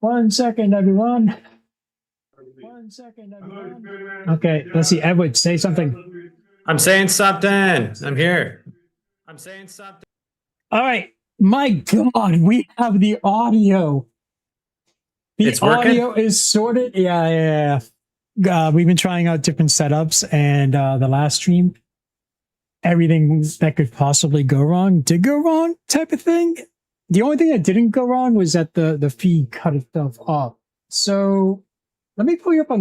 1 second, everyone. 1 second, everyone. Okay, let's see. Edward, say something. I'm saying something. I'm here. I'm saying something. All right. My God, we have the audio. It's working? Audio is sorted. Yeah. We've been trying out different setups, and the last stream, everything that could possibly go wrong did go wrong, type of thing. The only thing that didn't go wrong was that the feed cut itself off. So let me pull you up on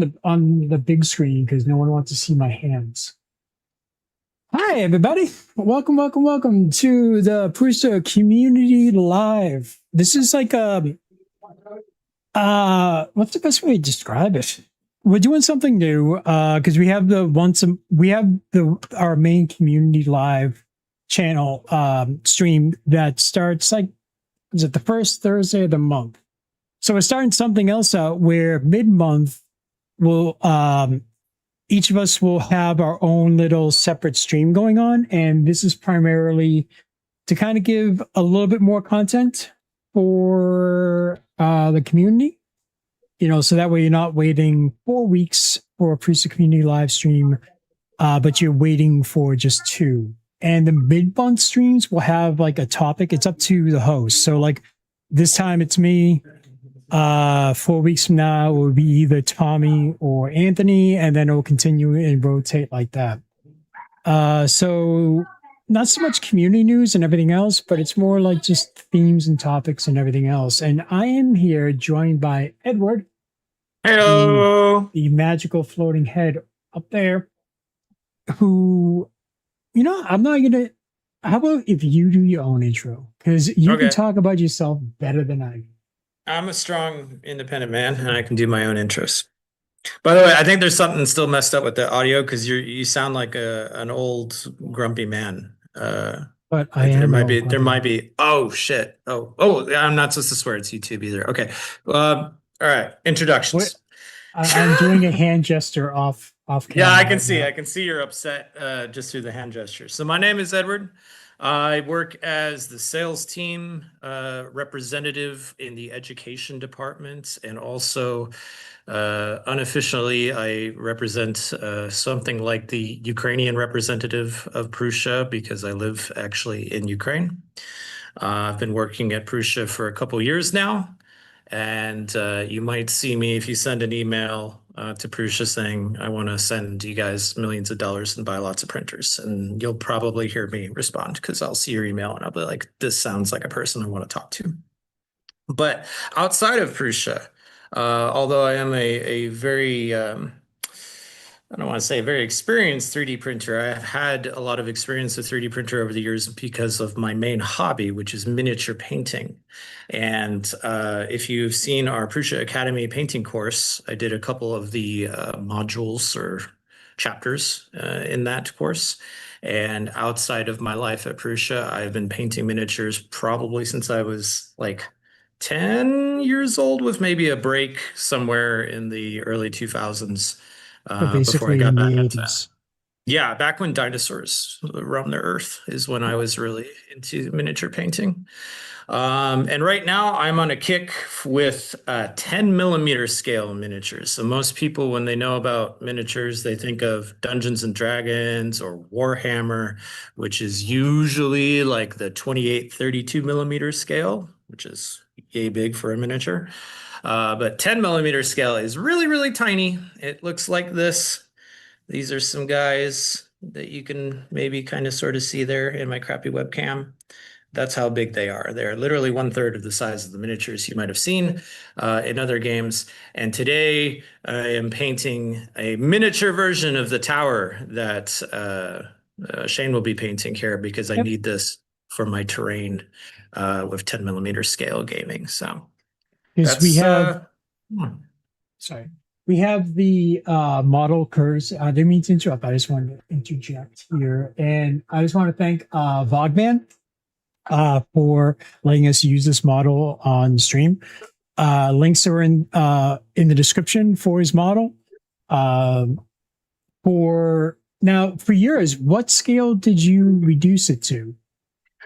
the big screen because no one wants to see my hands. Hi, everybody. Welcome to the Prusa Community Live. This is like what's the best way to describe it? We're doing something new because we have our main community live channel stream that starts is it the first Thursday of the month? So we're starting something else out where mid-month we'll each of us will have our own little separate stream going on, and this is primarily to kind of give a little bit more content for the community, so that way you're not waiting 4 weeks for a Prusa Community live stream, but you're waiting for just 2. And the mid-month streams will have like a topic. It's up to the host. So this time it's me. 4 weeks from now, it will be either Tommy or Anthony, and then it will continue and rotate like that. So not so much community news and everything else, but it's more like just themes and topics and everything else. And I am here joined by Edward. Hello. The magical floating head up there, who, I'm not going to, how about if you do your own intro? Because you can talk about yourself better than I can. I'm a strong, independent man, and I can do my own intros. By the way, I think there's something still messed up with the audio because you sound like an old grumpy man. But there might be. Oh shit! Oh, I'm not supposed to swear. It's YouTube either. Okay. All right. Introductions. I'm doing a hand gesture off camera. Yeah, I can see. I can see you're upset just through the hand gesture. So my name is Edward. I work as the sales team representative in the education department, and also unofficially I represent something like the Ukrainian representative of Prusa because I live actually in Ukraine. I've been working at Prusa for a couple years now, and you might see me if you send an email to Prusa saying, I want to send you guys millions of dollars and buy lots of printers. And you'll probably hear me respond because I'll see your email and I'll be like, this sounds like a person I want to talk to. But outside of Prusa, although I am a very, I don't want to say very experienced 3D printer, I've had a lot of experience with 3D printer over the years because of my main hobby, which is miniature painting. And if you've seen our Prusa Academy painting course, I did a couple of the modules or chapters in that course. And outside of my life at Prusa, I've been painting miniatures probably since I was like 10 years old, with maybe a break somewhere in the early 2000s. Before I got back into that. Yeah, back when dinosaurs roamed the earth is when I was really into miniature painting. And right now I'm on a kick with 10 millimeter scale miniatures. So most people, when they know about miniatures, they think of Dungeons and Dragons or Warhammer, which is usually like the 28, 32 millimeter scale, which is yay big for a miniature. But 10 millimeter scale is really, really tiny. It looks like this. These are some guys that you can maybe kind of sort of see there in my crappy webcam. That's how big they are. They're literally 1/3 of the size of the miniatures you might have seen in other games. And today I am painting a miniature version of the tower that Shane will be painting here because I need this for my terrain with 10 millimeter scale gaming. So we have we have the model curves. I didn't mean to interrupt. I just wanted to interject here, and I just want to thank VogMan for letting us use this model on stream. Links are in the description for his model. For yours, what scale did you reduce it to?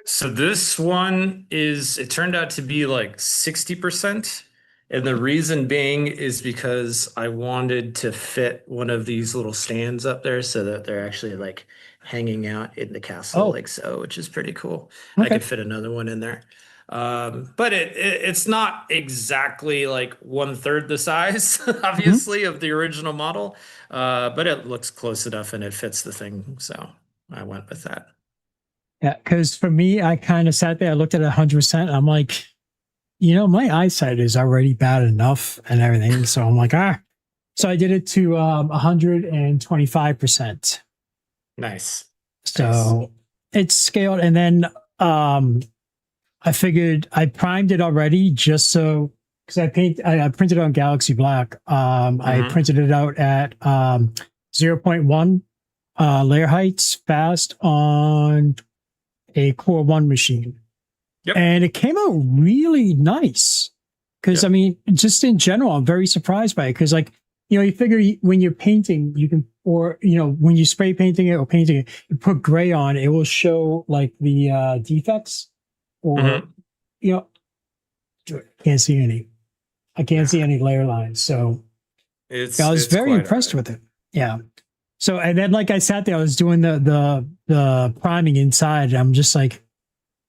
So this one it turned out to be like 60%. And the reason being is because I wanted to fit one of these little stands up there so that they're actually like hanging out in the castle Oh, like so, which is pretty cool. I okay. could fit another one in there. But it's not exactly like 1/3 the size, Mhm. obviously, of the original model. But it looks close enough and it fits the thing. So I went with that. Yeah, because for me, I kind of sat there, I looked at it 100%. I'm like, my eyesight is already bad enough and everything. So I'm like, ah. So I did it to 125%. Nice. Nice. So it's scaled. And then I figured I primed it already just so, because I printed it on Galaxy Black. I Mhm. printed it out at zero point 0.1 layer heights fast on a Core 1 machine. Yep. And it came out really nice. Because, Yep. I mean, just in general, I'm very surprised by it. Because, like, you figure when you're painting, you can, or, when you spray painting it or painting it, you put gray on, it will show like the defects or, Mhm. you know, can't see any. I can't see Nah, any layer lines. So I was it's very quite all impressed right. with it. Yeah. So, and then like I sat there, I was doing the priming inside. And I'm just like,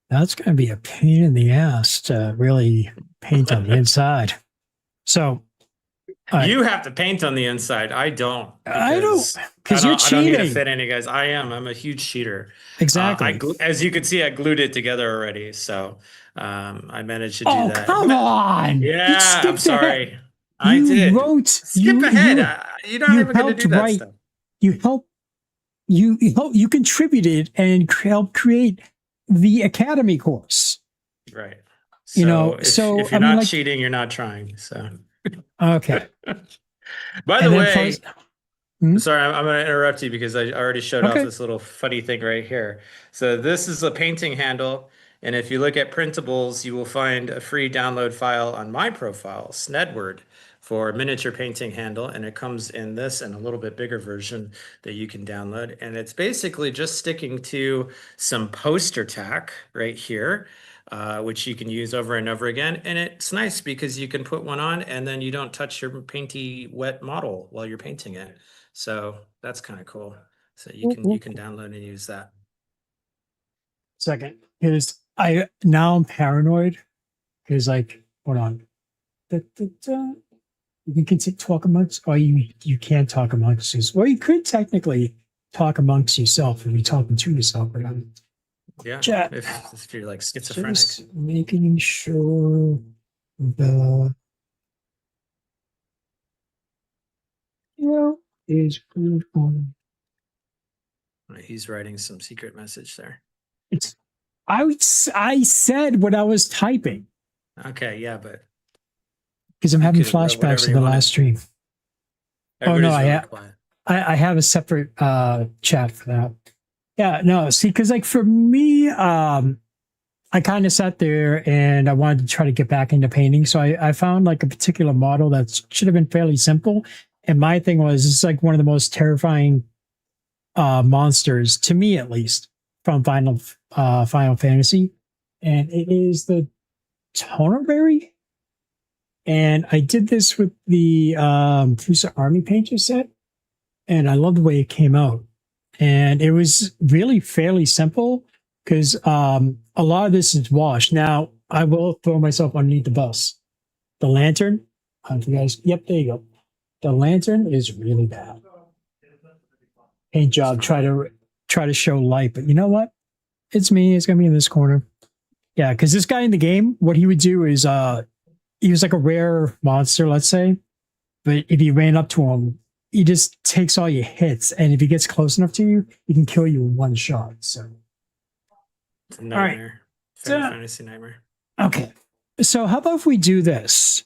that's going to be a pain in the ass to really paint on the inside. So, I You have to paint on the inside. I don't I don't, because because you're I don't need to cheating. fit any guys. I am. I'm a huge cheater. Exactly. As you can see, I glued it together already. So I managed to do Oh, that. come But on. You yeah, I'm skipped ahead. sorry. I You did. wrote, Skip ahead. You're not you even going to helped do that write, stuff. you helped, you contributed and helped create the Academy course. Right. So So if I you're mean, not like, cheating, you're not trying. So okay. by the And then way, plus, hmm? sorry, I'm going to interrupt you because I already showed off Okay. this little funny thing right here. So this is a painting handle, and if you look at printables, you will find a free download file on my profile, Snedward, for a miniature painting handle, and it comes in this and a little bit bigger version that you can download. And it's basically just sticking to some poster tack right here. Which you can use over and over again. And it's nice because you can put one on and then you don't touch your painty wet model while you're painting it. So that's kind of cool. So you can download and use that. Second, because I'm paranoid because, like, hold on. Da, da, da. You can talk amongst, or you can't talk amongst yourselves. Well, you could technically talk amongst yourself if you're talking to yourself, but I'm Yeah, chat. if you're like schizophrenic. Just making sure the is good on. He's writing some secret message there. It's I said what I was typing Okay, yeah, but because I'm you having could have wrote flashbacks whatever of you the last wanted. stream. Oh no, Everybody's really quiet. I have a separate chat for that. Yeah, no, see, because like for me, I kind of sat there and I wanted to try to get back into painting. So I found like a particular model that should have been fairly simple. And my thing was, it's like one of the most terrifying monsters, to me at least, from Final Fantasy. And it is the Tonerberry. And I did this with the Prusa Army Painter set. And I love the way it came out. And it was really fairly simple because a lot of this is washed. Now, I will throw myself underneath the bus. The lantern, you guys, yep, there you go. The lantern is really bad. Paint job, try to show light, but you know what? It's me. It's gonna be in this corner. Yeah, because this guy in the game, what he would do is he was like a rare monster, let's say. But if you ran up to him, he just takes all your hits, and if he gets close enough to you, he can kill you in one shot. So, It's a all right. nightmare. Final Fantasy nightmare. Okay. So, how about if we do this?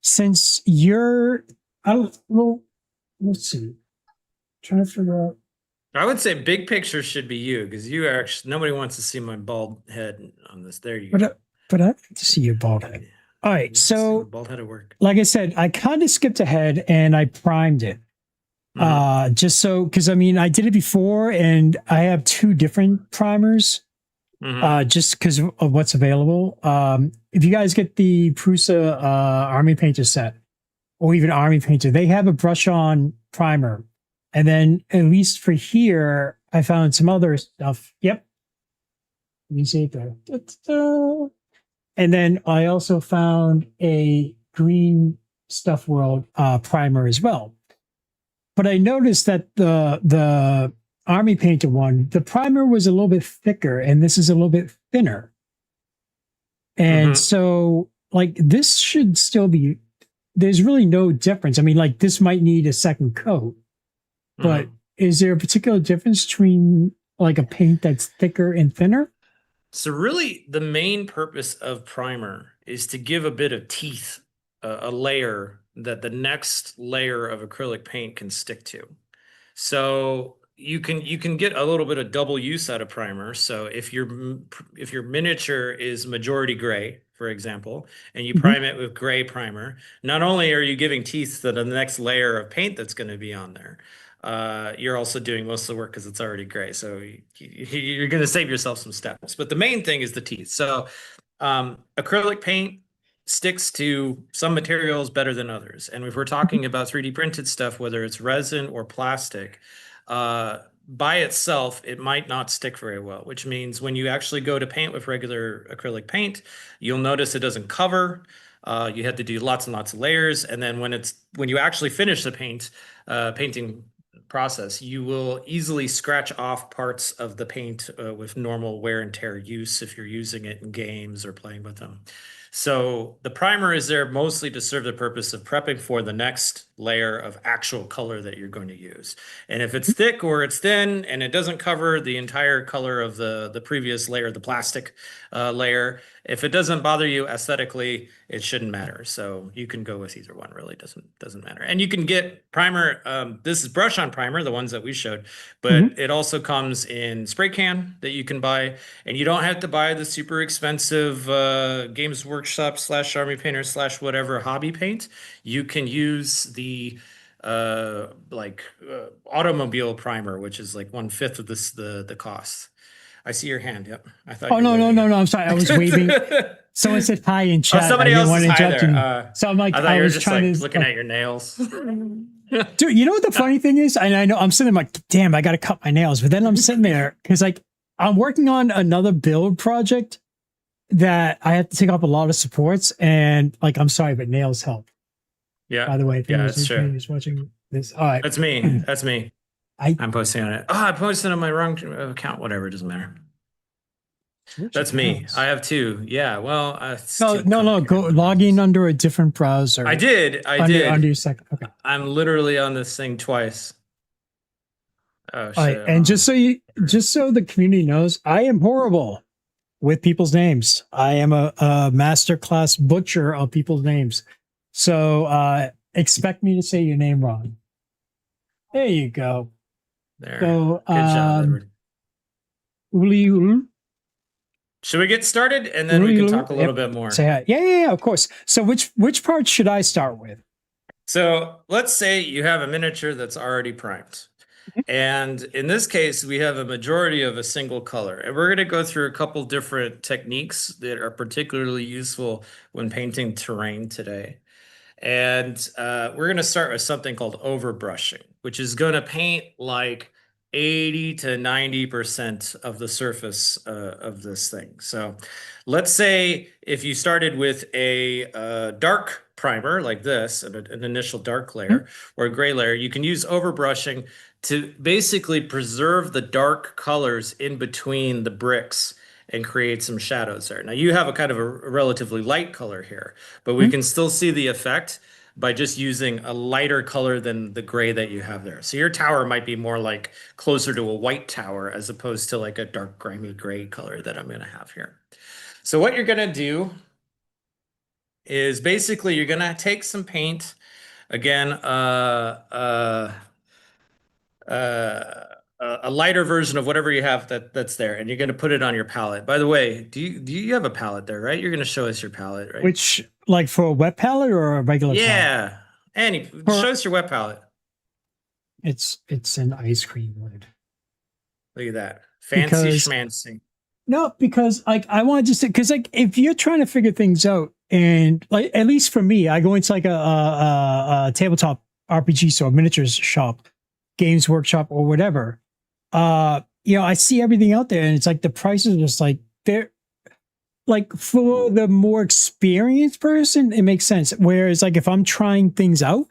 Since you're, I don't. Well, let's see. Trying to figure out. I would say big picture should be you because you are actually nobody wants to see my bald head on this. There you go. But I'd like to see your bald head. All right. So, bald head at work. like I said, I kind of skipped ahead and I primed it. Just so, because I mean, I did it before and I have two different primers just because of what's available. if you guys get the Prusa Army Painter set, or even Army Painter, they have a brush on primer. And then at least for here, I found some other stuff. Yep. Let me see it there. Da-da-da. And then I also found a green Stuff World primer as well. But I noticed that the Army Painter one, the primer was a little bit thicker, and this is a little bit thinner. And so, like, this should still be, there's really no difference. I mean, like, this might need a second coat, but is there a particular difference between like a paint that's thicker and thinner? So really, the main purpose of primer is to give a bit of teeth, a layer that the next layer of acrylic paint can stick to. So you can get a little bit of double use out of primer. So if your miniature is majority gray, for example, and you prime it with gray primer, not only are you giving teeth to the next layer of paint that's going to be on there, you're also doing most of the work because it's already gray. So you're going to save yourself some steps. But the main thing is the teeth. So acrylic paint sticks to some materials better than others. And if we're talking about 3D printed stuff, whether it's resin or plastic, by itself, it might not stick very well, which means when you actually go to paint with regular acrylic paint, you'll notice it doesn't cover. You have to do lots and lots of layers. And then when you actually finish the painting process, you will easily scratch off parts of the paint with normal wear and tear use if you're using it in games or playing with them. So the primer is there mostly to serve the purpose of prepping for the next layer of actual color that you're going to use. And if it's thick or it's thin and it doesn't cover the entire color of the previous layer, the plastic layer, if it doesn't bother you aesthetically, it shouldn't matter. So you can go with either one, really doesn't matter. And you can get primer, this is brush on primer, the ones that we showed, but it also comes in spray can that you can buy, and you don't have to buy the super expensive Games Workshop / Army Painter / whatever hobby paint. You can use the automobile primer, which is like 1/5 of the cost. I see your hand. Yep. I thought. Oh, no. I'm sorry. I was waving. Someone said hi in chat. Somebody else is hi there. So I'm like, I thought you were just like looking at your nails. Dude, you know what the funny thing is? And I know I'm sitting there like, damn, I got to cut my nails. But then I'm sitting there because like I'm working on another build project that I have to take up a lot of supports. And like, I'm sorry, but nails help. Yeah. By the way, if that's true. Who's watching this. All right. That's me. That's me. I'm posting on it. Oh, I posted on my wrong account. Whatever, it doesn't matter. That's me. I have two. Yeah. Well, no. Go log in under a different browser. I did. Under your second. Okay. I'm literally on this thing twice. Oh shit. All right. And just so the community knows, I am horrible with people's names. I am a masterclass butcher of people's names. So expect me to say your name wrong. There you go. There. So, good job, Edward. Should we get started and then we can talk a little bit more? Say hi. Yeah, of course. So which part should I start with? So let's say you have a miniature that's already primed. And in this case, we have a majority of a single color. And we're going to go through a couple different techniques that are particularly useful when painting terrain today. And we're going to start with something called overbrushing, which is going to paint like 80 to 90% of the surface of this thing. So let's say if you started with a dark primer like this, an initial dark layer or a gray layer, you can use overbrushing to basically preserve the dark colors in between the bricks and create some shadows there. Now you have a kind of a relatively light color here, but we can still see the effect by just using a lighter color than the gray that you have there. So your tower might be more like closer to a white tower as opposed to like a dark grimy gray color that I'm gonna have here. So what you're gonna do is basically you're gonna take some paint, again, a lighter version of whatever you have that's there, and you're going to put it on your palette. By the way, do you have a palette there, right? You're going to show us your palette, right? Which, like for a wet palette or a regular palette? Yeah, show us your wet palette. It's an ice cream lid. Look at that. Fancy schmancy. No, because like I want to just because like if you're trying to figure things out, and like at least for me, I go into like a tabletop RPG, so a miniatures shop, games workshop, or whatever. I see everything out there, and it's like the prices are just like they're like for the more experienced person, it makes sense. Whereas like if I'm trying things out,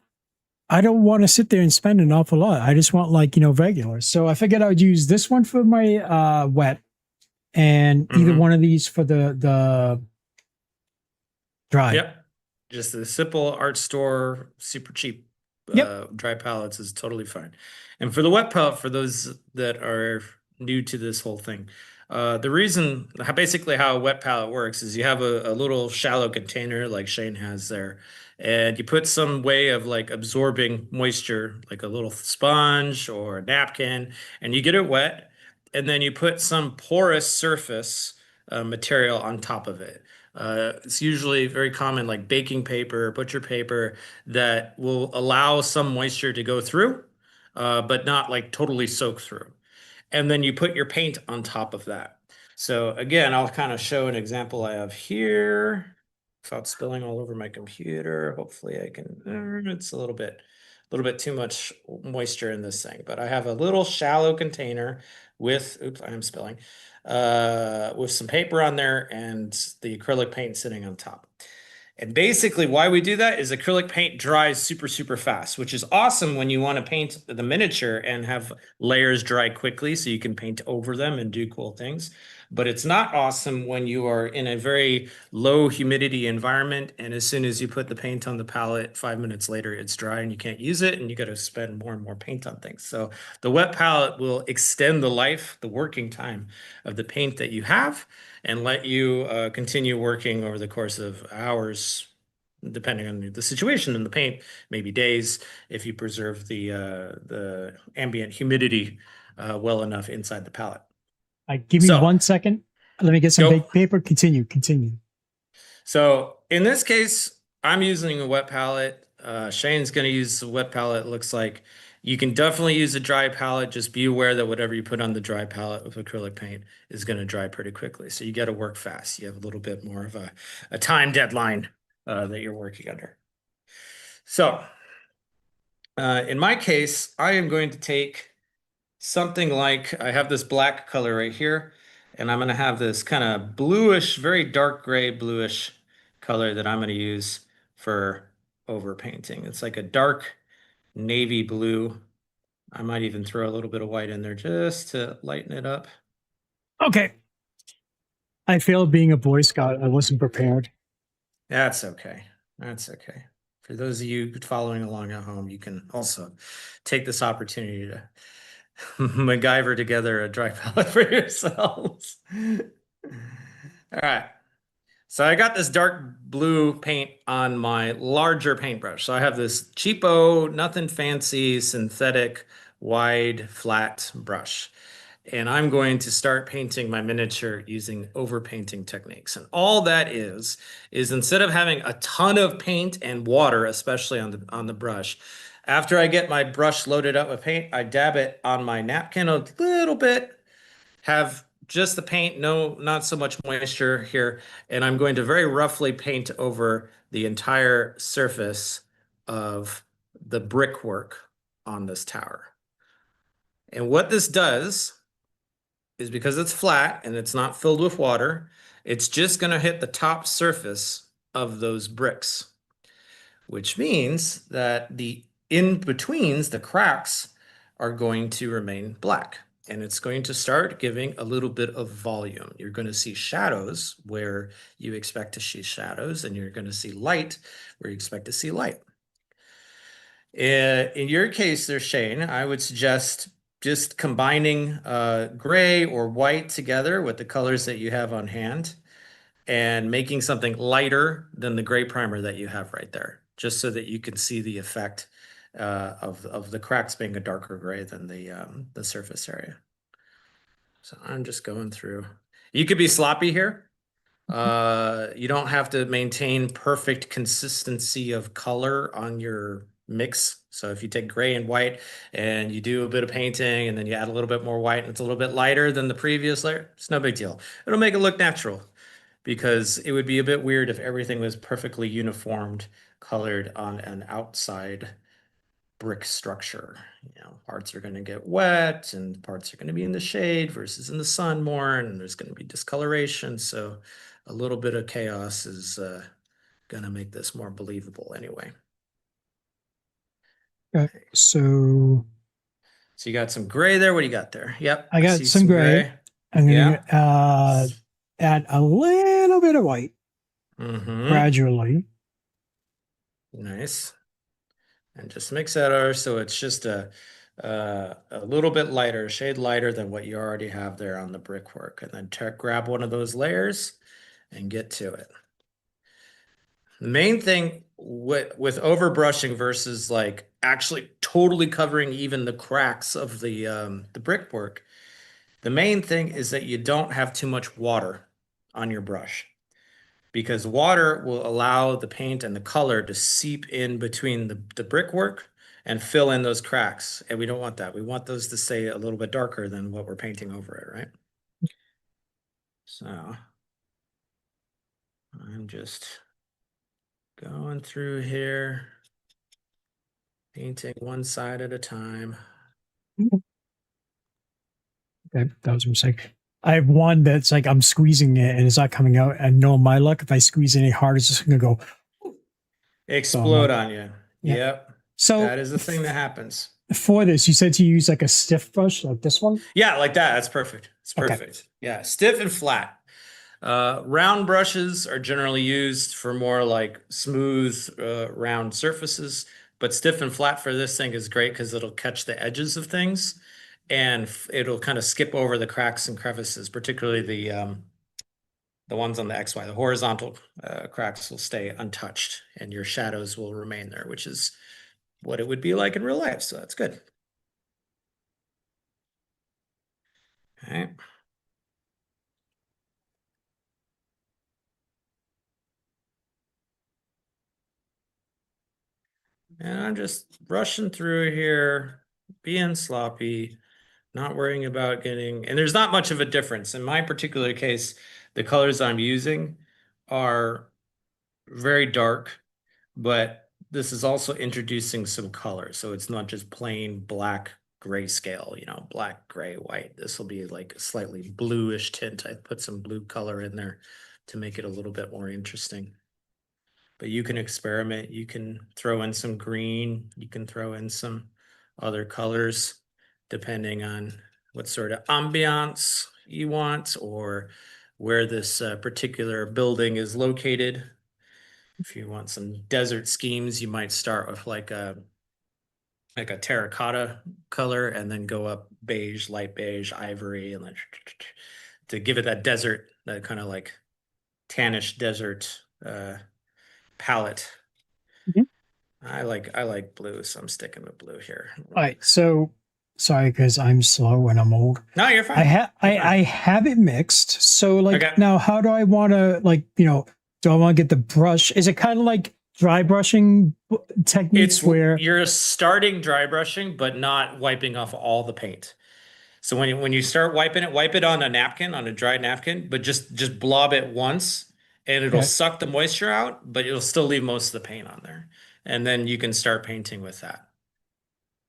I don't want to sit there and spend an awful lot. I just want like regular. So I figured I would use this one for my wet and either Mhm. one of these for the dry. Yep. Just the simple art store, super cheap Yep. dry palettes is totally fine. And for the wet palette, for those that are new to this whole thing, the reason, basically how a wet palette works is you have a little shallow container like Shane has there, and you put some way of like absorbing moisture, like a little sponge or a napkin, and you get it wet, and then you put some porous surface material on top of it. It's usually very common, like baking paper, butcher paper, that will allow some moisture to go through, but not like totally soak through. And then you put your paint on top of that. So again, I'll kind of show an example I have here without spilling all over my computer. Hopefully I can, it's a little bit too much moisture in this thing, but I have a little shallow container with, oops, I am spilling, with some paper on there and the acrylic paint sitting on top. And basically, why we do that is acrylic paint dries super, super fast, which is awesome when you want to paint the miniature and have layers dry quickly so you can paint over them and do cool things. But it's not awesome when you are in a very low humidity environment. And as soon as you put the paint on the palette, 5 minutes later, it's dry and you can't use it. And you got to spend more and more paint on things. So the wet palette will extend the life, the working time of the paint that you have and let you continue working over the course of hours, depending on the situation and the paint, maybe days, if you preserve the ambient humidity well enough inside the palette. Give me So 1 second. Let me get some go. baked paper. Continue. So in this case, I'm using a wet palette. Shane's going to use the wet palette. It looks like you can definitely use a dry palette. Just be aware that whatever you put on the dry palette with acrylic paint is going to dry pretty quickly. So you got to work fast. You have a little bit more of a time deadline that you're working under. So in my case, I am going to take something like I have this black color right here, and I'm going to have this kind of bluish, very dark gray bluish color that I'm going to use for overpainting. It's like a dark navy blue. I might even throw a little bit of white in there just to lighten it up. Okay. I failed being a Boy Scout. I wasn't prepared. That's okay. That's okay. For those of you following along at home, you can also take this opportunity to MacGyver together a dry palette for yourselves. All right. So I got this dark blue paint on my larger paintbrush. So I have this cheapo, nothing fancy, synthetic, wide, flat brush. And I'm going to start painting my miniature using overpainting techniques. And all that is instead of having a ton of paint and water, especially on the brush, after I get my brush loaded up with paint, I dab it on my napkin a little bit, have just the paint, no, not so much moisture here, and I'm going to very roughly paint over the entire surface of the brickwork on this tower. And what this does is because it's flat and it's not filled with water, it's just going to hit the top surface of those bricks, which means that the in-betweens, the cracks, are going to remain black. And it's going to start giving a little bit of volume. You're going to see shadows where you expect to see shadows, and you're going to see light where you expect to see light. In your case there, Shane, I would suggest just combining gray or white together with the colors that you have on hand and making something lighter than the gray primer that you have right there, just so that you can see the effect of the cracks being a darker gray than the surface area. So I'm just going through. You could be sloppy here. You don't have to maintain perfect consistency of color on your mix So if you take gray and white and you do a bit of painting and then you add a little bit more white and it's a little bit lighter than the previous layer, it's no big deal. It'll make it look natural because it would be a bit weird if everything was perfectly uniformed, colored on an outside brick structure. You know, parts are going to get wet and parts are going to be in the shade versus in the sun more, and there's going to be discoloration. So a little bit of chaos is going to make this more believable anyway. Okay. So So you got some gray there. What do you got there? Yep, I I got see some gray. I'm Yeah. gonna add a little bit of white gradually. Nice. And just mix that over so it's just a little bit lighter, a shade lighter than what you already have there on the brickwork. And then grab one of those layers and get to it. The main thing with overbrushing versus like actually totally covering even the cracks of the brickwork, the main thing is that you don't have too much water on your brush, because water will allow the paint and the color to seep in between the brickwork and fill in those cracks. And we don't want that. We want those to stay a little bit darker than what we're painting over it, right? So I'm just going through here, painting one side at a time. Okay, that was a mistake. I have one that's like I'm squeezing it and it's not coming out. And no, my luck, if I squeeze any harder, it's just gonna go Explode on you. Yeah. Yep. So That is the thing that happens. For this, you said to use like a stiff brush, like this one. Yeah, like that. That's perfect. It's perfect. Okay. Yeah, stiff and flat. Round brushes are generally used for more like smooth, round surfaces, but stiff and flat for this thing is great because it'll catch the edges of things and it'll kind of skip over the cracks and crevices, particularly the ones on the XY. The horizontal cracks will stay untouched and your shadows will remain there, which is what it would be like in real life. So that's good. Okay. And I'm just rushing through here, being sloppy, not worrying about getting, and there's not much of a difference. In my particular case, the colors I'm using are very dark, but this is also introducing some color. So it's not just plain black grayscale, you know, black, gray, white. This will be like a slightly bluish tint. I put some blue color in there to make it a little bit more interesting. But you can experiment. You can throw in some green. You can throw in some other colors depending on what sort of ambiance you want or where this particular building is located. If you want some desert schemes, you might start with like a terracotta color and then go up beige, light beige, ivory, and then to give it that desert, that kind of like tannish desert palette. I like blue, so I'm sticking with blue here. All right. So sorry, because I'm slow and I'm old. No, you're fine. I have it mixed. So like Okay. now, how do I want to like do I want to get the brush? Is it kind of like dry brushing techniques where you're starting dry brushing, but not wiping off all the paint. So when you start wiping it, wipe it on a napkin, on a dry napkin, but just blob it once and it'll suck the moisture out, but it'll still leave most of the paint on there. And then you can start painting with that.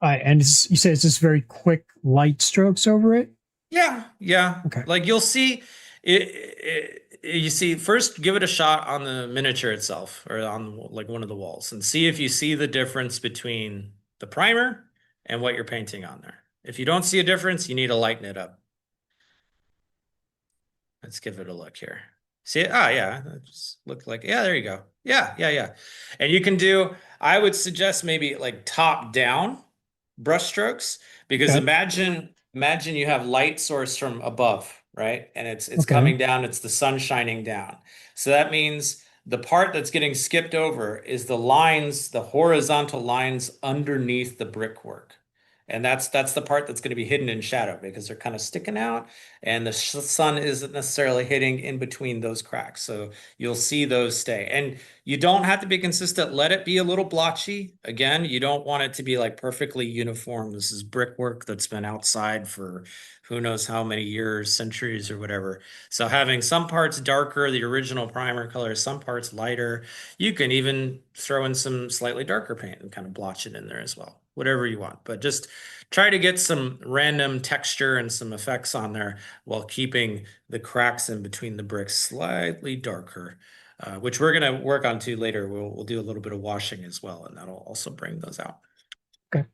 All right, and you say it's just very quick, light strokes over it? Yeah, yeah. Okay. Like you'll see you see, first give it a shot on the miniature itself or on like one of the walls and see if you see the difference between the primer and what you're painting on there. If you don't see a difference, you need to lighten it up. Let's give it a look here. See it? Oh, yeah. That just looked like, yeah, there you go. Yeah, yeah, yeah. And you can do, I would suggest maybe like top down brush strokes, because imagine you have light source from above, right? And it's coming down, it's the sun shining down. So that means the part that's getting skipped over is the lines, the horizontal lines underneath the brickwork. And that's the part that's going to be hidden in shadow because they're kind of sticking out and the sun isn't necessarily hitting in between those cracks. So you'll see those stay. And you don't have to be consistent. Let it be a little blotchy. Again, you don't want it to be like perfectly uniform. This is brickwork that's been outside for who knows how many years, centuries, or whatever. So having some parts darker, the original primer color, some parts lighter. You can even throw in some slightly darker paint and kind of blotch it in there as well. Whatever you want, but just try to get some random texture and some effects on there while keeping the cracks in between the bricks slightly darker, which we're going to work on too later. We'll do a little bit of washing as well, and that'll also bring those out. Okay.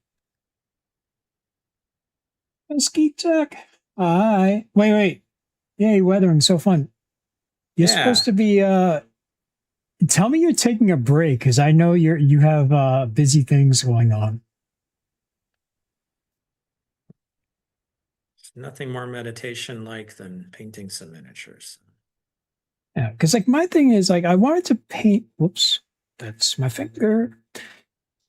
Ski tech. Hi. Wait. Yay, weathering. So fun. You're supposed to be tell me you're taking a break because I know you have busy things going on. Nothing more meditation like than painting some miniatures. Yeah, because like my thing is like I wanted to paint. Whoops, that's my finger.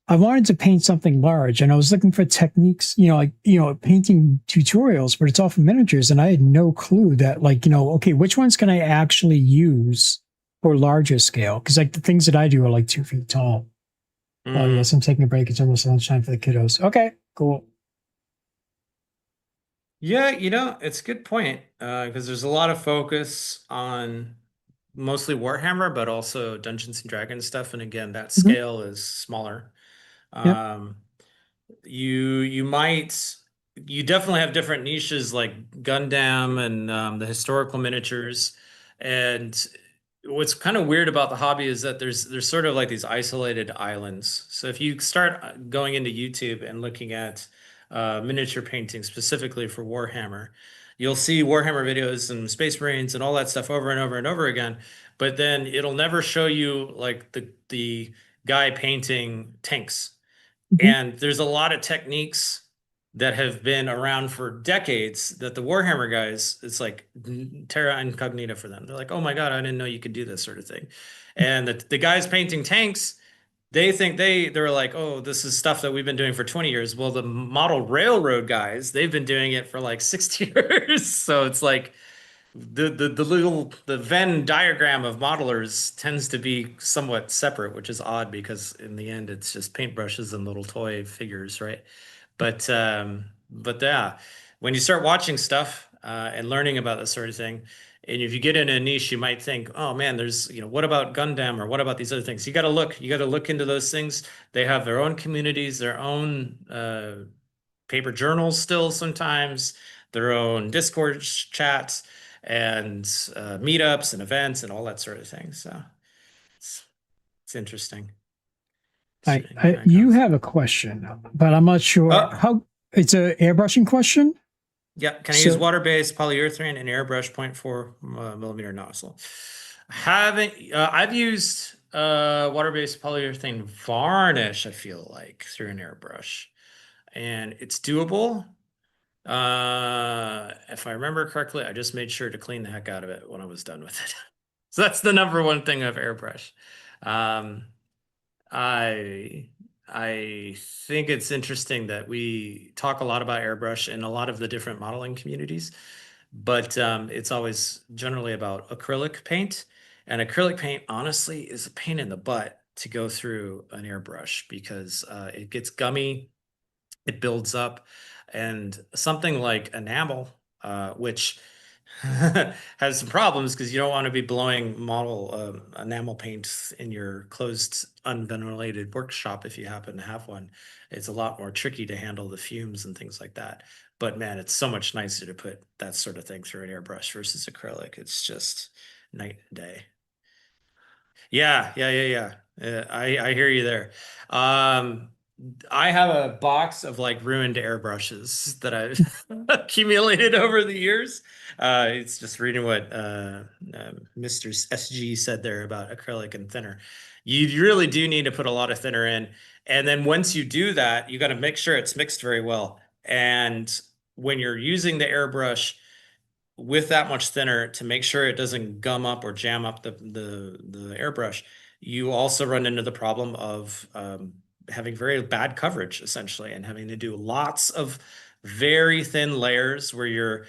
I wanted to paint something large, and I was looking for techniques, painting tutorials, but it's all for miniatures, and I had no clue that okay, which ones can I actually use for larger scale? Because like the things that I do are like 2 feet tall. Oh yes, I'm taking a break. It's almost lunchtime for the kiddos. Okay, cool. Yeah, it's a good point because there's a lot of focus on mostly Warhammer, but also Dungeons and Dragons stuff. And again, that Mhm. scale is smaller. Yep. Um, you definitely have different niches like Gundam and the historical miniatures. And what's kind of weird about the hobby is that there's sort of like these isolated islands. So if you start going into YouTube and looking at miniature painting specifically for Warhammer, you'll see Warhammer videos and Space Marines and all that stuff over and over and over again. But then it'll never show you like the guy painting tanks. Mhm. And there's a lot of techniques that have been around for decades that the Warhammer guys, it's like terra incognita for them. They're like, oh my God, I didn't know you could do this sort of thing. And the guys painting tanks, they think they're like, oh, this is stuff that we've been doing for 20 years. Well, the model railroad guys, they've been doing it for like 60 years. So it's like the Venn diagram of modelers tends to be somewhat separate, which is odd because in the end it's just paintbrushes and little toy figures, right? But yeah, when you start watching stuff and learning about this sort of thing, and if you get in a niche, you might think, oh man, there's, what about Gundam or what about these other things? You got to look into those things. They have their own communities, their own paper journals still sometimes, their own Discord chats and meetups and events and all that sort of thing. So it's, it's interesting. Seeing how that You goes. have a question, but I'm not sure Oh, how. It's a airbrushing question. yeah. Can I use So water-based polyurethane and airbrush 0.4 millimeter nozzle? Haven't I've used water-based polyurethane varnish, I feel like, through an airbrush. And it's doable. If I remember correctly, I just made sure to clean the heck out of it when I was done with it. So that's the number one thing of airbrush. Um, I I think it's interesting that we talk a lot about airbrush in a lot of the different modeling communities, but it's always generally about acrylic paint. And acrylic paint, honestly, is a pain in the butt to go through an airbrush because it gets gummy, it builds up, and something like enamel, which has some problems because you don't want to be blowing model enamel paint in your closed, unventilated workshop if you happen to have one. It's a lot more tricky to handle the fumes and things like that. But man, it's so much nicer to put that sort of thing through an airbrush versus acrylic. It's just night and day. Yeah. I hear you there. Um, I have a box of like ruined airbrushes that I've accumulated over the years. It's just reading what Mr. SG said there about acrylic and thinner. You really do need to put a lot of thinner in. And then once you do that, you got to make sure it's mixed very well. And when you're using the airbrush, with that much thinner to make sure it doesn't gum up or jam up the airbrush, you also run into the problem of having very bad coverage essentially, and having to do lots of very thin layers where you're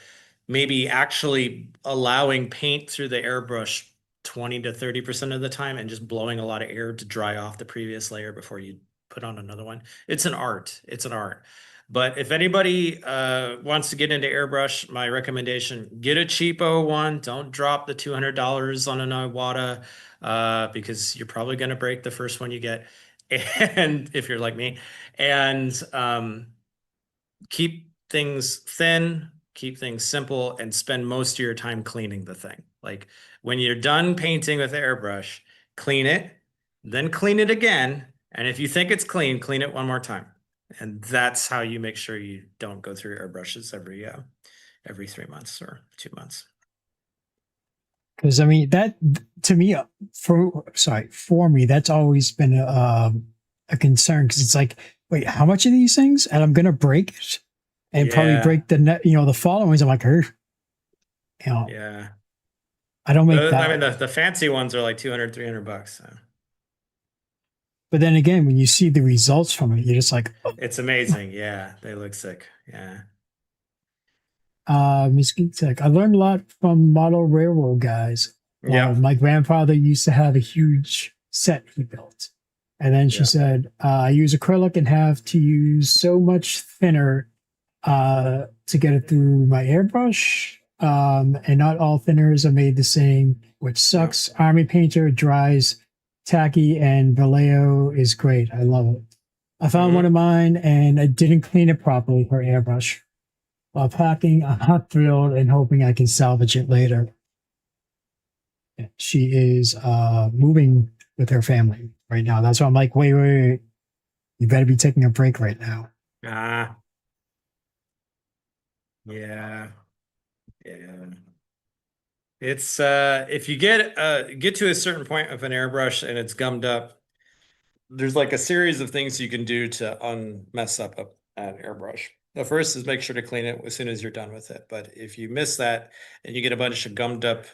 maybe actually allowing paint through the airbrush 20 to 30% of the time and just blowing a lot of air to dry off the previous layer before you put on another one. It's an art. It's an art. But if anybody wants to get into airbrush, my recommendation, get a cheapo one. Don't drop the $200 on an Iwata because you're probably going to break the first one you get. And if you're like me, and keep things thin, keep things simple, and spend most of your time cleaning the thing. Like when you're done painting with airbrush, clean it, then clean it again. And if you think it's clean, clean it one more time. And that's how you make sure you don't go through airbrushes every 3 months or 2 months. Because I mean that to me, for me, that's always been a concern because it's like, wait, how much of these things? And I'm gonna break it, and probably break the net, the following ones. I'm like, Yeah. I don't make that. I mean, the fancy ones are like 200, $300. So. But then again, when you see the results from it, you're just like, oh. It's amazing. Yeah, they look sick. Yeah. Miss Geek Tech. I learned a lot from model railroad guys. Yeah. My grandfather used to have a huge set he built. And then she said, I use acrylic and have to use so much thinner to get it through my airbrush. And not all thinners are made the same, which sucks. Yeah. Army Painter dries tacky and Vallejo is great. I love it. I found one of mine and I didn't clean it properly for airbrush. While packing, I'm not thrilled and hoping I can salvage it later. She is moving with her family right now. That's why I'm like, wait. You better be taking a break right now. Yeah. It's if you get to a certain point of an airbrush and it's gummed up, there's like a series of things you can do to unmess up an airbrush. The first is make sure to clean it as soon as you're done with it. But if you miss that and you get a bunch of gummed up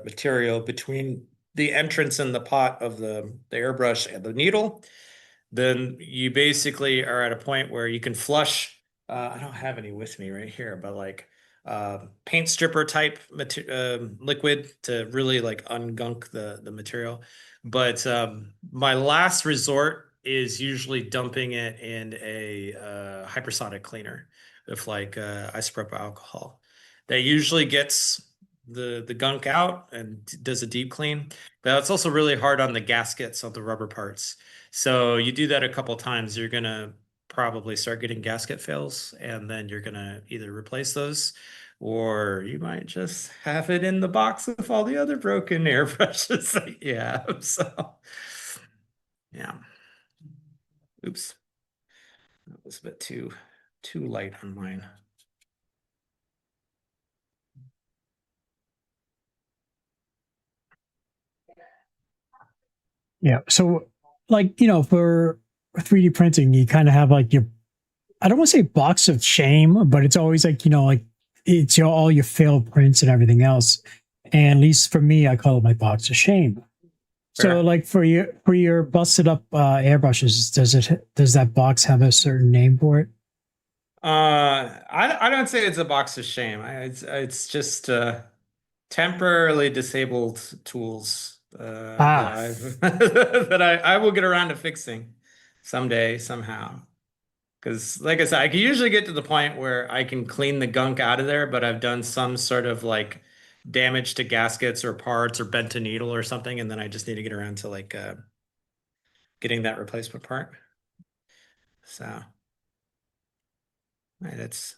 material between the entrance and the pot of the airbrush and the needle, then you basically are at a point where you can flush. I don't have any with me right here, but like paint stripper type liquid to really like ungunk the material. But my last resort is usually dumping it in a hypersonic cleaner with like isopropyl alcohol. That usually gets the gunk out and does a deep clean. But it's also really hard on the gaskets of the rubber parts. So you do that a couple times, you're gonna probably start getting gasket fails, and then you're gonna either replace those or you might just have it in the box with all the other broken airbrushes that you have. So yeah. Oops. That was a bit too light on mine. Yeah. So like, for 3D printing, you kind of have like I don't want to say box of shame, but it's always like, like it's all your failed prints and everything else. And at least for me, I call it my box of shame. So like for your busted up airbrushes, does that box have a certain name for it? I don't say it's a box of shame. It's just temporarily disabled tools that I will get around to fixing someday somehow. Because like I said, I can usually get to the point where I can clean the gunk out of there, but I've done some sort of like damage to gaskets or parts or bent a needle or something, and then I just need to get around to like getting that replacement part. So it's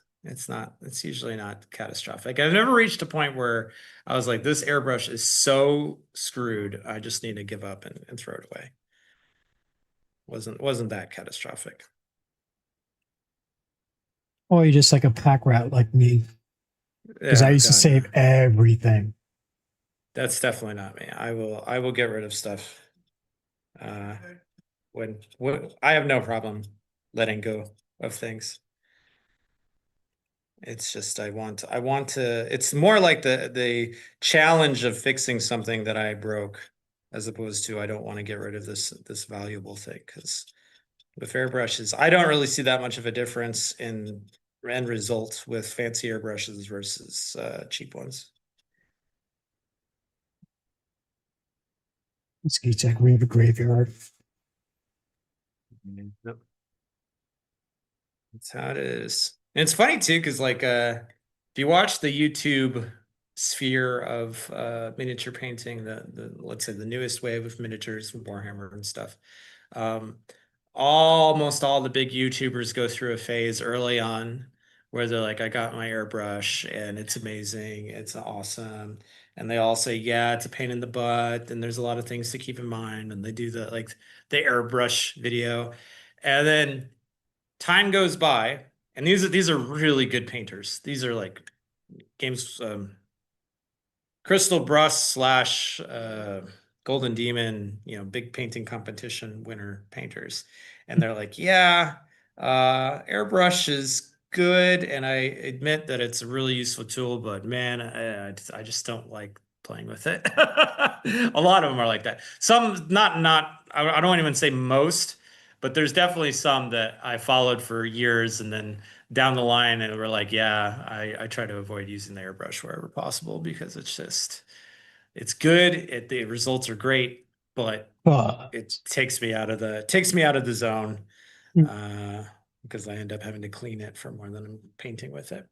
usually not catastrophic. I've never reached a point where I was like, this airbrush is so screwed, I just need to give up and throw it away. Wasn't that catastrophic. Or you're just like a pack rat like me. Because I used to save everything. That's definitely not me. I will get rid of stuff. When I have no problem letting go of things. It's just I want to. It's more like the challenge of fixing something that I broke, as opposed to I don't want to get rid of this valuable thing because with airbrushes. I don't really see that much of a difference in end result with fancy airbrushes versus cheap ones. It's like we have a graveyard. Yep. That's how it is. And it's funny too, because like if you watch the YouTube sphere of miniature painting, the let's say the newest wave of miniatures from Warhammer and stuff, um, almost all the big YouTubers go through a phase early on where they're like, I got my airbrush and it's amazing, it's awesome. And they all say, yeah, it's a pain in the butt, and there's a lot of things to keep in mind. And they do the airbrush video. And then time goes by, and these are really good painters. These are like games Crystal Brush slash Golden Demon, big painting competition winner painters. And they're like, yeah, airbrush is good, and I admit that it's a really useful tool, but man, I just don't like playing with it. A lot of them are like that. Some not I don't even say most, but there's definitely some that I followed for years, and then down the line and we're like, yeah, I try to avoid using the airbrush wherever possible because it's good. The results are great, but But it takes me out of the zone uh, because I end up having to clean it for more than I'm painting with it.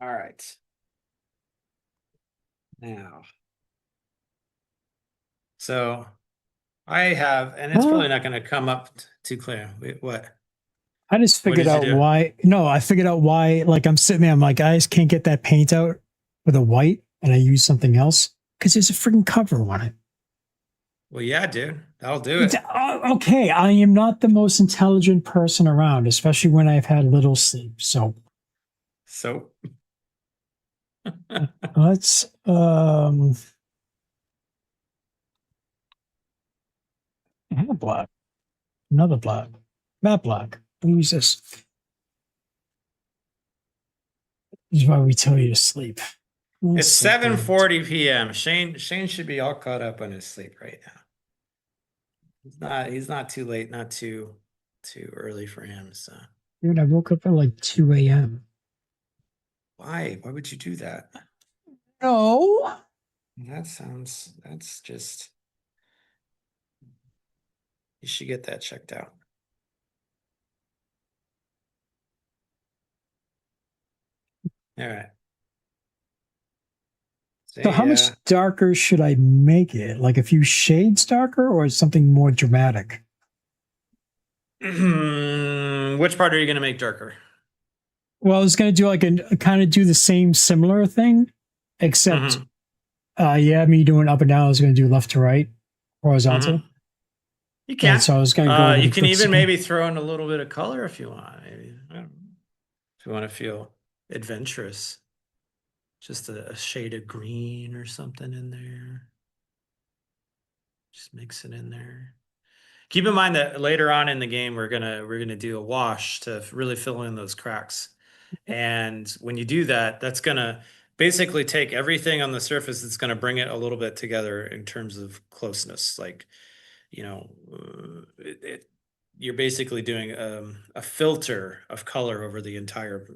All right. Now, so I have, and it's probably not going to come up too clear. Wait, what? I just What figured did you out do? why. No, I figured out why. Like I'm sitting there, I'm like, I just can't get that paint out with a white, and I use something else because there's a freaking cover on it. Well, yeah, dude, that'll do it. Okay, I am not the most intelligent person around, especially when I've had little sleep. So So let's add a block, another block, that block. We'll use this. This is why we tell you to sleep. it's 7:40 p.m. Shane should be all caught up on his sleep right now. He's not too late, not too early for him. So Dude, I woke up at like 2 a.m. why? Why would you do that? No. That's just, you should get that checked out. All right. So how much darker should I make it? Like a few shades darker or something more dramatic? Which part are you going to make darker? Well, I was going to do like a kind of do the same similar thing, except yeah, me doing up and down. I was going to do left to right, horizontal. You can. And so I was going to go. You can even maybe throw in a little bit of color if you want. Maybe if you want to feel adventurous, just a shade of green or something in there. Just mix it in there. Keep in mind that later on in the game we're gonna do a wash to really fill in those cracks. And when you do that, that's gonna basically take everything on the surface. It's gonna bring it a little bit together in terms of closeness. Like, you're basically doing a filter of color over the entire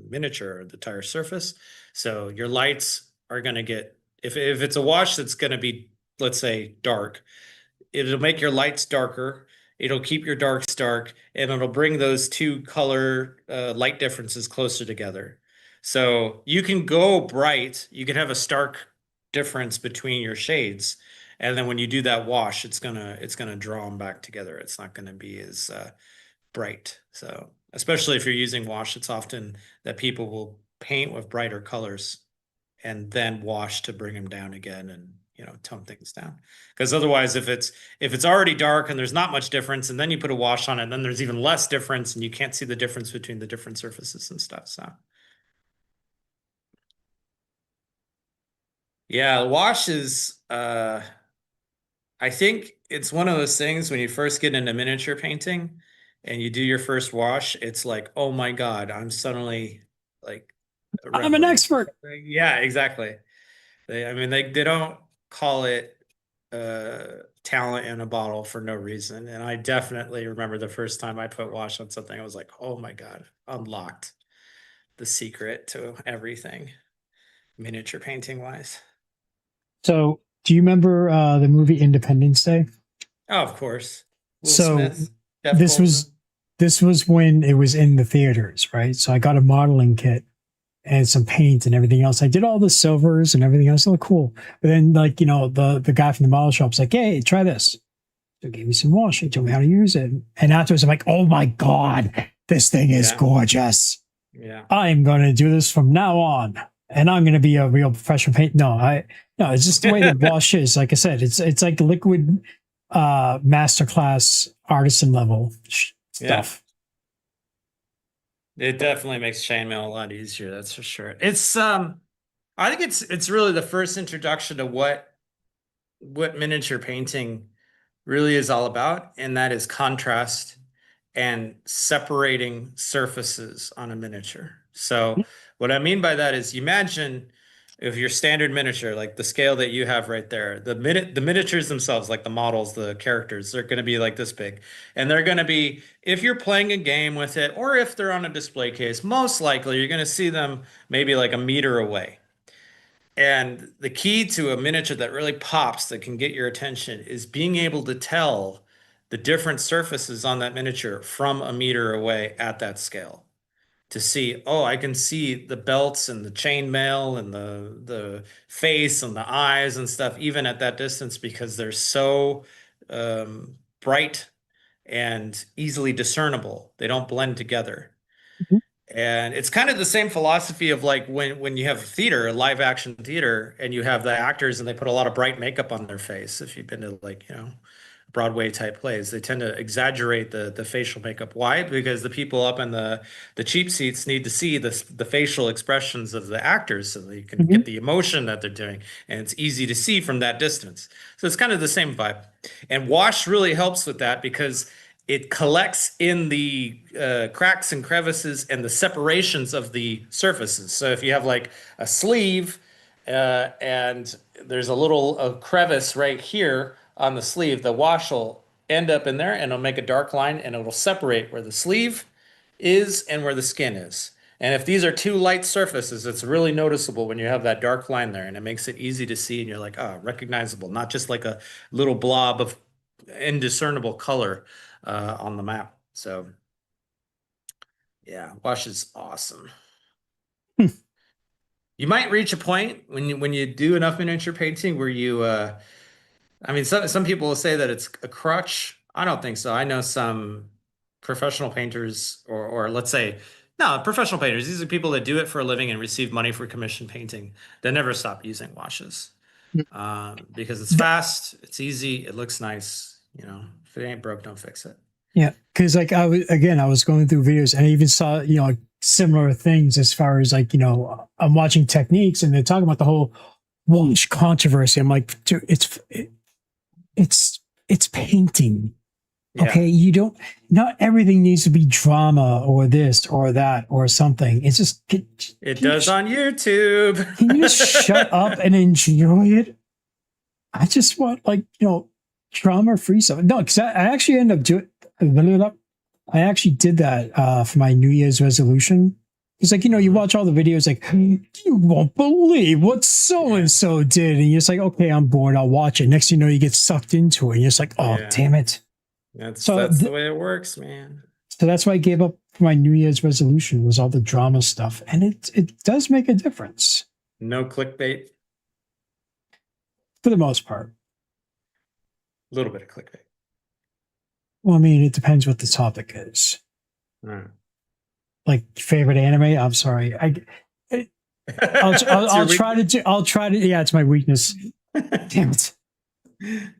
miniature, the entire surface. So your lights are gonna get, if it's a wash that's gonna be, let's say, dark, it'll make your lights darker. It'll keep your darks dark, and it'll bring those two color light differences closer together. So you can go bright. You can have a stark difference between your shades, and then when you do that wash, it's gonna draw them back together. It's not gonna be as bright. So especially if you're using wash, it's often that people will paint with brighter colors and then wash to bring them down again and tone things down. Because otherwise, if it's already dark and there's not much difference, and then you put a wash on it, then there's even less difference, and you can't see the difference between the different surfaces and stuff. So yeah, wash is I think it's one of those things when you first get into miniature painting and you do your first wash, it's like, oh my God, I'm suddenly like I'm an expert. Yeah, exactly. I mean, they don't call it talent in a bottle for no reason. And I definitely remember the first time I put wash on something, I was like, oh my God, unlocked the secret to everything miniature painting wise. So, do you remember the movie Independence Day? Oh, of course. Will So Smith, Jeff this Goldblum. was this was when it was in the theaters, right? So I got a modeling kit and some paint and everything else. I did all the silvers and everything else. It looked cool. But then, like, the guy from the model shop's like, hey, try this. So he gave me some wash. He told me how to use it. And afterwards, I'm like, oh my God, this thing is gorgeous. Yeah. I'm going to do this from now on. And I'm going to be a real professional paint. No, it's just the way the wash is. Like I said, it's like liquid masterclass artisan level stuff. It definitely makes chainmail a lot easier, that's for sure. It's I think it's really the first introduction to what miniature painting really is all about, and that is contrast and separating surfaces on a miniature. So what I mean by that is, you imagine if your standard miniature, like the scale that you have right there, the miniatures themselves, like the models, the characters, they're going to be like this big. And they're going to be, if you're playing a game with it, or if they're on a display case, most likely you're going to see them maybe like a meter away. And the key to a miniature that really pops, that can get your attention, is being able to tell the different surfaces on that miniature from a meter away at that scale. To see, oh, I can see the belts and the chainmail and the face and the eyes and stuff, even at that distance, because they're so bright and easily discernible. They don't blend together. Mhm. And it's kind of the same philosophy of like when you have theater, live action theater, and you have the actors and they put a lot of bright makeup on their face. If you've been to, like, Broadway type plays, they tend to exaggerate the facial makeup. Why? Because the people up in the cheap seats need to see the facial expressions of the actors so they can Mhm. get the emotion that they're doing. And it's easy to see from that distance. So it's kind of the same vibe. And wash really helps with that because it collects in the cracks and crevices and the separations of the surfaces. So if you have like a sleeve and there's a little crevice right here on the sleeve, the wash will end up in there and it'll make a dark line and it'll separate where the sleeve is and where the skin is. And if these are two light surfaces, it's really noticeable when you have that dark line there, and it makes it easy to see, and you're like, oh, recognizable, not just like a little blob of indiscernible color on the map. So yeah, wash is awesome. You might reach a point when you do enough miniature painting where you I mean, some people will say that it's a crutch. I don't think so. I know some professional painters, or let's say, no, professional painters. These are people that do it for a living and receive money for commission painting. They never stop using washes because it's fast, it's easy, it looks nice. If it ain't broke, don't fix it. Yeah, because like I was going through videos and I even saw like similar things as far as like I'm watching techniques and they're talking about the whole wash controversy. I'm like, dude, it's painting. Yeah. Okay, not everything needs to be drama or this or that or something. It's just it does on YouTube. Can you just shut up and enjoy it? I just want like drama free stuff. No, because I actually end up doing. I actually did that for my New Year's resolution. It's like, you watch all the videos like, you won't believe what so-and-so did. And you're just like, okay, I'm bored. I'll watch it. Next thing you know, you get sucked into it. And you're just like, oh, damn it. That's the way it works, man. So that's why I gave up my New Year's resolution, was all the drama stuff. And it does make a difference. No clickbait? For the most part. A little bit of clickbait. Well, I mean, it depends what the topic is. Right. Like favorite anime? I'm sorry. I'll try to. Yeah, it's my weakness. Damn it.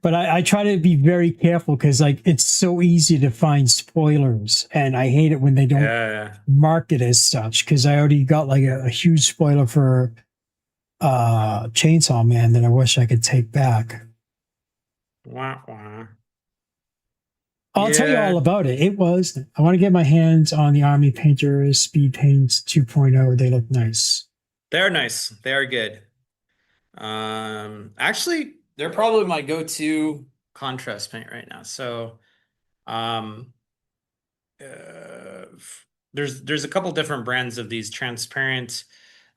But I try to be very careful because like it's so easy to find spoilers, and I hate it when they don't mark it as such. Because I already got like a huge spoiler for Chainsaw Man that I wish I could take back. Wah, wah. I'll tell you all about it. I want to get my hands on the Army Painters Speed Paints 2.0. They look nice. They're nice. They are good. Actually, they're probably my go-to contrast paint right now. So, um, there's a couple different brands of these transparent,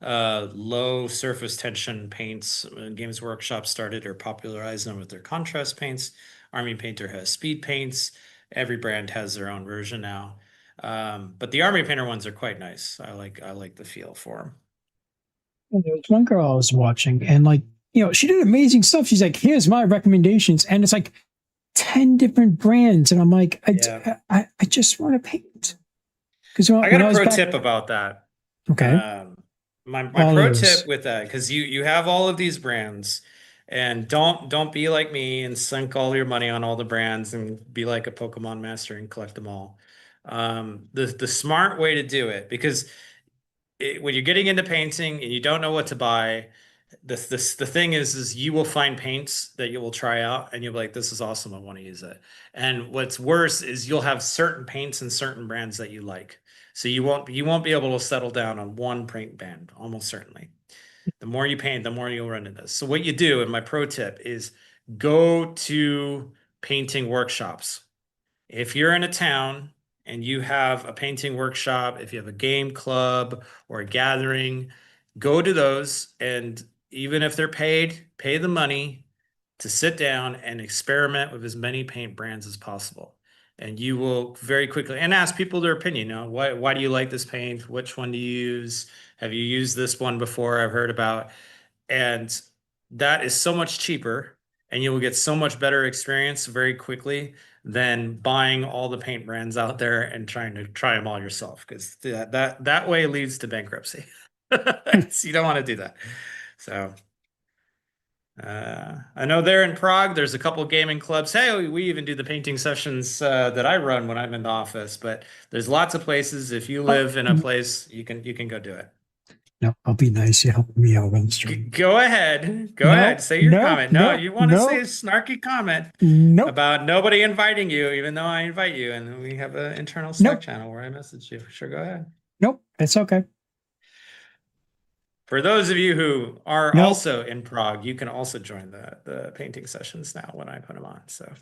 low surface tension paints. Games Workshop started or popularized them with their contrast paints. Army Painter has speed paints. Every brand has their own version now. But the Army Painter ones are quite nice. I like the feel for them. And there was one girl I was watching, and like, she did amazing stuff. She's like, here's my recommendations. And it's like 10 different brands. And I'm like, Yeah. I just want to paint. Because I got when I a was pro back, tip about that. okay, My all pro those. tip with that, because you have all of these brands, and don't be like me and sink all your money on all the brands and be like a Pokemon master and collect them all. The smart way to do it, because when you're getting into painting and you don't know what to buy, the thing is you will find paints that you will try out and you'll be like, this is awesome, I want to use it. And what's worse is you'll have certain paints and certain brands that you like. So you won't be able to settle down on one paint brand, almost certainly. The more you paint, the more you'll run into this. So what you do, and my pro tip is go to painting workshops. If you're in a town and you have a painting workshop, if you have a game club or a gathering, go to those. And even if they're paid, pay the money to sit down and experiment with as many paint brands as possible. And you will very quickly, and ask people their opinion. Why do you like this paint? Which one do you use? Have you used this one before? I've heard about. And that is so much cheaper, and you will get so much better experience very quickly than buying all the paint brands out there and trying to try them all yourself, because that way leads to bankruptcy. So you don't want to do that. So I know there in Prague, there's a couple gaming clubs. Hey, we even do the painting sessions that I run when I'm in the office. But there's lots of places. If you Oh, live in a place, you can go do it. no, I'll be nice. You're helping me out on the stream. Go ahead. Go ahead. No, Say your no, comment. No, no, you want to say a no, snarky comment nope, about nobody inviting you, even though I invite you, and we have an internal Slack nope, channel where I message you. Sure, go ahead. nope. It's okay. For those of you who are Nope. also in Prague, you can also join the painting sessions now when I put them on. So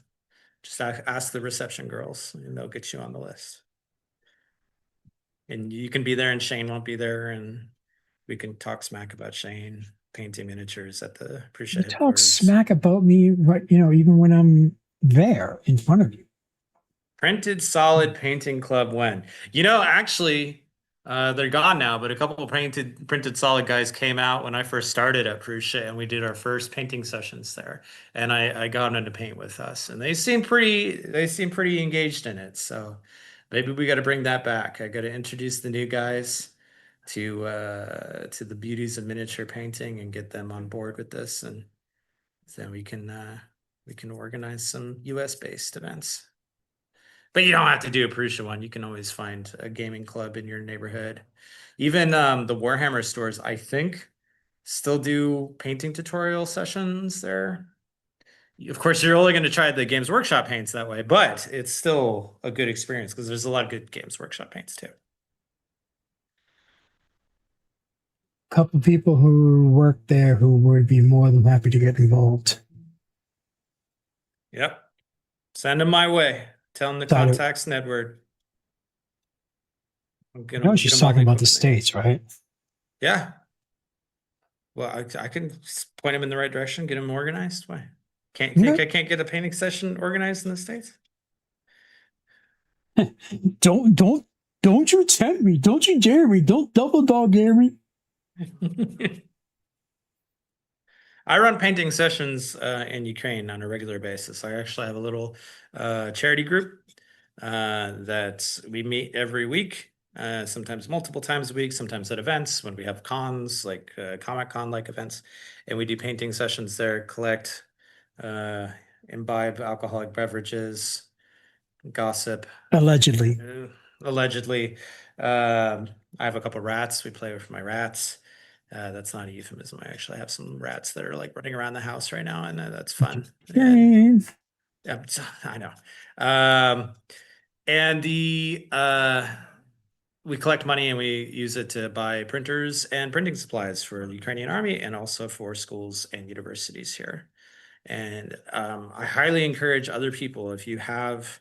just ask the reception girls, and they'll get you on the list. And you can be there, and Shane won't be there, and we can talk smack about Shane painting miniatures at the You Prusa talk headquarters. smack about me, right? Even when I'm there in front of you. Printed Solid Painting Club when? Actually, they're gone now, but a couple of printed solid guys came out when I first started at Prusa, and we did our first painting sessions there. And I got them to paint with us, and they seem pretty engaged in it. So maybe we got to bring that back. I got to introduce the new guys to the beauties of miniature painting and get them on board with this, and then we can organize some US based events. But you don't have to do a Prusa one. You can always find a gaming club in your neighborhood. Even the Warhammer stores, I think, still do painting tutorial sessions there. Of course, you're only going to try the Games Workshop paints that way, but it's still a good experience because there's a lot of good Games Workshop paints too. Couple people who work there who would be more than happy to get involved. Yep. Send them my way. Tell them the Thought contacts and Edward. I'm I gonna know get she's them on talking the about the equipment. States, right? Yeah. Well, I can point them in the right direction, get them organized. Why? Can't No, think I can't get a painting session organized in the States? don't you tempt me. Don't you dare me. Don't double dog dare me. I run painting sessions in Ukraine on a regular basis. I actually have a little charity group that we meet every week, sometimes multiple times a week, sometimes at events when we have cons, like Comic-Con like events, and we do painting sessions there, collect, uh, imbibe alcoholic beverages, gossip, Allegedly. allegedly. I have a couple rats. We play with my rats. That's not a euphemism. I actually have some rats that are like running around the house right now, and that's fun. And Yay. yeah, I know. Um, and we collect money and we use it to buy printers and printing supplies for the Ukrainian army and also for schools and universities here. And I highly encourage other people, if you have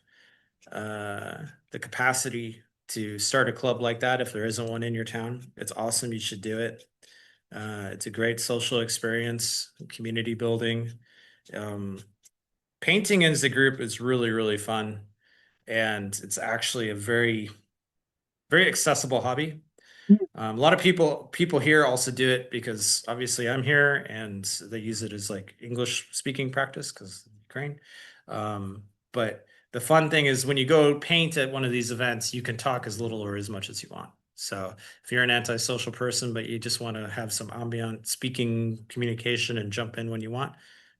the capacity to start a club like that, if there isn't one in your town, it's awesome. You should do it. It's a great social experience, community building. Um, Painting as a group is really, really fun. And it's actually a very, very accessible hobby. A lot of people here also do it because obviously I'm here and they use it as like English speaking practice because Ukraine. But the fun thing is when you go paint at one of these events, you can talk as little or as much as you want. So if you're an antisocial person, but you just want to have some ambient speaking communication and jump in when you want,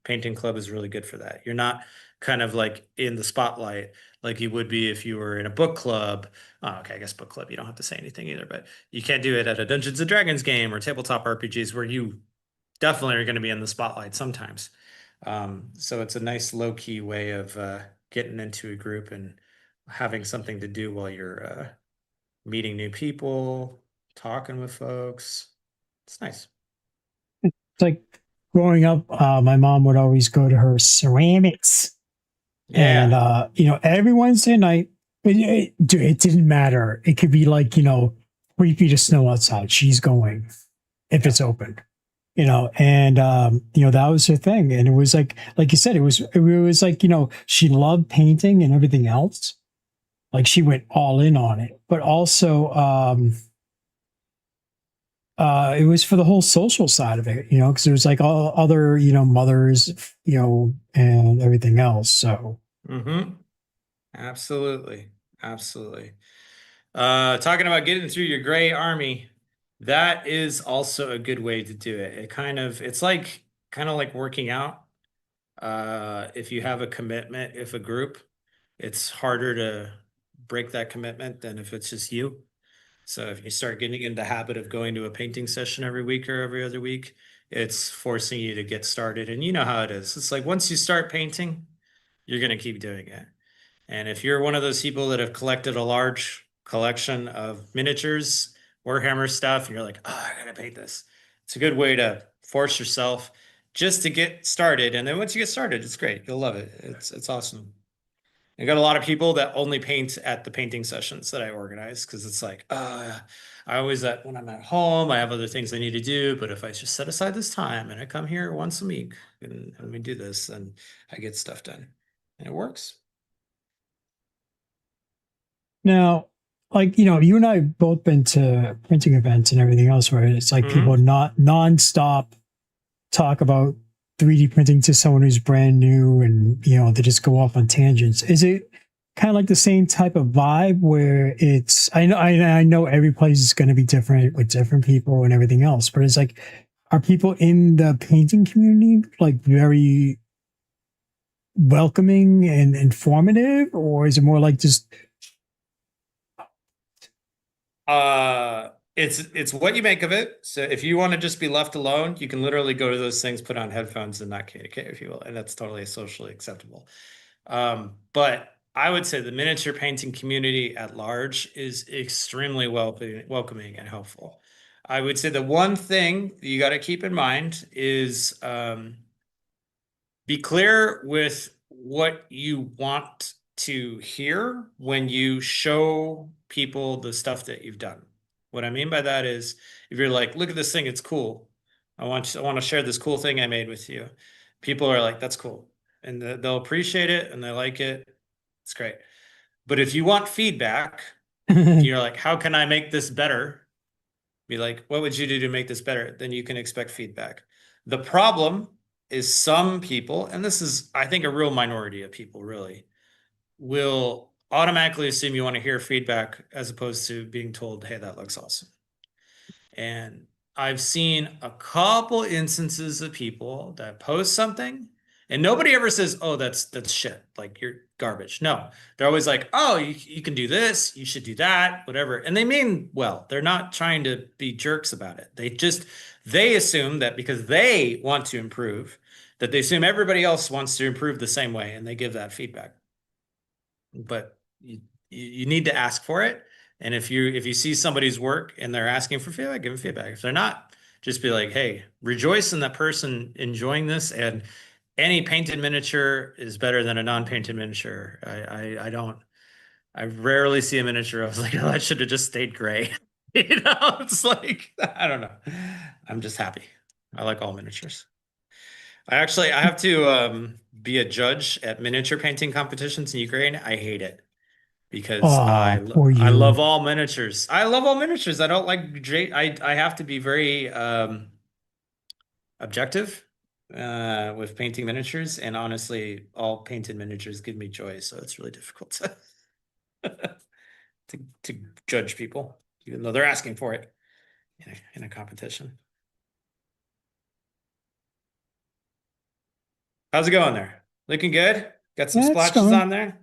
painting club is really good for that. You're not kind of like in the spotlight like you would be if you were in a book club. Oh, okay, I guess book club, you don't have to say anything either, but you can't do it at a Dungeons and Dragons game or tabletop RPGs where you definitely are going to be in the spotlight sometimes. So it's a nice low key way of getting into a group and having something to do while you're meeting new people, talking with folks. It's nice. It's like growing up, my mom would always go to her ceramics. And Yeah. every Wednesday night, dude, it didn't matter. It could be like 3 feet of snow outside. She's going if it's open. And that was her thing. And it was like you said, it was like she loved painting and everything else. Like she went all in on it, but also it was for the whole social side of it. Because there was like all other mothers, and everything else. So. Mm-hmm. Absolutely. Absolutely. Talking about getting through your gray army, that is also a good way to do it. It's like kind of like working out. If you have a commitment, if a group, it's harder to break that commitment than if it's just you. So if you start getting in the habit of going to a painting session every week or every other week, it's forcing you to get started. And you know how it is. It's like once you start painting, you're going to keep doing it. And if you're one of those people that have collected a large collection of miniatures, Warhammer stuff, and you're like, oh, I gotta paint this. It's a good way to force yourself just to get started. And then once you get started, it's great. You'll love it. It's awesome. I got a lot of people that only paint at the painting sessions that I organize because it's like, I always when I'm at home, I have other things I need to do. But if I just set aside this time and I come here once a week and we do this, then I get stuff done. And it works. Now, like, you and I have both been to printing events and everything else where it's like people Mhm. not nonstop talk about 3D printing to someone who's brand new and, they just go off on tangents. Is it kind of like the same type of vibe where I know every place is going to be different with different people and everything else, but it's like, are people in the painting community like very welcoming and informative, or is it more like just It's what you make of it. So if you want to just be left alone, you can literally go to those things, put on headphones and not communicate with people, and that's totally socially acceptable. But I would say the miniature painting community at large is extremely welcoming and helpful. I would say the one thing you got to keep in mind is be clear with what you want to hear when you show people the stuff that you've done. What I mean by that is if you're like, look at this thing, it's cool. I want to share this cool thing I made with you. People are like, that's cool. And they'll appreciate it and they like it. It's great. But if you want feedback, if you're like, how can I make this better? Be like, what would you do to make this better? Then you can expect feedback. The problem is some people, and this is, I think, a real minority of people really, will automatically assume you want to hear feedback as opposed to being told, hey, that looks awesome. And I've seen a couple instances of people that post something and nobody ever says, oh, that's shit. Like you're garbage. No, they're always like, oh, you can do this. You should do that, whatever. And they mean well, they're not trying to be jerks about it. They assume that because they want to improve, that they assume everybody else wants to improve the same way and they give that feedback. But you need to ask for it. And if you see somebody's work and they're asking for feedback, give them feedback. If they're not, just be like, hey, rejoice in that person enjoying this any painted miniature is better than a non-painted miniature. I rarely see a miniature. I was like, oh, that should have just stayed gray. It's like, I don't know. I'm just happy. I like all miniatures. I have to be a judge at miniature painting competitions in Ukraine. I hate it because Oh, poor I love you. all miniatures. I love all miniatures. I don't like I have to be very objective with painting miniatures, and honestly, all painted miniatures give me joy, so it's really difficult to judge people, even though they're asking for it in a competition. How's it going there? Looking good? Got some Yeah, it's splotches going. on there?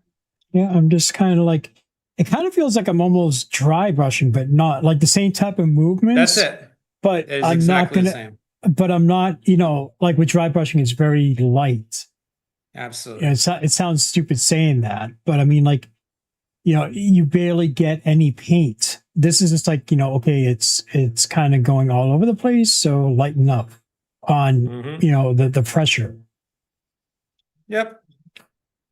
Yeah, I'm just kind of like, it kind of feels like I'm almost dry brushing, but not like the same type of That's movements. it. But It is I'm not exactly the gonna. same. But I'm not. Like with dry brushing, it's very light. Absolutely. It sounds stupid saying that, but I mean, like, you barely get any paint. This is just like, okay, it's kind of going all over the place. So lighten up on, the pressure. Yep.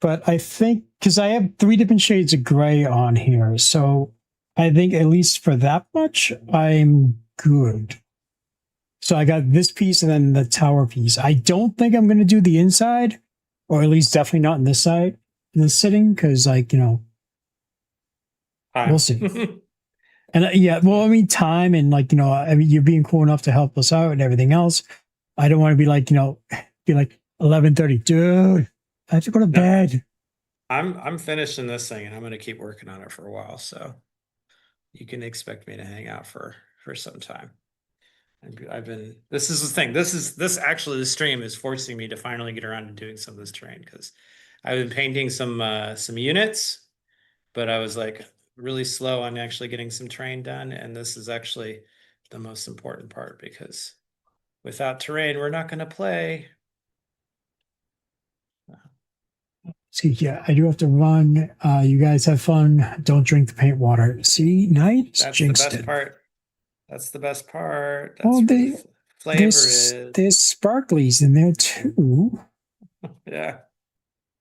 But I think because I have 3 different shades of gray on here, so I think at least for that much, I'm good. So I got this piece and then the tower piece. I don't think I'm going to do the inside, or at least definitely not in this side, in this sitting, because we'll see. And yeah, well, I mean, time and you're being cool enough to help us out and everything else. I don't want to be like, be like 11:30, dude. I have to go to bed. I'm finishing this thing and I'm going to keep working on it for a while, so you can expect me to hang out for some time. This is the thing. This actually, the stream is forcing me to finally get around to doing some of this terrain because I've been painting some units, but I was like really slow on actually getting some terrain done. And this is actually the most important part because without terrain, we're not going to play. See, yeah, I do have to run. You guys have fun. Don't drink the paint water. See, nice. That's Jinxed the best it. part. That's the best part. That's Well, where the flavor is. there's sparklies in there too. Yeah,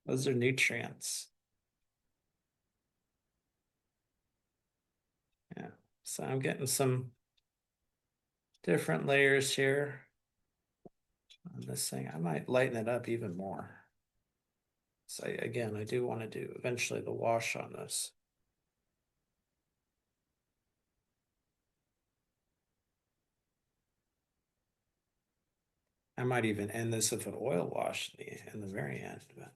those are nutrients. Yeah, so I'm getting some different layers here on this thing. I might lighten it up even more. So again, I do want to do eventually the wash on this. I might even end this with an oil wash in the very end. But.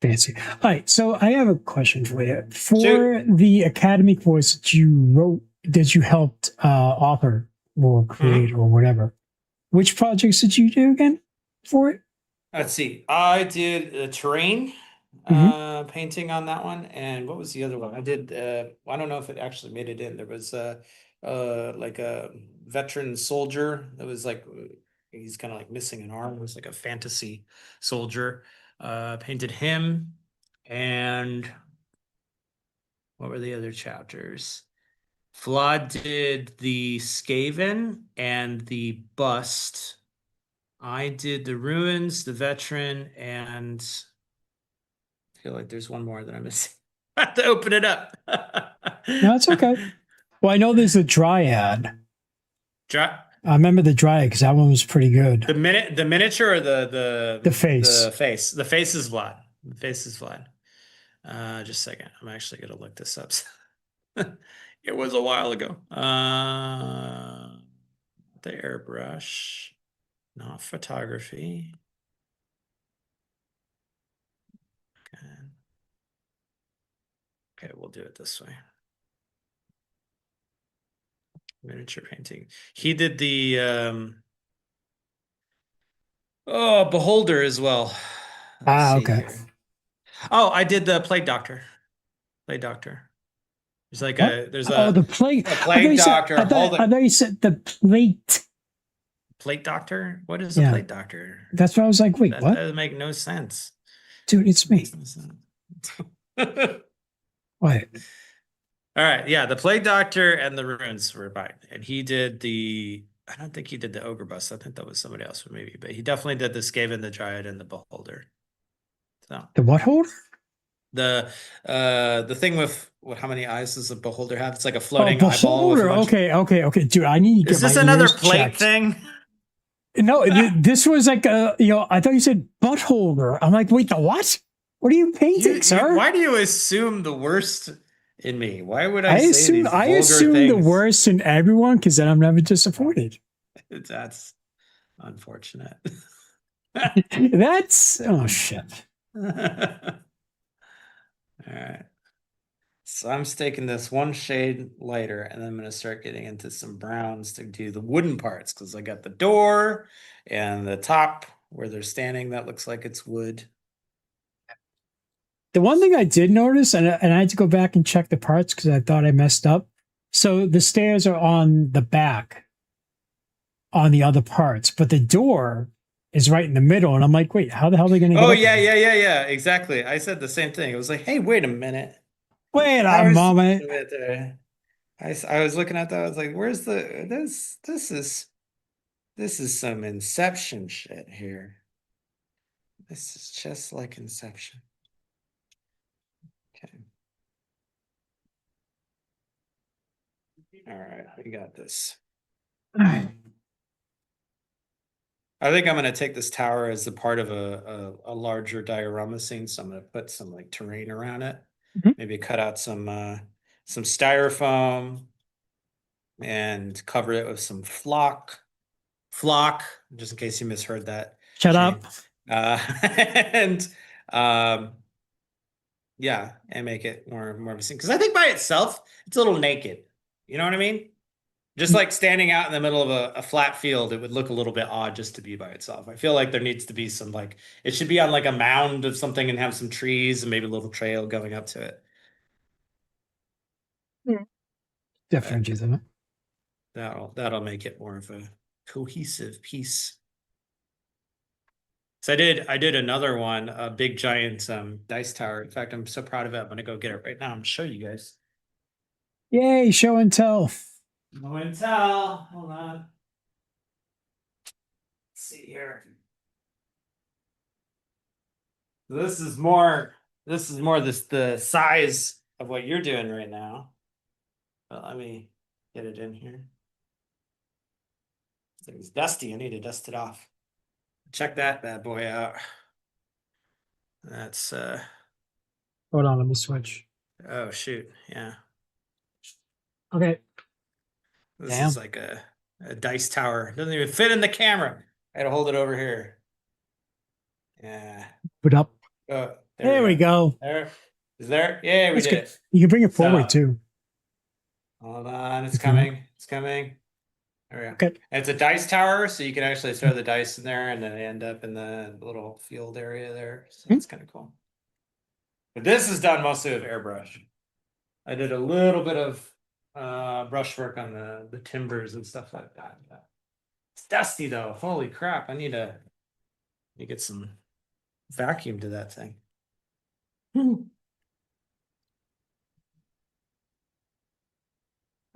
Fancy. All right, so I have a question for you. For the academy course that you wrote, that you helped author or create or whatever, which projects did you do again for it? Let's see. I did a terrain painting on that one, and what was the other one? I did. I don't know if it actually made it in. There was like a veteran soldier that was like he's kind of like missing an arm. It was like a fantasy soldier. Painted him, and what were the other chapters? Flawed did the Skaven and the bust. I did the ruins, the veteran, and I feel like there's one more that I'm missing. I have to open it up. No, it's okay. Well, I know there's a dryad. I remember the dryad because that one was pretty good. The miniature or the face. The face. The face is Vlad. The face is Vlad. Just a second. I'm actually gonna look this up. It was a while ago. The airbrush, not photography. Okay, we'll do it this way. Miniature painting. He did the Beholder as well. Let's see okay. here. Oh, I did the Plague Doctor. Plague Doctor. There's like the plague. A Plague Doctor. I thought you said the plate. Plague Doctor? What is a Plague Doctor? That's why I was like, wait, that what? That doesn't make no sense. Dude, it's me. What? All right, yeah, the Plague Doctor and the runes were mine, and he did the I don't think he did the ogre bust. I think that was somebody else, maybe, but he definitely did the Skaven, the Dryad, and the Beholder. So The what holder? the thing with how many eyes does a Beholder have? It's like a Oh, floating eyeball with a beholder. bunch. Okay. Dude, I need to Is get this my another ears plate checked. thing? No, this was like a, I thought you said butt holder. I'm like, wait, the what? What are you painting, sir? Why do you assume the worst in me? Why would I I say these vulgar assume the things? worst in everyone because then I'm never disappointed. That's unfortunate. That's oh shit. All right. So I'm staking this one shade lighter, and then I'm going to start getting into some browns to do the wooden parts, because I got the door and the top where they're standing. That looks like it's wood. The one thing I did notice, and I had to go back and check the parts because I thought I messed up. So the stairs are on the back, on the other parts, but the door is right in the middle. And I'm like, wait, how the hell are they going to get Oh, up yeah, there? yeah. Exactly. I said the same thing. It was like, hey, wait a minute. Wait I a was moment. I was looking at that. I was like, where's the this is some Inception shit here. This is just like Inception. Okay. All right, we got this. I think I'm going to take this tower as a part of a larger diorama scene. So I'm going to put some like terrain around it. Mhm. Maybe cut out some styrofoam and cover it with some flock, just in case you misheard that. Shut Shane. up. And um, yeah, and make it more of a scene. Because I think by itself, it's a little naked. You know what I mean? Just like standing out in the middle of a flat field, it would look a little bit odd just to be by itself. I feel like there needs to be some like it should be on like a mound of something and have some trees and maybe a little trail going up to it. But Different, isn't it? that'll make it more of a cohesive piece. So I did another one, a big giant dice tower. In fact, I'm so proud of it. I'm gonna go get it right now. I'm gonna show you guys. Yay, show and tell. No one tell. Hold on. Let's see here. This is more the size of what you're doing right now. But let me get it in here. It's dusty. I need to dust it off. Check that bad boy out. That's Hold on, let me switch. oh shoot. Yeah. Okay. This Damn. is like a dice tower. It doesn't even fit in the camera. I had to hold it over here. Yeah. Put up. Oh, There we go. There. Is there? Yeah, we That's did good. it. You can bring it forward So, too. hold on, it's If you want. coming. It's coming. There we go. Okay. And it's a dice tower, so you can actually throw the dice in there and then they end up in the little field area there. So that's kind of cool. But this is done mostly with airbrush. I did a little bit of brushwork on the timbers and stuff like that. It's dusty though. Holy crap. I need to get some vacuum to that thing.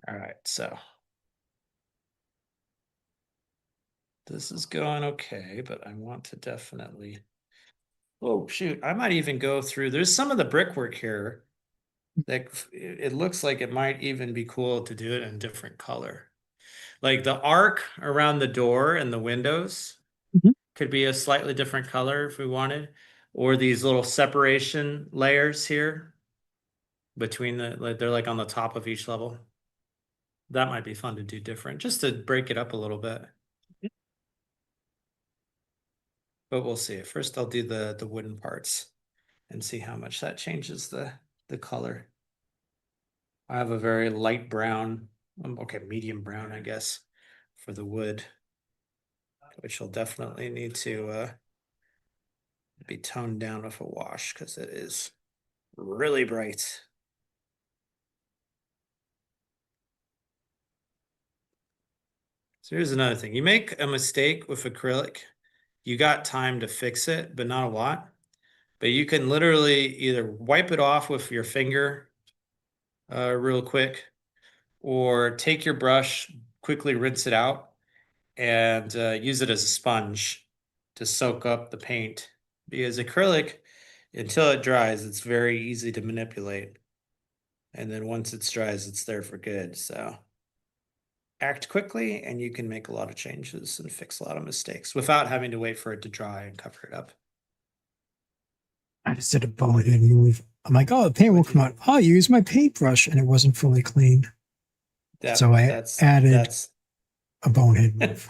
All right, so this is going okay, but I want to definitely. Oh shoot! I might even go through. There's some of the brickwork here that it looks like it might even be cool to do it in a different color. Like the arc around the door and the windows Mhm. could be a slightly different color if we wanted, or these little separation layers here between like they're like on the top of each level. That might be fun to do different, just to break it up a little bit. But we'll see. First, I'll do the wooden parts and see how much that changes the color. I have a very light brown, okay, medium brown, I guess, for the wood, which will definitely need to be toned down with a wash because it is really bright. So here's another thing. You make a mistake with acrylic, you got time to fix it, but not a lot. But you can literally either wipe it off with your finger real quick, or take your brush, quickly rinse it out, and use it as a sponge to soak up the paint, because acrylic, until it dries, it's very easy to manipulate. And then once it dries, it's there for good. So act quickly and you can make a lot of changes and fix a lot of mistakes without having to wait for it to dry and cover it up. I just did a bonehead move. I'm like, oh, the paint will come out. I'll use my paintbrush, and it wasn't fully clean. So I added a bonehead move.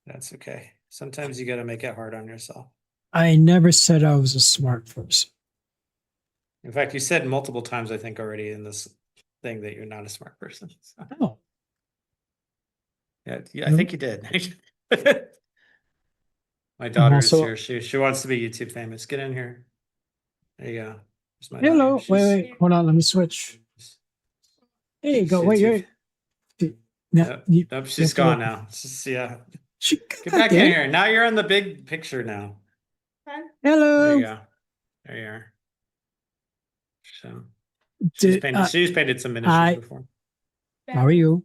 That's okay. Sometimes you got to make it hard on yourself. I never said I was a smart person. In fact, you said multiple times, I think, already in this thing that you're not a smart person. So. Oh. Yeah, I think you did. My daughter is here. She wants to be YouTube famous. Get in here. There you go. Hello. Wait. Hold on. Let me switch. There you go. Wait. No, nope, she's gone now. Yeah. Get back in here. Now you're in the big picture now. Hello. There you go. There you are. So she's painted some miniatures before. How are you?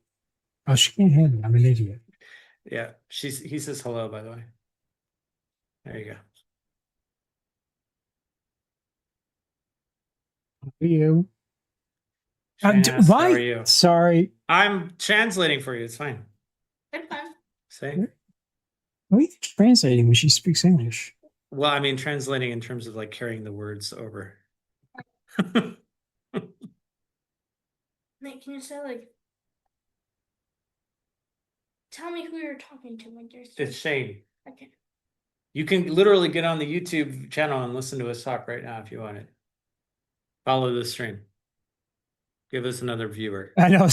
Oh, she can't hear me. I'm an idiot. Yeah, he says hello, by the way. There you go. How are you? How are you? Sorry. I'm translating for you. It's fine. I'm fine. Say. What are you translating when she speaks English? Well, I mean, translating in terms of like carrying the words over. Nate, can you say like, tell me who you're talking to when you're It's Shane. Okay. You can literally get on the YouTube channel and listen to us talk right now if you want it. Follow the stream. Give us another viewer. I know.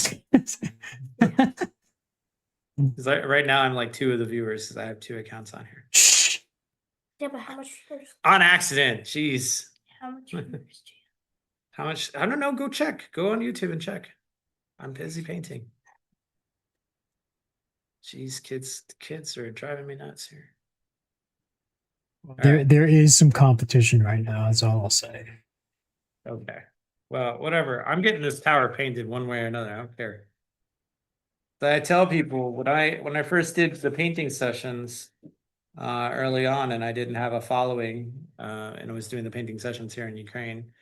Right now I'm like 2 of the viewers because I have 2 accounts on here. Shh. Yeah, but how much viewers? On accident. Jeez. How much viewers do you How much? I don't know. Go check. Go on YouTube and check. I'm busy painting. Jeez, kids are driving me nuts here. There is some competition right now. That's all I'll say. Okay. Well, whatever. I'm getting this tower painted one way or another. I don't care. So I tell people when I first did the painting sessions early on, and I didn't have a following, and I was doing the painting sessions here in Ukraine,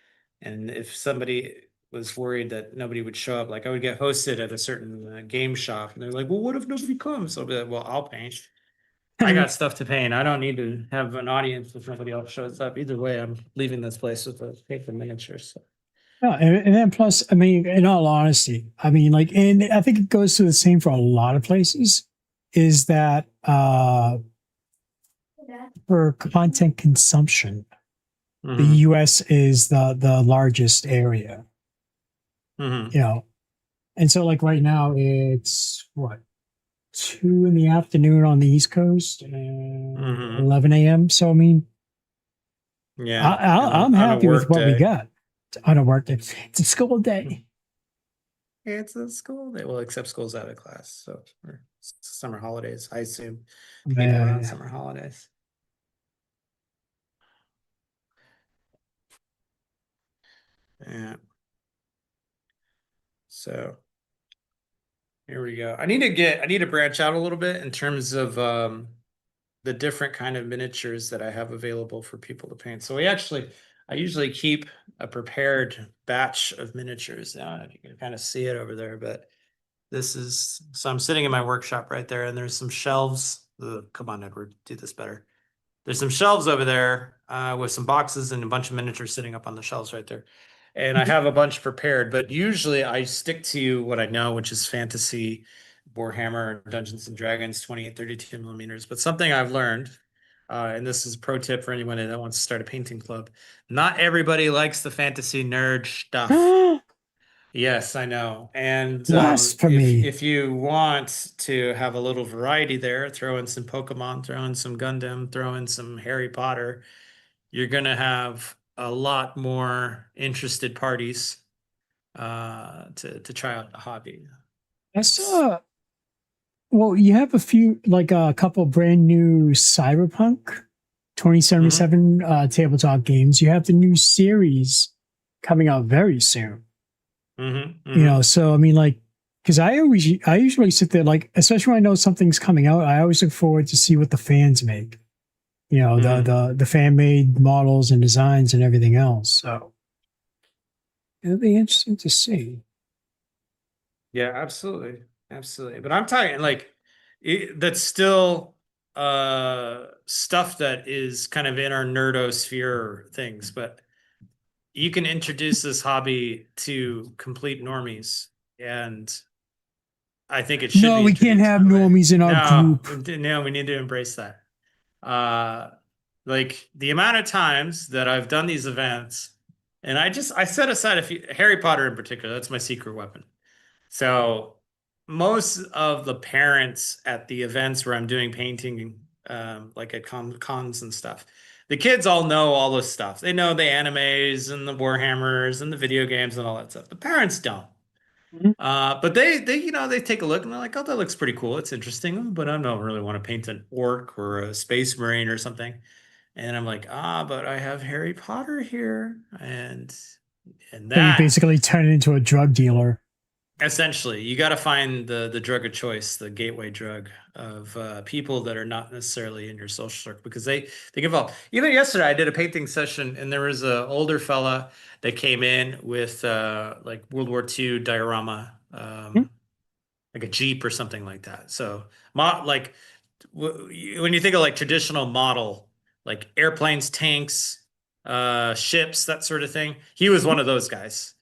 and if somebody was worried that nobody would show up, like I would get hosted at a certain game shop, and they're like, "Well, what if nobody comes?" I'll be like, "Well, I'll paint. I got stuff to paint. I don't need to have an audience if nobody else shows up. Either way, I'm leaving this place with a paper miniature." So. Yeah, and then plus, I mean, in all honesty, I mean, like, and I think it goes to the same for a lot of places, is that for content consumption, the US is the largest area. You know, and so like right now it's what, 2 in the afternoon on the East Coast and 11 a.m. So I mean, yeah, I'm happy with what we got. On a work day. It's a school day. Yeah, it's a school day. Well, except school's out of class, so summer holidays, I assume. Around summer holidays. Yeah. So here we go. I need to branch out a little bit in terms of the different kind of miniatures that I have available for people to paint. So I usually keep a prepared batch of miniatures. Now you can kind of see it over there, but so I'm sitting in my workshop right there, and there's some shelves. Come on, Edward, do this better. There's some shelves over there with some boxes and a bunch of miniatures sitting up on the shelves right there. And I have a bunch prepared, but usually I stick to what I know, which is fantasy, Warhammer, Dungeons and Dragons, 2832 millimeters. But something I've learned, and this is a pro tip for anyone that wants to start a painting club. Not everybody likes the fantasy nerd stuff. Yes, I know. And if you want to have a little variety there, throw in some Pokemon, throw in some Gundam, throw in some Harry Potter, you're going to have a lot more interested parties to try out the hobby. Well, you have a couple brand new Cyberpunk 2077 tabletop games. You have the new series coming out very soon. You know, so I mean, like, because I usually sit there, like, especially when I know something's coming out, I always look forward to see what the fans make. You know, the fan made models and designs and everything else. So it'll be interesting to see. Yeah, absolutely. Absolutely. But I'm talking like that's still stuff that is kind of in our nerdosphere things, but you can introduce this hobby to complete normies, and I think it should No, be we can't introduced have that way. normies in our No, group. no, we need to embrace that. Like the amount of times that I've done these events, and I set aside a few, Harry Potter in particular, that's my secret weapon. So most of the parents at the events where I'm doing painting, like at cons and stuff, the kids all know all this stuff. They know the animes and the Warhammers and the video games and all that stuff. The parents don't. Mhm. But they take a look and they're like, oh, that looks pretty cool. It's interesting, but I don't really want to paint an orc or a space marine or something. And I'm like, but I have Harry Potter here, and So you that basically turn it into a drug dealer. essentially you got to find the drug of choice, the gateway drug of people that are not necessarily in your social circle, because they get involved. Even yesterday, I did a painting session, and there was an older fella that came in with like World War II diorama, like a Jeep or something like that. So, like when you think of like traditional model, like airplanes, tanks, ships, that sort of thing, he was one of those guys.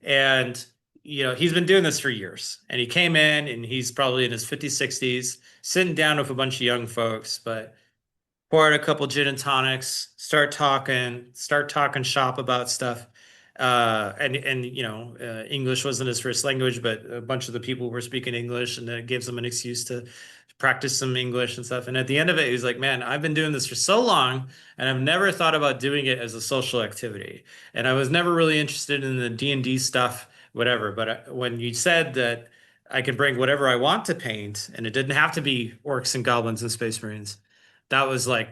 And he's been doing this for years. And he came in, and he's probably in his 50s, 60s, sitting down with a bunch of young folks, but poured a couple gin and tonics, start talking shop about stuff. And English wasn't his first language, but a bunch of the people were speaking English, and it gives them an excuse to practice some English and stuff. And at the end of it, he's like, man, I've been doing this for so long, and I've never thought about doing it as a social activity. And I was never really interested in the D&D stuff, whatever. But when you said that I could bring whatever I want to paint, and it didn't have to be orcs and goblins and space marines, that was like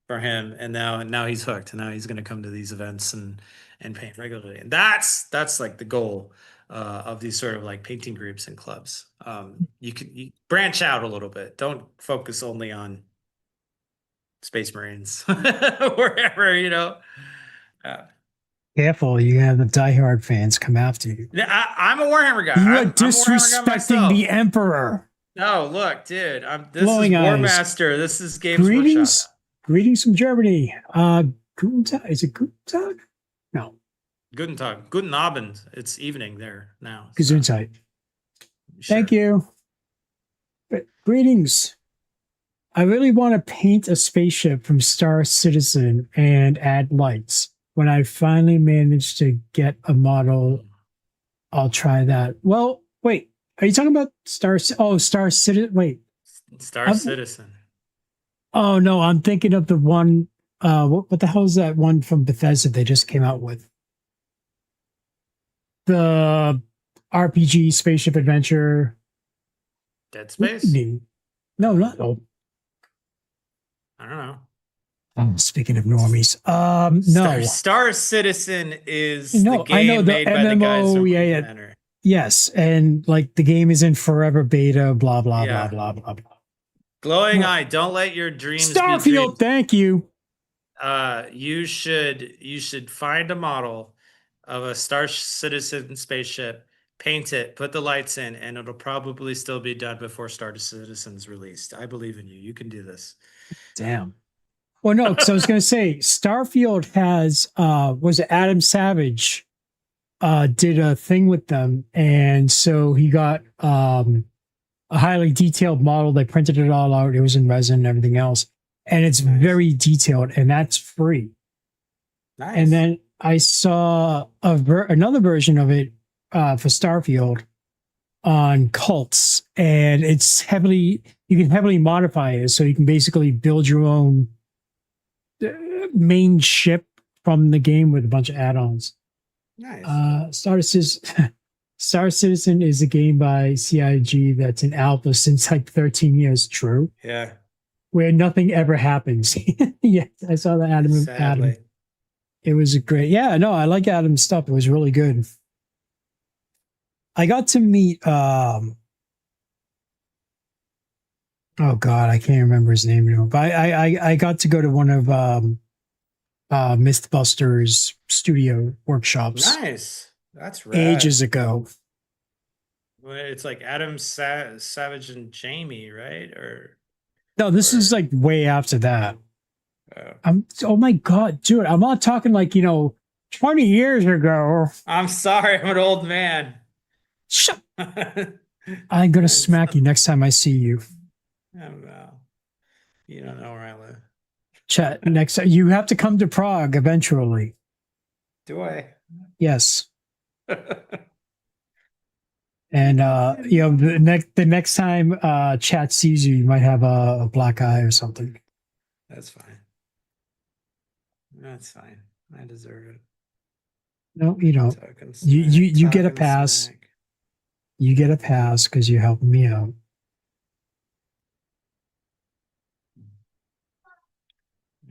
for him. And now he's hooked, and now he's going to come to these events and paint regularly. And that's like the goal of these sort of like painting groups and clubs. You branch out a little bit. Don't focus only on space marines wherever. Careful, you have the diehard fans come after you. I'm a Warhammer guy. You are I'm a Warhammer guy disrespecting myself. the Emperor. No, look, dude. This Glowing is War eyes. Master. This is Games Greetings, Workshop. greetings from Germany. Guten Tag. Is it Guten Tag? No, Guten Tag. Guten Abend. It's evening there now. Gesundheit. Sure. Thank you. But greetings. I really want to paint a spaceship from Star Citizen and add lights. When I finally manage to get a model, I'll try that. Well, wait. Are you talking about Star Citizen? Wait. Star Citizen. Oh, no. I'm thinking of the one. What the hell is that one from Bethesda they just came out with? The RPG spaceship adventure. Dead Space? No, not. Oh, I don't know. speaking of normies. No. Star Citizen is No, the game I know the made by the guys MMO, from yeah. Commander. Yes, and like the game is in forever beta, blah blah Yeah. blah blah blah. Glowing No. Eye, don't let your dreams be Starfield, dreams. thank you. You should find a model of a Star Citizen spaceship, paint it, put the lights in, and it'll probably still be done before Star Citizen's released. I believe in you. You can do this. Damn. Well, no, because I was going to say Starfield has was it Adam Savage did a thing with them, and so he got a highly detailed model. They printed it all out. It was in resin and everything else, and it's Nice. very detailed, and that's free. Nice. And then I saw another version of it for Starfield on Cults, and it's you can heavily modify it, so you can basically build your own main ship from the game with a bunch of add-ons. Nice. Star Citizen is a game by CIG that's in alpha since like 13 years. True. Yeah. Where nothing ever happens. Yes, I saw the Adam. Sadly. It was a great. Yeah, no, I like Adam's stuff. It was really good. I got to meet oh god, I can't remember his name anymore. But I got to go to one of Mythbusters studio workshops Nice. That's rad. ages ago. Well, it's like Adam Savage and Jamie, right? Or No, this is Or- like way after that. oh. Oh my god, dude, I'm not talking like, 20 years ago. I'm sorry, I'm an old man. Shut. I'm gonna smack you next time I see you. I don't know. You don't know where I live. Chat next time. You have to come to Prague eventually. Do I? Yes. And the next time chat sees you, you might have a black eye or something. That's fine. That's fine. I deserve it. No, you don't. Talking You get a talking pass. smack. You get a pass because you're helping me out.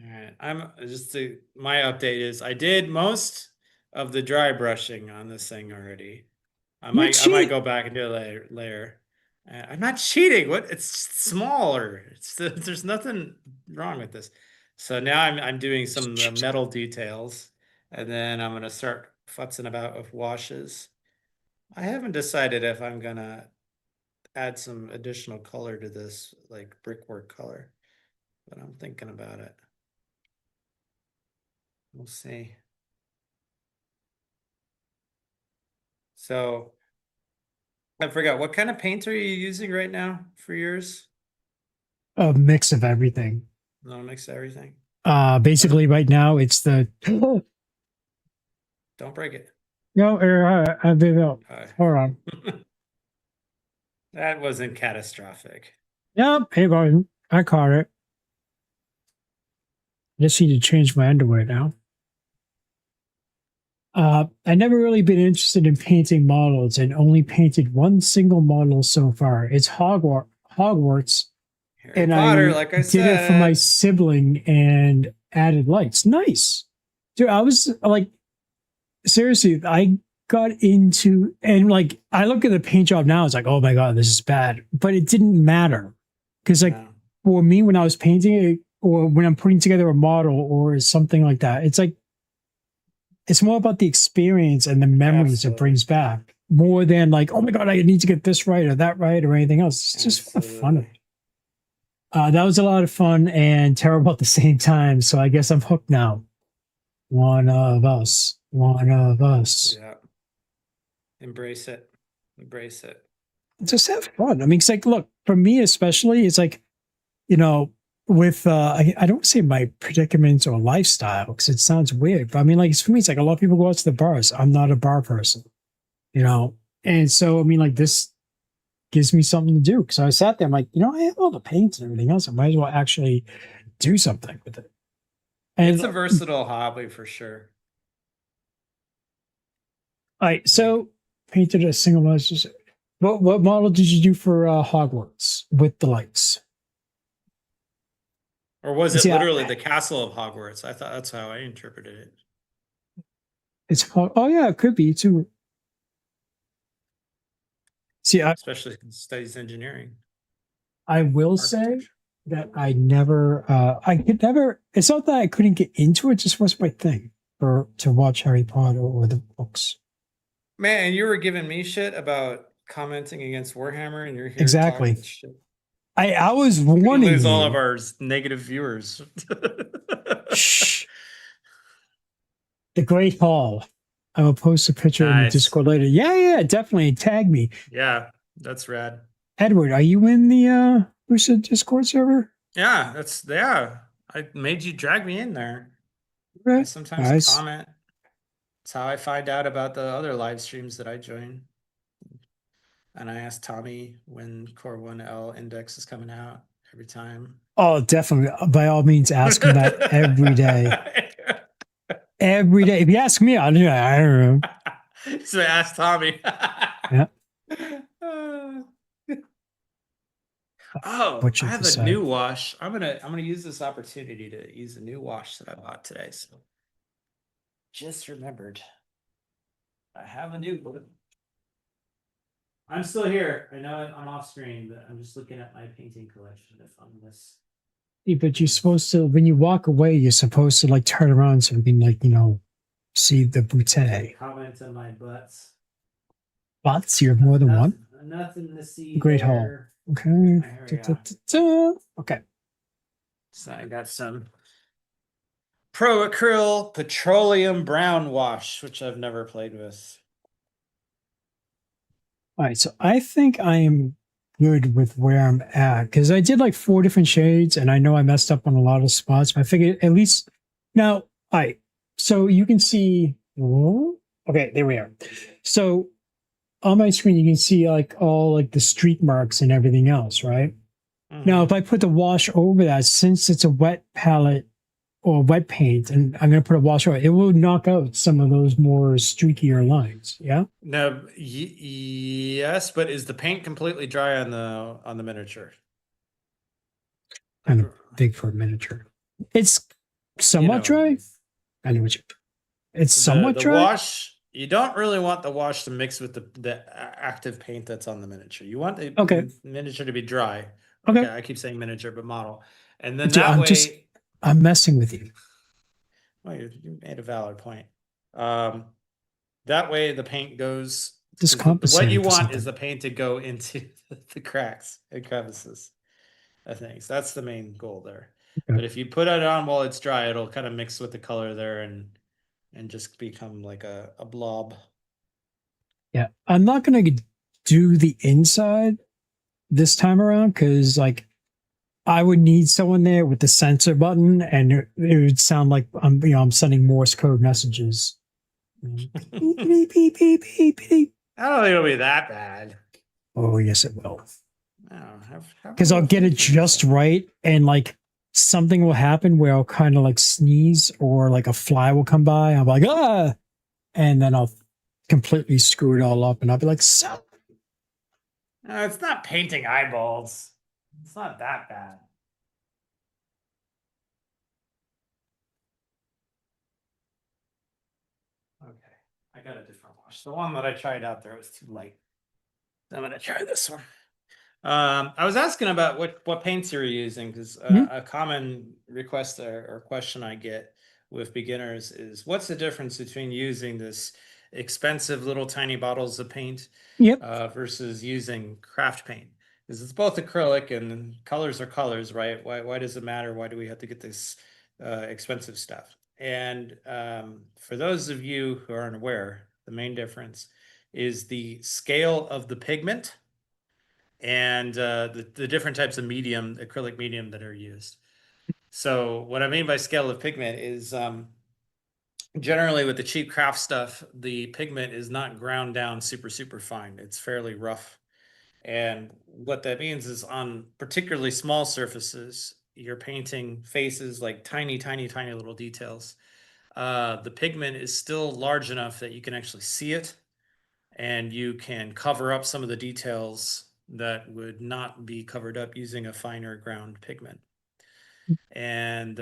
All right. My update is I did most of the dry brushing on this thing already. I might go back and do a layer. I'm not cheating. What? It's smaller. There's nothing wrong with this. So now I'm doing some of the metal details, and then I'm gonna start futzing about with washes. I haven't decided if I'm gonna add some additional color to this, like brickwork color, but I'm thinking about it. We'll see. So I forgot, what kind of paint are you using right now for yours? A mix of everything. No, mix everything. Basically, right now it's the. Don't break it. No, I did not. Hold on. That wasn't catastrophic. Yep, hey, boy, I caught it. Just need to change my underwear now. I never really been interested in painting models and only painted one single model so far. It's Hogwarts. Harry And Potter, I like I did it for my said. sibling and added lights. Nice. Dude, I was like, seriously, I got into, and like, I look at the paint job now, it's like, oh my God, this is bad. But it didn't matter. Because, like, No. for me, when I was painting it, or when I'm putting together a model or something like that, it's like, it's more about the experience and the memories Absolutely. it brings back more than like, oh my God, I need to get this right or that right or anything else. It's just for the fun of it. That was a lot of fun and terrible at the same time. So I guess I'm hooked now. One of us. One of us. Yeah. Embrace it. Embrace it. Just have fun. I mean, it's like, look, for me especially, it's like, with I don't say my predicaments or lifestyle because it sounds weird, but I mean, like, it's for me, it's like a lot of people go out to the bars. I'm not a bar person, and so I mean, like, this gives me something to do. So I sat there, I'm like, I have all the paints and everything else. I might as well actually do something with it. And It's a versatile hobby for sure. all right, so painted a single model. What model did you do for Hogwarts with the lights? Or was it See, literally the castle of Hogwarts? I thought that's how I interpreted it. Oh yeah, it could be too. See, Especially in studies engineering. I will say that I could never. It's not that I couldn't get into it; just wasn't my thing to watch Harry Potter or the books. Man, you were giving me shit about commenting against Warhammer, and you're here Exactly. talking shit. I was We warning lose you. all of our negative viewers. Shh. The Great Hall. I will post a picture in the Nice. Discord later. Yeah, definitely tag me. Yeah, that's rad. Edward, are you in the Prusa Discord server? Yeah, I made you drag me in there. Okay. I sometimes Nice. comment. That's how I find out about the other live streams that I join. And I ask Tommy when Core 1L Index is coming out every time. Oh, definitely. By all means, ask him that every day. Every day. If you ask me, I don't know. So I asked Tommy. Yeah. Oh, What I you have decide. a new wash. I'm gonna use this opportunity to use a new wash that I bought today. So just remembered. I have a new one. I'm still here. I know I'm off screen, but I'm just looking at my painting collection if I'm this. Yeah, but you're supposed to, when you walk away, you're supposed to like turn around so we can like, see the bouquet. Comment on my butts. Butts, you have more than one? Nothing to see. Great Hall. there. Okay. There we go. Okay. So I got some Pro Acryl Petroleum Brown Wash, which I've never played with. All right. So I think I am good with where I'm at because I did like 4 different shades and I know I messed up on a lot of spots, but I figured at least now, all right. So you can see, okay, there we are. So on my screen, you can see like all like the streak marks and everything else, right? Now, if I put the wash over that, since it's a wet palette or wet paint, and I'm going to put a wash over it, it will knock out some of those more streakier lines. Yeah. No, yes, but is the paint completely dry on the miniature? Kind of big for a miniature. It's somewhat dry. I know what you. It's somewhat the dry. Wash. You don't really want the wash to mix with the active paint that's on the miniature. You want the miniature to be dry. Okay. I keep saying miniature, but model. And then Dude, I'm messing with you. Well, you made a valid point. That way the paint goes. What you want is the paint to go into the cracks and crevices of things. That's the main goal there. Okay. But if you put it on while it's dry, it'll kind of mix with the color there and just become like a blob. Yeah, I'm not going to do the inside this time around because like I would need someone there with the sensor button and it would sound like I'm sending Morse code messages. Beep, beep, beep, beep, beep, beep. I don't think it'll be that bad. Oh, yes, it will. Because I'll get it just right and like something will happen where I'll kind of like sneeze or like a fly will come by. I'm like, ah, and then I'll completely screw it all up and I'll be like, so. No, it's not painting eyeballs. It's not that bad. Okay, I got a different wash. The one that I tried out there was too light. I'm gonna try this one. I was asking about what paints you're using because a common request or question I get with beginners is what's the difference between using this expensive little tiny bottles of paint versus using craft paint? Because it's both acrylic and colors are colors, right? Why does it matter? Why do we have to get this expensive stuff? And for those of you who aren't aware, the main difference is the scale of the pigment and the different types of medium, acrylic medium that are used. So what I mean by scale of pigment is generally with the cheap craft stuff, the pigment is not ground down super fine. It's fairly rough. And what that means is on particularly small surfaces, you're painting faces like tiny little details. The pigment is still large enough that you can actually see it and you can cover up some of the details that would not be covered up using a finer ground pigment. And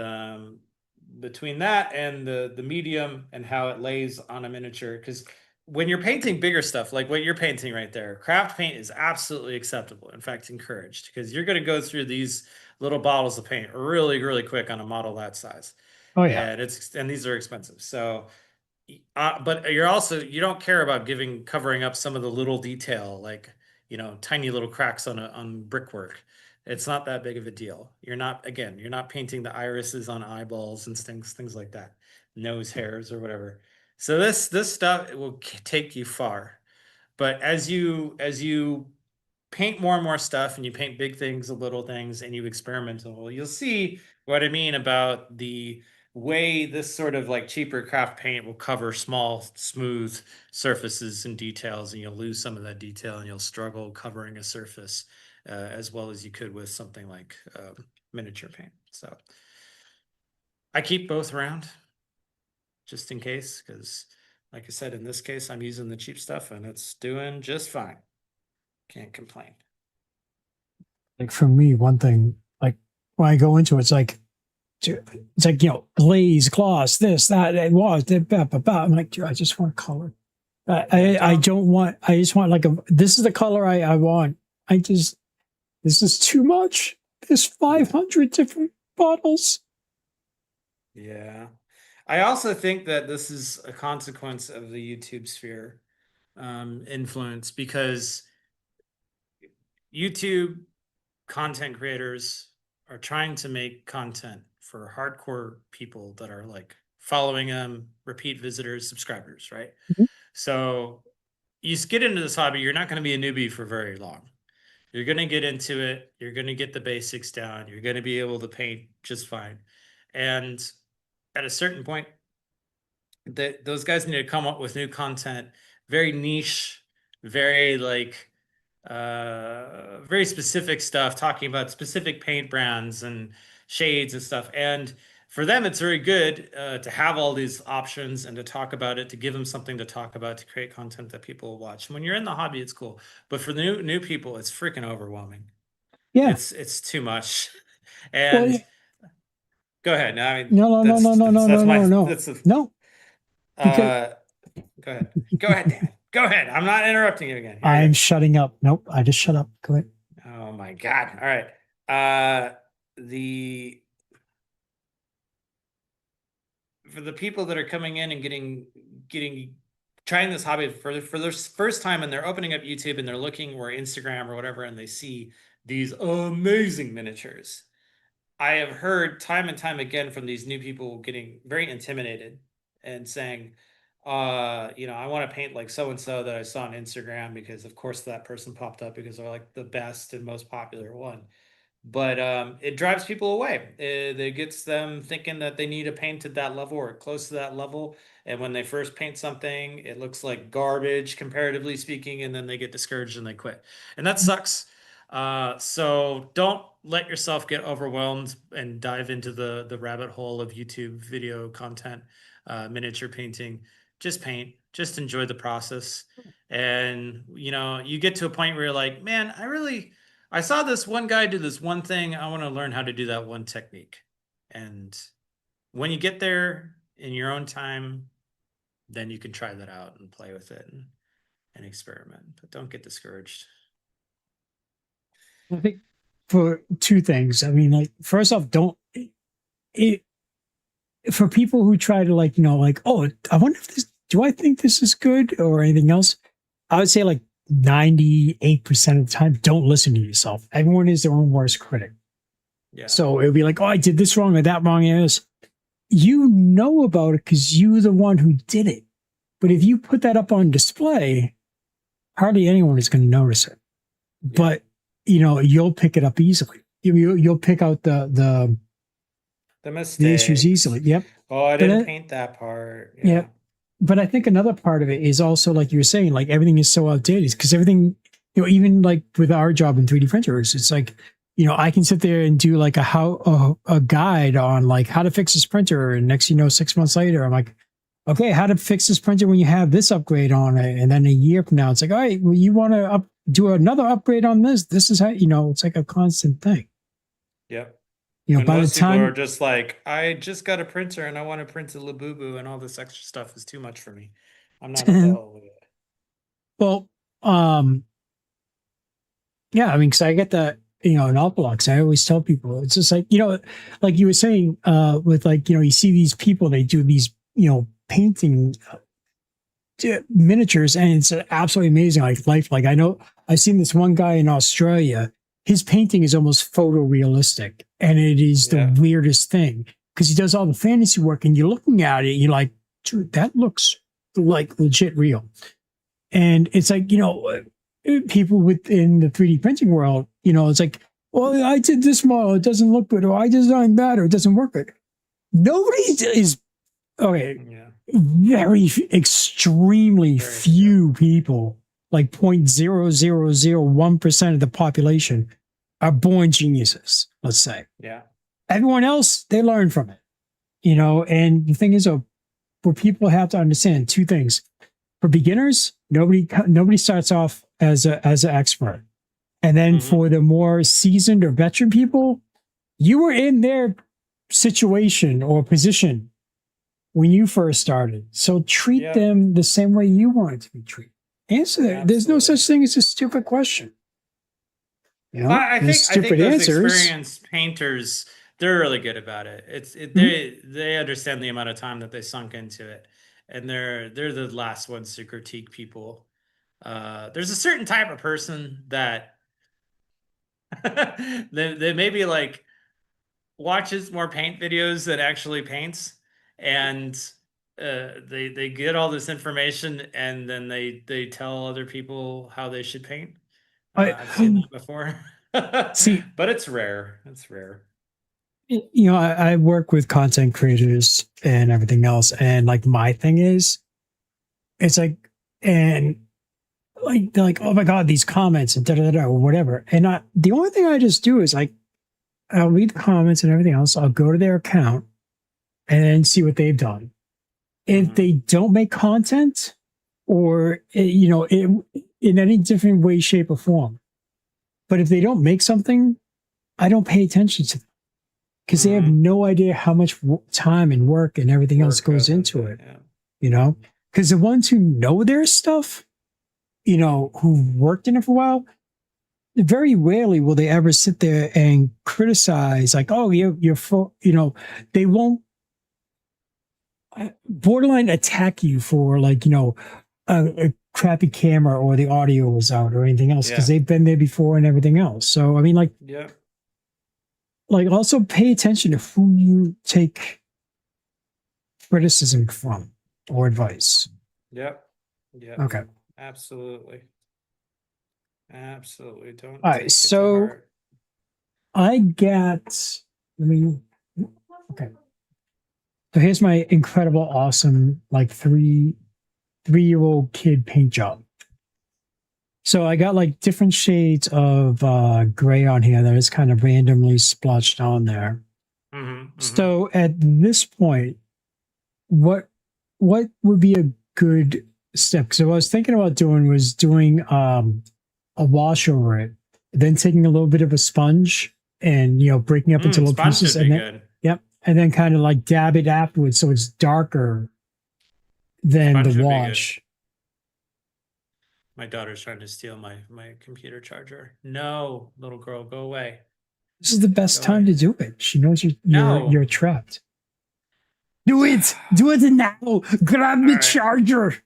between that and the medium and how it lays on a miniature, because when you're painting bigger stuff, like what you're painting right there, craft paint is absolutely acceptable. In fact, encouraged, because you're going to go through these little bottles of paint really quick on a model that size. Oh yeah. And these are expensive. So but you don't care about covering up some of the little detail, like, tiny little cracks on brickwork. It's not that big of a deal. You're not painting the irises on eyeballs and things like that, nose hairs or whatever. So this stuff, it will take you far. But as you paint more and more stuff and you paint big things and little things and you experiment, you'll see what I mean about the way this sort of like cheaper craft paint will cover small, smooth surfaces and details, and you'll lose some of that detail and you'll struggle covering a surface as well as you could with something like miniature paint. So I keep both around just in case, because like I said, in this case, I'm using the cheap stuff and it's doing just fine. Can't complain. Like for me, one thing, like when I go into it's like glaze, gloss, this, that, it was, I'm like, dude, I just want color. I don't want, I just want like this is the color I want. This is too much. There's 500 different bottles. Yeah. I also think that this is a consequence of the YouTube sphere influence, because YouTube content creators are trying to make content for hardcore people that are like following them, repeat visitors, subscribers, right? Mhm. So you get into this hobby, you're not going to be a newbie for very long. You're going to get into it, you're going to get the basics down, you're going to be able to paint just fine. And at a certain point, those guys need to come up with new content, very niche, very like very specific stuff, talking about specific paint brands and shades and stuff. And for them, it's very good to have all these options and to talk about it, to give them something to talk about, to create content that people will watch. And when you're in the hobby, it's cool. But for the new people, it's freaking overwhelming. Yeah. It's too much. Well, And yeah. go ahead. No, I mean, No. that's my, No. that's the, No. Because go ahead. Go ahead, Dan. Go ahead. I'm not interrupting you again. Here you I'm go. shutting up. Nope. I just shut up. Go ahead. Oh my God. All right. For the people that are coming in and trying this hobby for their first time, and they're opening up YouTube and they're looking, or Instagram or whatever, and they see these amazing miniatures. I have heard time and time again from these new people getting very intimidated and saying, I want to paint like so and so that I saw on Instagram, because of course that person popped up because they're like the best and most popular one. But it drives people away. It gets them thinking that they need to paint at that level or close to that level. And when they first paint something, it looks like garbage, comparatively speaking, and then they get discouraged and they quit. And that sucks. So don't let yourself get overwhelmed and dive into the rabbit hole of YouTube video content, miniature painting. Just paint, just enjoy the process. And, you get to a point where you're like, man, I saw this one guy do this one thing. I want to learn how to do that one technique. And when you get there in your own time, then you can try that out and play with it and experiment. But don't get discouraged. I think for two things. I mean, like, first off, for people who try to oh, I wonder if do I think this is good or anything else? I would say like 98% of the time, don't listen to yourself. Everyone is their own worst critic. Yeah. So it would be like, oh, I did this wrong or that wrong. You know about it because you're the one who did it. But if you put that up on display, hardly anyone is going to notice it. Yeah. But you'll pick it up easily. You'll pick out the mistakes, the issues easily. Yep. Oh, I didn't paint that part. Yeah. But I think another part of it is also, like you were saying, like everything is so outdated because everything, even like with our job in 3D printers, it's like, I can sit there and do like a guide on like how to fix this printer. And next, 6 months later, I'm like, okay, how to fix this printer when you have this upgrade on it. And then a year from now, it's like, all right, well, you want to do another upgrade on this. This is how, it's like a constant thing. Yep. By the time people are just like, I just got a printer and I want to print a Labubu, and all this extra stuff is too much for me. I'm not available with it. Well, yeah, I mean, because I get that, in Alpalox, I always tell people, it's just like, like you were saying, with like, you see these people, they do these, painting miniatures, and it's absolutely amazing. Like I know I've seen this one guy in Australia. His painting is almost photorealistic, and it is the weirdest thing because he does all the fantasy work, and you're looking at it, you're like, dude, that looks like legit real. And it's like, people within the 3D printing world, it's like, well, I did this model, it doesn't look good, or I designed that, or it doesn't work good. Nobody is okay. Very extremely few people, like 0.0001% of the population, are born geniuses, let's say. Yeah. Everyone else, they learn from it. And the thing is, what people have to understand, two things. For beginners, nobody starts off as an expert. And then for the more seasoned or veteran people, you were in their situation or position when you first started. So treat Yeah. them the same way you want it to be treated. Answer that. There's no Absolutely. such thing as a stupid question. You know, I there's think stupid those answers. experienced painters, they're really good about it. They understand the amount of time that they sunk into it, and they're the last ones to critique people. There's a certain type of person that they maybe like watches more paint videos than actually paints, and they get all this information and then they tell other people how they should paint. I've seen that before. See, but it's rare. It's rare. you know, I work with content creators and everything else. And like my thing is, it's like, and like, they're like, oh my God, these comments and da da da or whatever. And the only thing I just do is like, I'll read the comments and everything else. I'll go to their account and then see what they've done. If they don't make content or, you know, in any different way, shape, or form, but if they don't make something, I don't pay attention to them because they have no idea how much time and work and everything else goes into it. Yeah. You know, because the ones who know their stuff, you know, who've worked in it for a while, very rarely will they ever sit there and criticize, like, oh, you're full, you know, they won't borderline attack you for, like, you know, a crappy camera or the audio was out or anything else because they've been there before and everything else. So, I mean, like, like also pay attention to who you take criticism from or advice. Yep. Okay. Absolutely. Absolutely. Don't. All right. So I got, let me, okay. So here's my incredible, awesome, like three-year-old kid paint job. So I got like different shades of gray on here that is kind of randomly splotched on there. So at this point, what would be a good step? Because what I was thinking about doing was doing a wash over it, then taking a little bit of a sponge and, you know, breaking up into little pieces, and then good. Yep. And then kind of like dab it afterwards so it's darker than Sponge would the be wash. My daughter's trying to steal my computer charger. No, little girl, go away. This is the best time to do it. She knows you're trapped. Do it. Do it now. Grab the charger.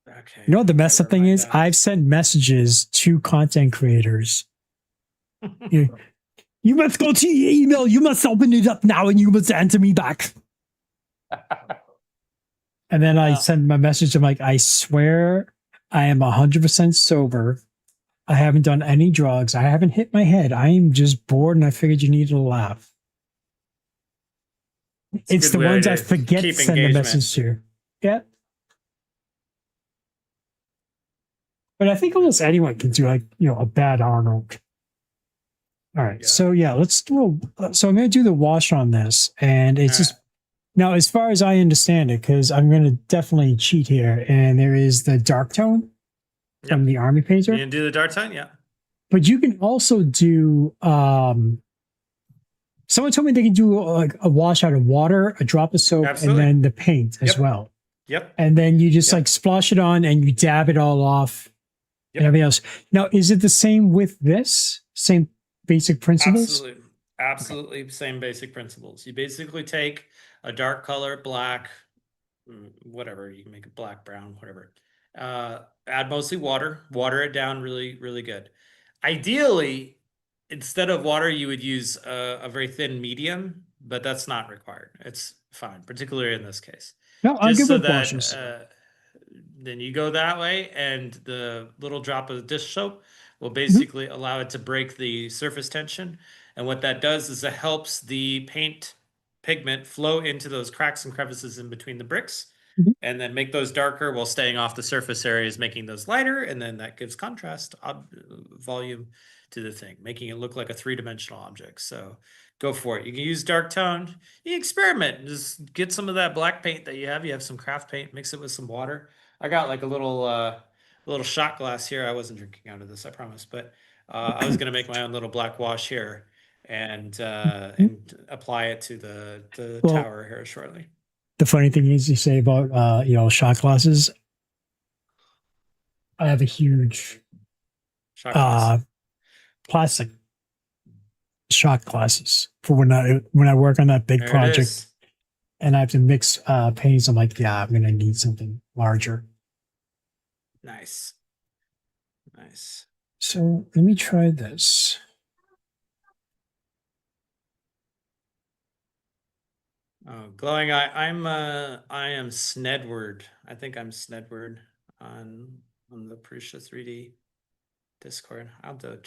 Okay. You know what the messed up thing is? I've sent messages to content creators. You must go to your email. You must open it up now and you must answer me back. And then I send my message. I'm like, I swear I am 100% sober. I haven't done any drugs. I haven't hit my head. I am just bored and I figured you needed a laugh. It's the ones I forget to send a message to. Yeah. But I think almost anyone can do, like, you know, a bad Arnold. All right. So yeah, let's do so I'm going to do the wash on this, and it's just now, as far as I understand it, because I'm going to definitely cheat here, and there is the dark tone from the Army Painter. You can do the dark tone, yeah. But you can also do someone told me they can do like a wash out of water, a drop of soap, and then the paint as well. Yep. And then you just like splash it on and you dab it all off and everything else. Now, is it the same with this? Same basic principles? Absolutely same basic principles. You basically take a dark color, black, whatever, you can make it black, brown, whatever. Add mostly water it down really, really good. Ideally, instead of water, you would use a very thin medium, but that's not required. It's fine, particularly in this case. No, I'm good with that, washes. then you go that way, and the little drop of dish soap will basically allow it to break the surface tension. And what that does is it helps the paint pigment flow into those cracks and crevices in between the bricks, and then make those darker while staying off the surface areas, making those lighter. And then that gives contrast, volume to the thing, making it look like a three-dimensional object. So go for it. You can use dark tone. You experiment. Just get some of that black paint that you have. You have some craft paint, mix it with some water. I got like a little shot glass here. I wasn't drinking out of this, I promise. But I was going to make my own little black wash here. and apply it to the Well, tower here shortly. the funny thing is, you say about shot glasses. I have a huge Shot glass. plastic shot glasses for when I work on that big There it project is. and I have to mix paints. I'm like, yeah, I'm gonna need something larger. Nice. Nice. So let me try this. Oh, glowing eye. I am Snedward. I think I'm Snedward on the Prusa 3D Discord. I'll have to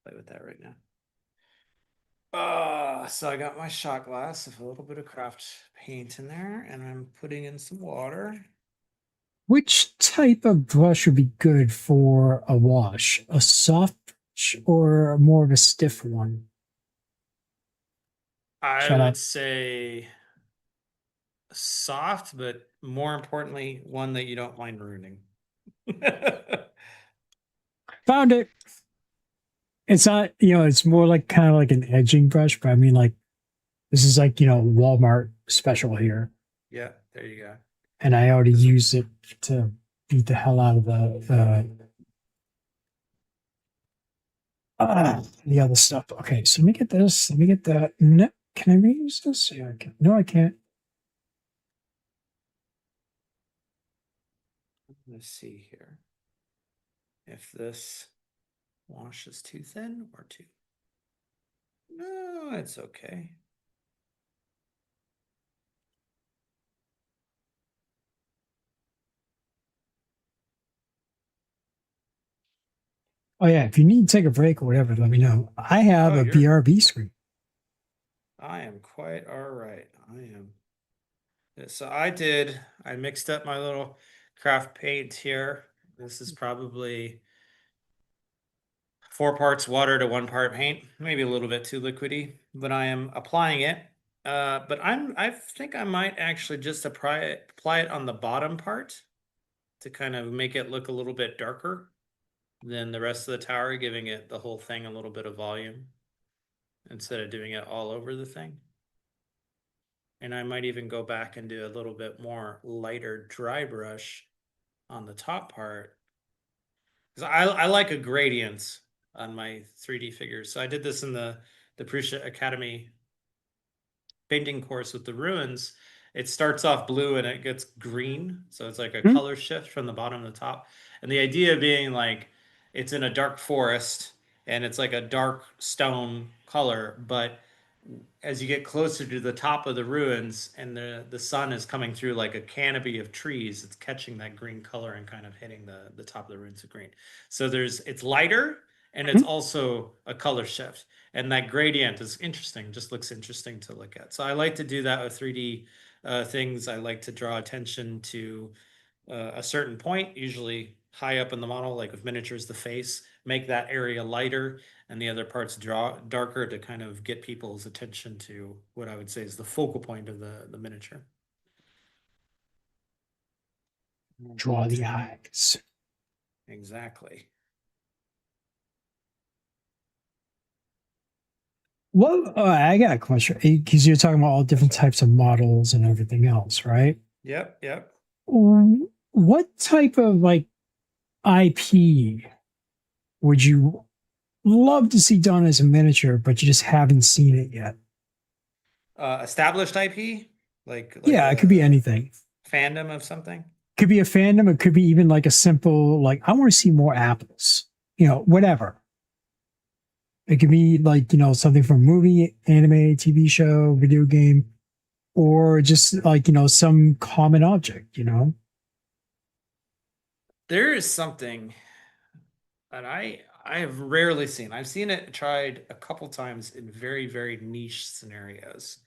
play with that right now. So I got my shot glass with a little bit of craft paint in there, and I'm putting in some water. Which type of brush would be good for a wash? A soft brush or more of a stiff one? I Shut would up. say soft, but more importantly, one that you don't mind ruining. Found it. It's not, it's more like kind of like an edging brush, but I mean, like, this is like, Walmart special here. Yeah, there you go. And I already used it to beat the hell out of the other stuff. Okay, so let me get this. Let me get that. No, can I reuse this? Yeah, I can. No, I can't. Let's see here. If this wash is too thin or too. No, it's okay. Oh yeah, if you need to take a break or whatever, let me know. I have a BRB screen. I am quite all right. I am. So I mixed up my little craft paint here. This is probably 4 parts water to 1 part paint, maybe a little bit too liquidy, but I am applying it. But I think I might actually just apply it on the bottom part to kind of make it look a little bit darker than the rest of the tower, giving it the whole thing a little bit of volume instead of doing it all over the thing. And I might even go back and do a little bit more lighter dry brush on the top part. Because I like a gradient on my 3D figures. So I did this in the Prusa Academy painting course with the ruins. It starts off blue and it gets green. So it's like a color shift from the bottom to the top. And the idea being like it's in a dark forest and it's like a dark stone color, but as you get closer to the top of the ruins and the sun is coming through like a canopy of trees, it's catching that green color and kind of hitting the top of the ruins with green. So it's lighter and it's also a color shift. And that gradient is interesting, just looks interesting to look at. So I like to do that with 3D things. I like to draw attention to a certain point, usually high up in the model, like with miniatures, the face, make that area lighter and the other parts draw darker to kind of get people's attention to what I would say is the focal point of the miniature. Draw the eyes. Exactly. Well, I got a question because you're talking about all different types of models and everything else, right? Yep. What type of like IP would you love to see done as a miniature, but you just haven't seen it yet? Established IP, like yeah, it could be anything. Fandom of something. Could be a fandom. It could be even like a simple like I want to see more apples. Whatever. It could be like something from movie, anime, TV show, video game, or just like some common object. There is something that I have rarely seen. I've seen it tried a couple times in very, very niche scenarios.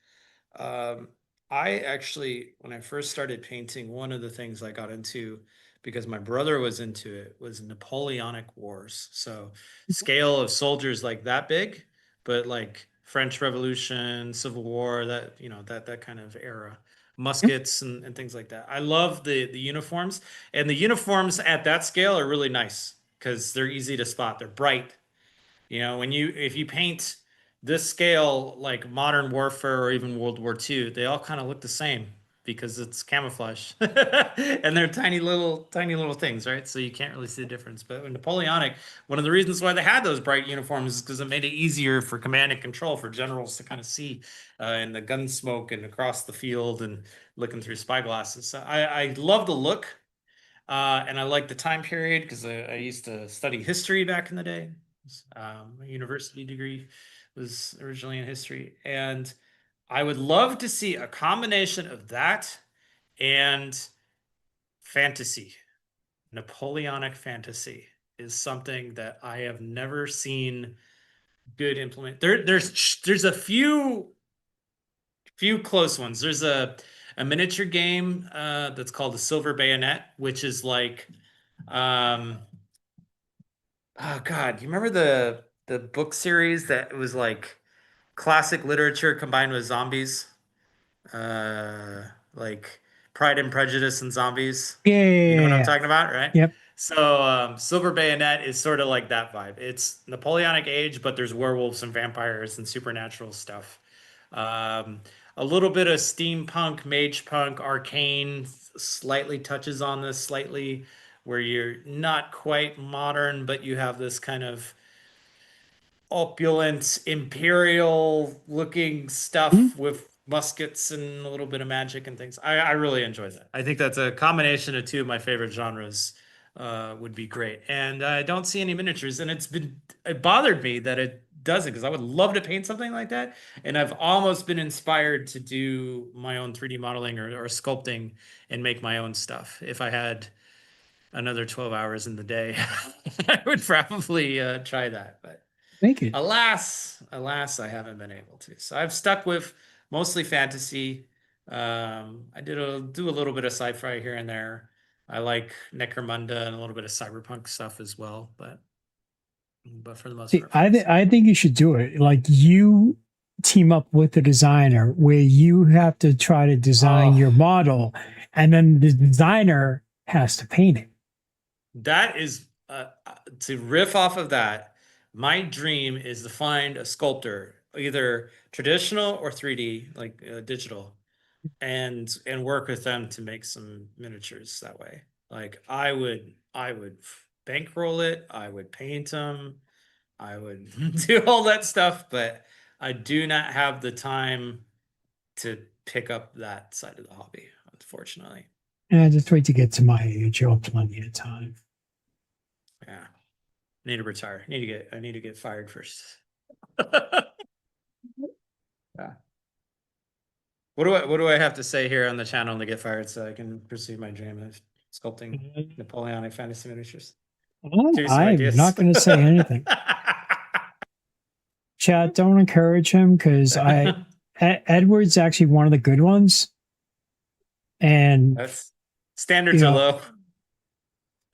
I actually, when I first started painting, one of the things I got into because my brother was into it was Napoleonic Wars. So scale of soldiers like that big, but like French Revolution, Civil War, that kind of era. Muskets and things like that. I love the uniforms, and the uniforms at that scale are really nice because they're easy to spot. They're bright. If you paint this scale, like Modern Warfare or even World War II, they all kind of look the same because it's camouflage and they're tiny little things, right? So you can't really see the difference. But in Napoleonic, one of the reasons why they had those bright uniforms is because it made it easier for command and control for generals to kind of see in the gun smoke and across the field and looking through spy glasses. So I love the look. And I like the time period because I used to study history back in the day. My university degree was originally in history. And I would love to see a combination of that and fantasy. Napoleonic fantasy is something that I have never seen good implement. There's a few close ones. There's a miniature game that's called the Silver Bayonet, which is like oh God, you remember the book series that was like classic literature combined with zombies? Like Pride and Prejudice and zombies. Yeah, You know what I'm yeah. talking about, right? Yep. So Silver Bayonet is sort of like that vibe. It's Napoleonic age, but there's werewolves and vampires and supernatural stuff. Um, a little bit of steampunk, mage punk, arcane slightly touches on this slightly, where you're not quite modern, but you have this kind of opulent imperial looking stuff with muskets and a little bit of magic and things. I really enjoy that. I think that's a combination of two of my favorite genres would be great. And I don't see any miniatures, and it bothered me that it doesn't because I would love to paint something like that. And I've almost been inspired to do my own 3D modeling or sculpting and make my own stuff. If I had another 12 hours in the day, I would probably try that. But Thank you. alas, I haven't been able to. So I've stuck with mostly fantasy. I do a little bit of sci-fi here and there. I like Necromunda and a little bit of cyberpunk stuff as well, but for the most See, part, I think you should do it. Like you team up with the designer where you have to try to design Oh. your model and then the designer has to paint it. that is to riff off of that. My dream is to find a sculptor, either traditional or 3D, like digital, and work with them to make some miniatures that way. Like I would bankroll it, I would paint them, I would do all that stuff, but I do not have the time to pick up that side of the hobby, unfortunately. And just wait to get to my age. You'll have plenty of time. Yeah. I need to retire. I need to get fired first. Yeah. What do I have to say here on the channel to get fired so I can pursue my dream of sculpting Napoleonic fantasy miniatures? Well, Give me some I'm ideas. not going to say anything. Chat, don't encourage him because Edward's actually one of the good ones. And That's standards You are know,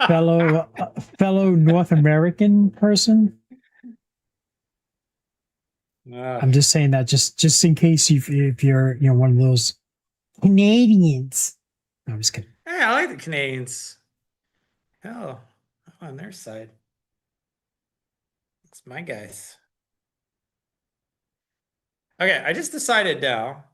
low. fellow North American person. I'm just saying that just in case if you're one of those Canadians. No, I'm just kidding. Hey, I like the Canadians. Hell, I'm on their side. It's my guys. Okay, I just decided now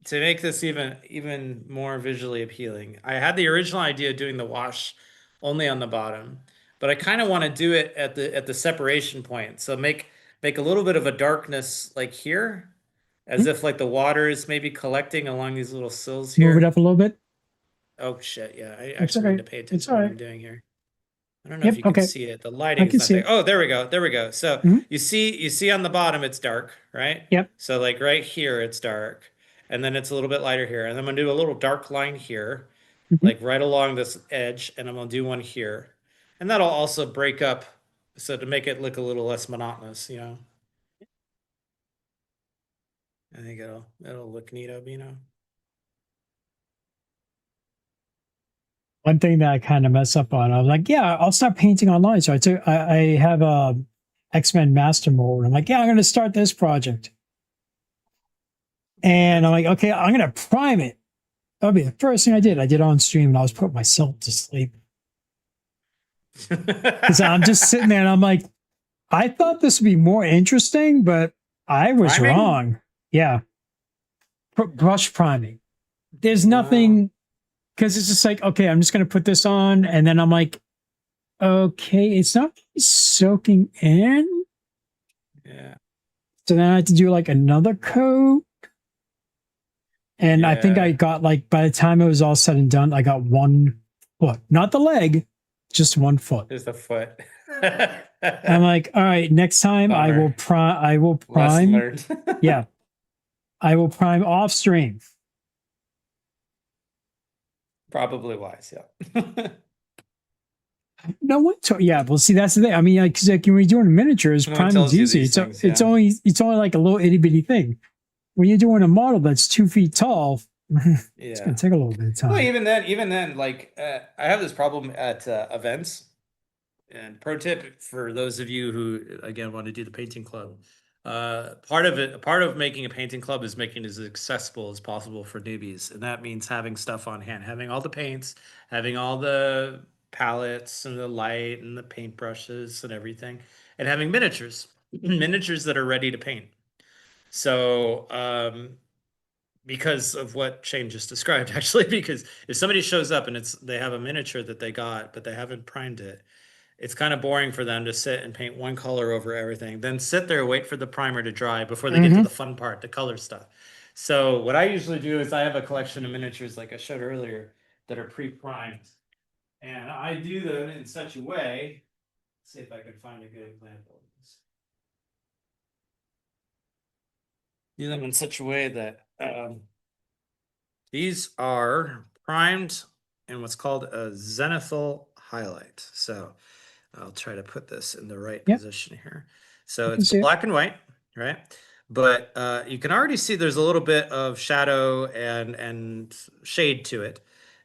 to make this even more visually appealing. I had the original idea of doing the wash only on the bottom, but I kind of want to do it at the separation point. So make a little bit of a darkness like here, as if like the water is maybe collecting along these little sills here. Move it up a little bit. Oh shit, yeah. I It's actually okay. need to pay attention It's to what all I'm right. doing here. I don't know Yep, if you can okay. see it. The lighting I can is not see there. it. Oh, there we go. There we go. So Mhm. you see on the bottom it's dark, right? Yep. So like right here it's dark. And then it's a little bit lighter here. And I'm gonna do a little dark line here, Mhm. like right along this edge, and I'm gonna do one here. And that'll also break up so to make it look a little less monotonous, you know. I think it'll look neato, you know. One thing that I kind of mess up on, I was like, yeah, I'll start painting online. So I have a X-Men Master Mold. I'm like, yeah, I'm going to start this project. And I'm like, okay, I'm going to prime it. That'll be the first thing I did. I did on stream and I was putting myself to sleep. Because I'm just sitting there and I'm like, I thought this would be more interesting, but I was Priming? wrong. Yeah. Brush priming. There's nothing, because it's just like, okay, I'm just going to put this on. And then I'm like, okay, it's not soaking in. Yeah. So then I had to do like another coat. And I think I Yeah. got like, by the time it was all said and done, I got 1 foot, not the leg, just 1 foot. Just a foot. I'm like, all right, next time I will Bummer. I will Lesson prime. learned. Yeah. I will prime off stream. Probably wise, yeah. No one yeah, well see that's the thing. I mean, like, 'cause, like when you're doing miniatures, No one priming's tells you easy. these It's things, it's yeah. only like a little itty bitty thing. When you're doing a model that's 2 feet tall, it's Yeah. gonna take a little bit of time. Well, even then, like I have this problem at events. And pro tip for those of you who again want to do the painting club, part of making a painting club is making it as accessible as possible for newbies, and that means having stuff on hand, having all the paints, having all the palettes and the light and the paintbrushes and everything, and having miniatures, miniatures that are ready to paint. So because of what Shane just described, actually, because if somebody shows up and they have a miniature that they got, but they haven't primed it, it's kind of boring for them to sit and paint one color over everything, then sit there, wait for the primer to dry before they get to the fun part, the color stuff. So what I usually do is I have a collection of miniatures, like I showed earlier, that are pre-primed. And I do them in such a way, let's see if I can find a good example of this. Do them in such a way that these are primed in what's called a zenithal highlight. So I'll try to put this in the right position here. So it's black and white, right? But you can already see there's a little bit of shadow and shade to it.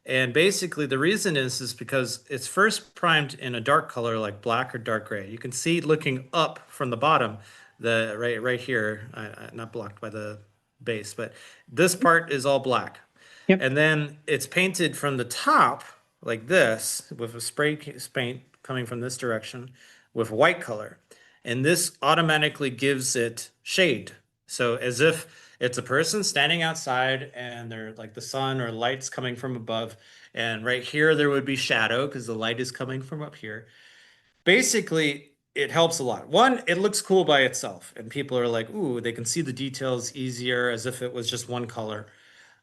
And basically the reason is because it's first primed in a dark color like black or dark gray. You can see looking up from the bottom, the right here, not blocked by the base, but this part is all black. Yep. And then it's painted from the top like this with a spray paint coming from this direction with white color. And this automatically gives it shade. So as if it's a person standing outside and they're like the sun or light's coming from above. And right here, there would be shadow because the light is coming from up here. Basically, it helps a lot. One, it looks cool by itself. And people are like, ooh, they can see the details easier as if it was just one color.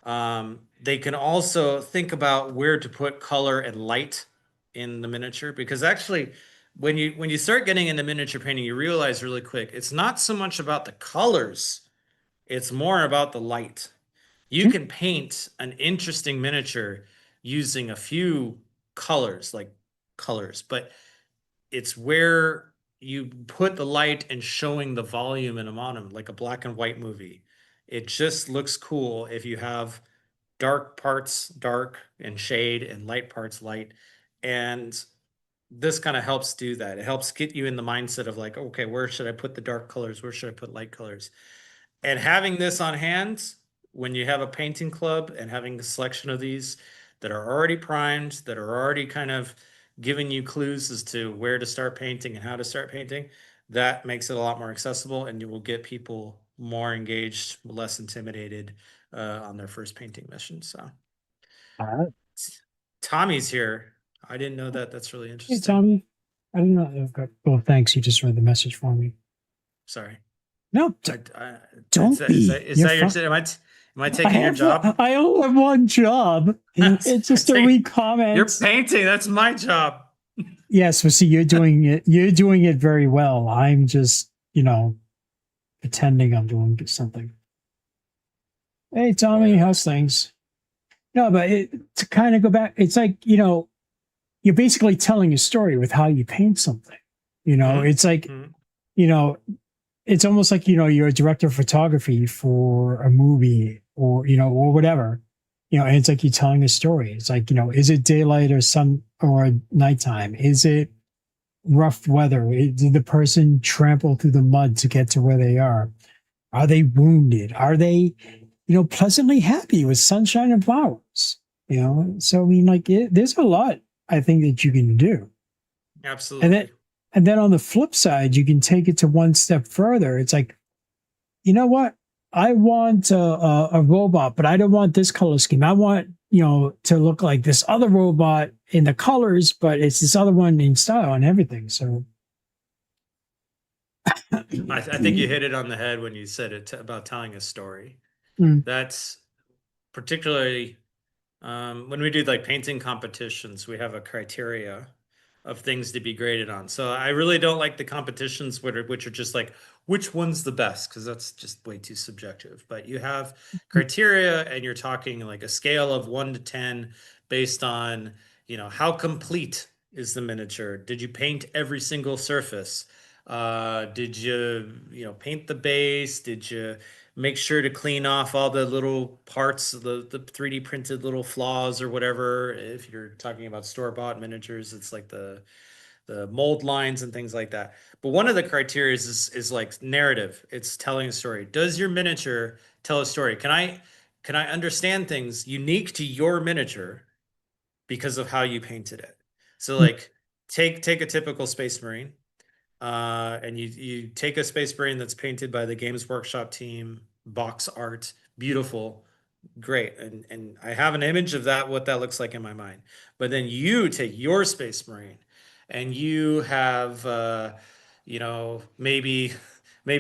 They can also think about where to put color and light in the miniature, because actually when you start getting into miniature painting, you realize really quick it's not so much about the colors, it's more about the light. You can paint an interesting miniature using a few colors, but it's where you put the light and showing the volume in a mono, like a black and white movie. It just looks cool if you have dark parts dark and shade and light parts light. And this kind of helps do that. It helps get you in the mindset of like, okay, where should I put the dark colors? Where should I put light colors? And having this on hand when you have a painting club and having a selection of these that are already primed, that are already kind of giving you clues as to where to start painting and how to start painting, that makes it a lot more accessible, and you will get people more engaged, less intimidated on their first painting mission. So Tommy's here. I didn't know that. That's really Hey, interesting. Tommy. I didn't know. Okay. Well, thanks. You just read the message for me. Sorry. No, don't be. Is that your? Am I taking your job? I only have one job. It's just to read comments. You're painting. That's my job. Yes, well, see, you're doing it. You're doing it very well. I'm just, pretending I'm doing something. Hey, Tommy, how's things? No, but to kind of go back, it's like, you're basically telling a story with how you paint something. It's like, it's almost like, you're a director of photography for a movie or, or whatever, and it's like you're telling a story. It's like, is it daylight or sun or nighttime? Is it rough weather? Did the person trample through the mud to get to where they are? Are they wounded? Are they, pleasantly happy with sunshine and flowers? So I mean, like, there's a lot I think that you can do. Absolutely. And then on the flip side, you can take it to one step further. It's like, you know what? I want a robot, but I don't want this color scheme. I want, to look like this other robot in the colors, but it's this other one in style and everything. So I think you hit it on the head when you said it about telling a story. Mm. That's particularly when we do like painting competitions, we have a criteria of things to be graded on. So I really don't like the competitions which are just like, which one's the best? Because that's just way too subjective. But you have criteria and you're talking like a scale of 1 to 10 based on, how complete is the miniature? Did you paint every single surface? Did you, paint the base? Did you make sure to clean off all the little parts, the 3D printed little flaws or whatever? If you're talking about store-bought miniatures, it's like the mold lines and things like that. But one of the criteria is like narrative. It's telling a story. Does your miniature tell a story? Can I understand things unique to your miniature because of how you painted it? So like take a typical Space Marine. And you take a Space Marine that's painted by the Games Workshop team, box art, beautiful, great. And I have an image of that, what that looks like in my mind. But then you take your Space Marine and you have, maybe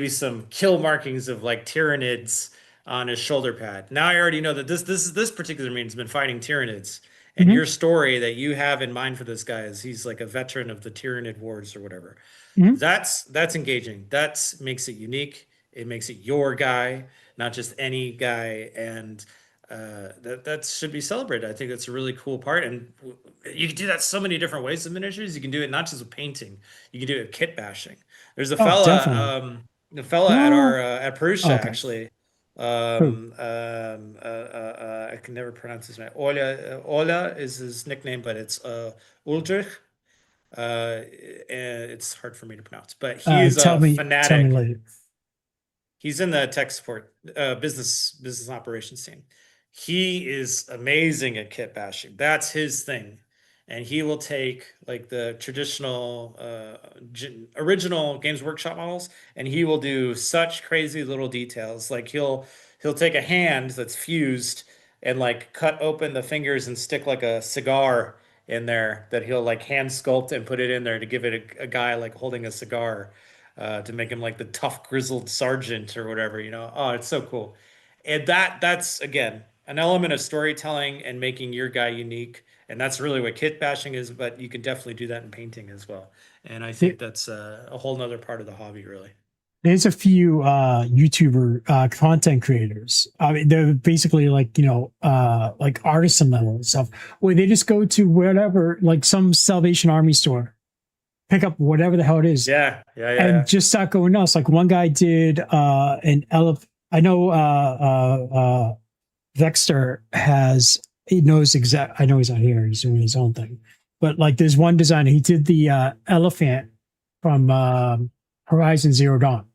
some kill markings of like Tyranids on his shoulder pad. Now I already know that this particular Marine's been fighting Tyranids. And Mhm. your story that you have in mind for this guy is he's like a veteran of the Tyranid Wars or whatever. Mhm. That's engaging. That makes it unique. It makes it your guy, not just any guy, and that should be celebrated. I think that's a really cool part, and you can do that so many different ways with miniatures. You can do it not just with painting. You can do it with kit bashing. There's a Oh, definitely. fella at Oh, our at Prusa okay. actually. Who? I can never pronounce his name. Ola is his nickname, but it's Ulrich. And it's hard for me to pronounce, but he is Tell a me fanatic. later. He's in the tech support, business operations team. He is amazing at kit bashing. That's his thing, and he will take like the traditional, original Games Workshop models, and he will do such crazy little details. Like he'll take a hand that's fused and like cut open the fingers and stick like a cigar in there that he'll like hand sculpt and put it in there to give it a guy like holding a cigar, to make him like the tough grizzled sergeant or whatever. Oh, it's so cool. And that's again an element of storytelling and making your guy unique. And that's really what kit bashing is, but you can definitely do that in painting as well. And I think that's a whole nother part of the hobby, really. There's a few YouTuber content creators. I mean, they're basically like, like artisan level stuff where they just go to whatever, like some Salvation Army store, pick up whatever the hell it is, and just start going nuts. Like one guy did an elephant. I know Vexter he knows exact. I know he's not here. He's doing his own thing. But like there's one designer, he did the elephant from Horizon Zero Dawn.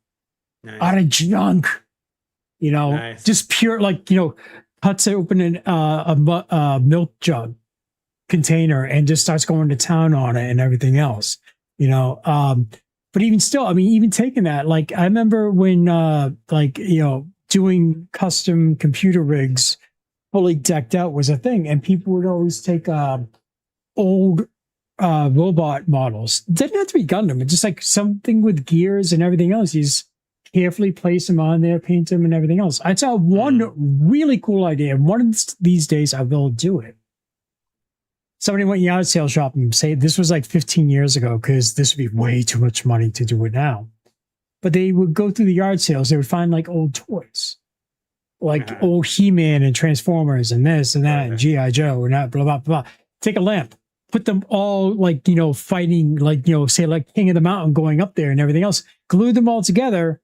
Nice. Out of junk, Nice. just pure, like, cuts open a milk jug container and just starts going to town on it and everything else, but even still, I mean, even taking that, like, I remember when, doing custom computer rigs fully decked out was a thing, and people would always take old robot models. Didn't have to be Gundam, it's just like something with gears and everything else. You just carefully place them on there, paint them and everything else. I saw one really cool idea. One of these days I will do it. Somebody went yard sale shopping and say this was like 15 years ago, because this would be way too much money to do it now. But they would go through the yard sales. They would find like old toys, like old He-Man and Transformers and this and that and G.I. Joe and that, blah, blah, blah. Take a lamp, put them all like, fighting, like, say like King of the Mountain going up there and everything else, glue them all together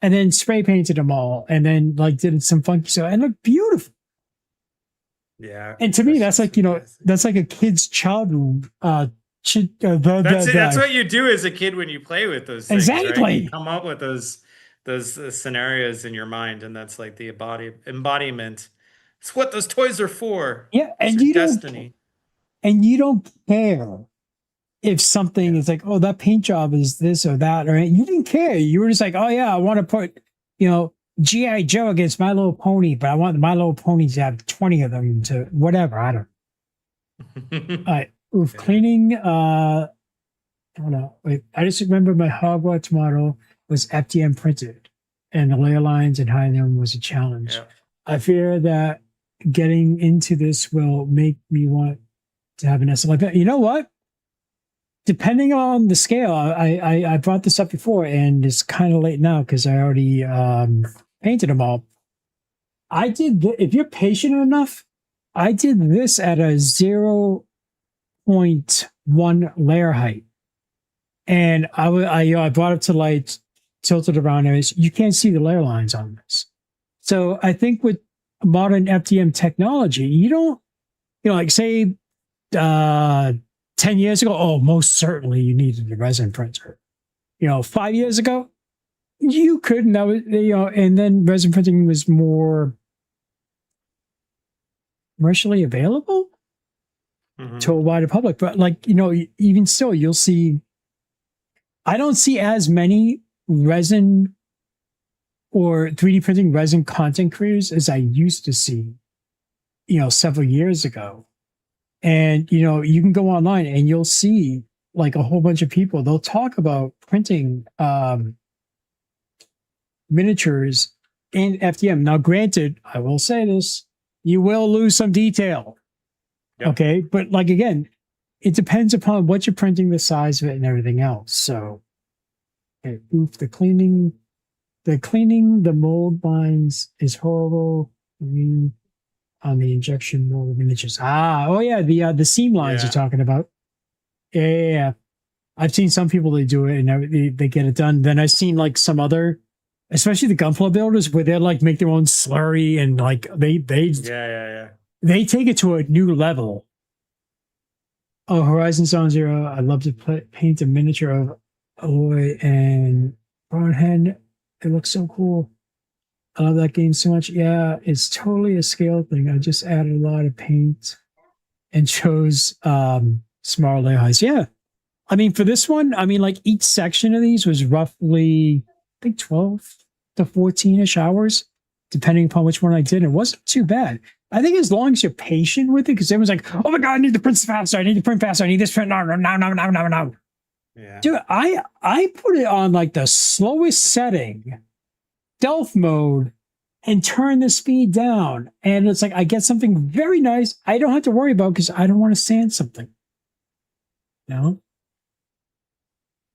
and then spray painted them all and then like did some funky stuff and looked beautiful. Yeah. And to me, that's like, that's like a kid's childhood. That's what you do as a kid when you play with those things. Exactly. Right? You come up with those scenarios in your mind, and that's like the embodiment. It's what those toys are for. Yeah, and you destiny. You don't care if something is like, oh, that paint job is this or that, or you didn't care. You were just like, oh yeah, I want to put G.I. Joe against My Little Pony, but I want My Little Pony to have 20 of them to whatever. I don't know. All right. With Yeah. cleaning, I don't know. Wait, I just remember my Hogwarts model was FDM printed, and the layer lines and hiding them was a challenge. Yeah. I fear that getting into this will make me want to have an essay like that. You know what? Depending on the scale, I brought this up before, and it's kind of late now because I already painted them all. I did. If you're patient enough, I did this at a 0.1 layer height, and I brought it to light, tilted around areas. You can't see the layer lines on this. So I think with modern FDM technology, you don't, like say 10 years ago, oh, most certainly you needed a resin printer. 5 years ago, you couldn't. That was, and then resin printing was more commercially available to a wider public. But even still, you'll see, I don't see as many resin or 3D printing resin content creators as I used to see, several years ago. And, you can go online and you'll see like a whole bunch of people, they'll talk about printing miniatures in FDM. Now, granted, I will say this, you will lose some detail. Yep. Okay. But again, it depends upon what you're printing, the size of it and everything else. So, okay, the cleaning, the mold lines is horrible. On the injection mold miniatures. The seam lines you're talking about. Yeah. I've seen some people, they do it and they get it done. Then I've seen some other, especially the gunpowder builders, where they're make their own slurry and they take it to a new level. Oh, Horizon Zone Zero. I'd love to paint a miniature of Aloy and Brownhead. It looks so cool. I love that game so much. Yeah, it's totally a scale thing. I just added a lot of paint and chose smaller layer heights. Yeah. I mean, for this one, each section of these was roughly, I think 12 to 14-ish hours, depending upon which one I did. It wasn't too bad. I think as long as you're patient with it, because everyone's like, oh my God, I need to print faster. I need to print faster. I need this print now. Yeah. Dude, I put it on the slowest setting, stealth mode, and turn the speed down. And it's I get something very nice I don't have to worry about because I don't want to sand something.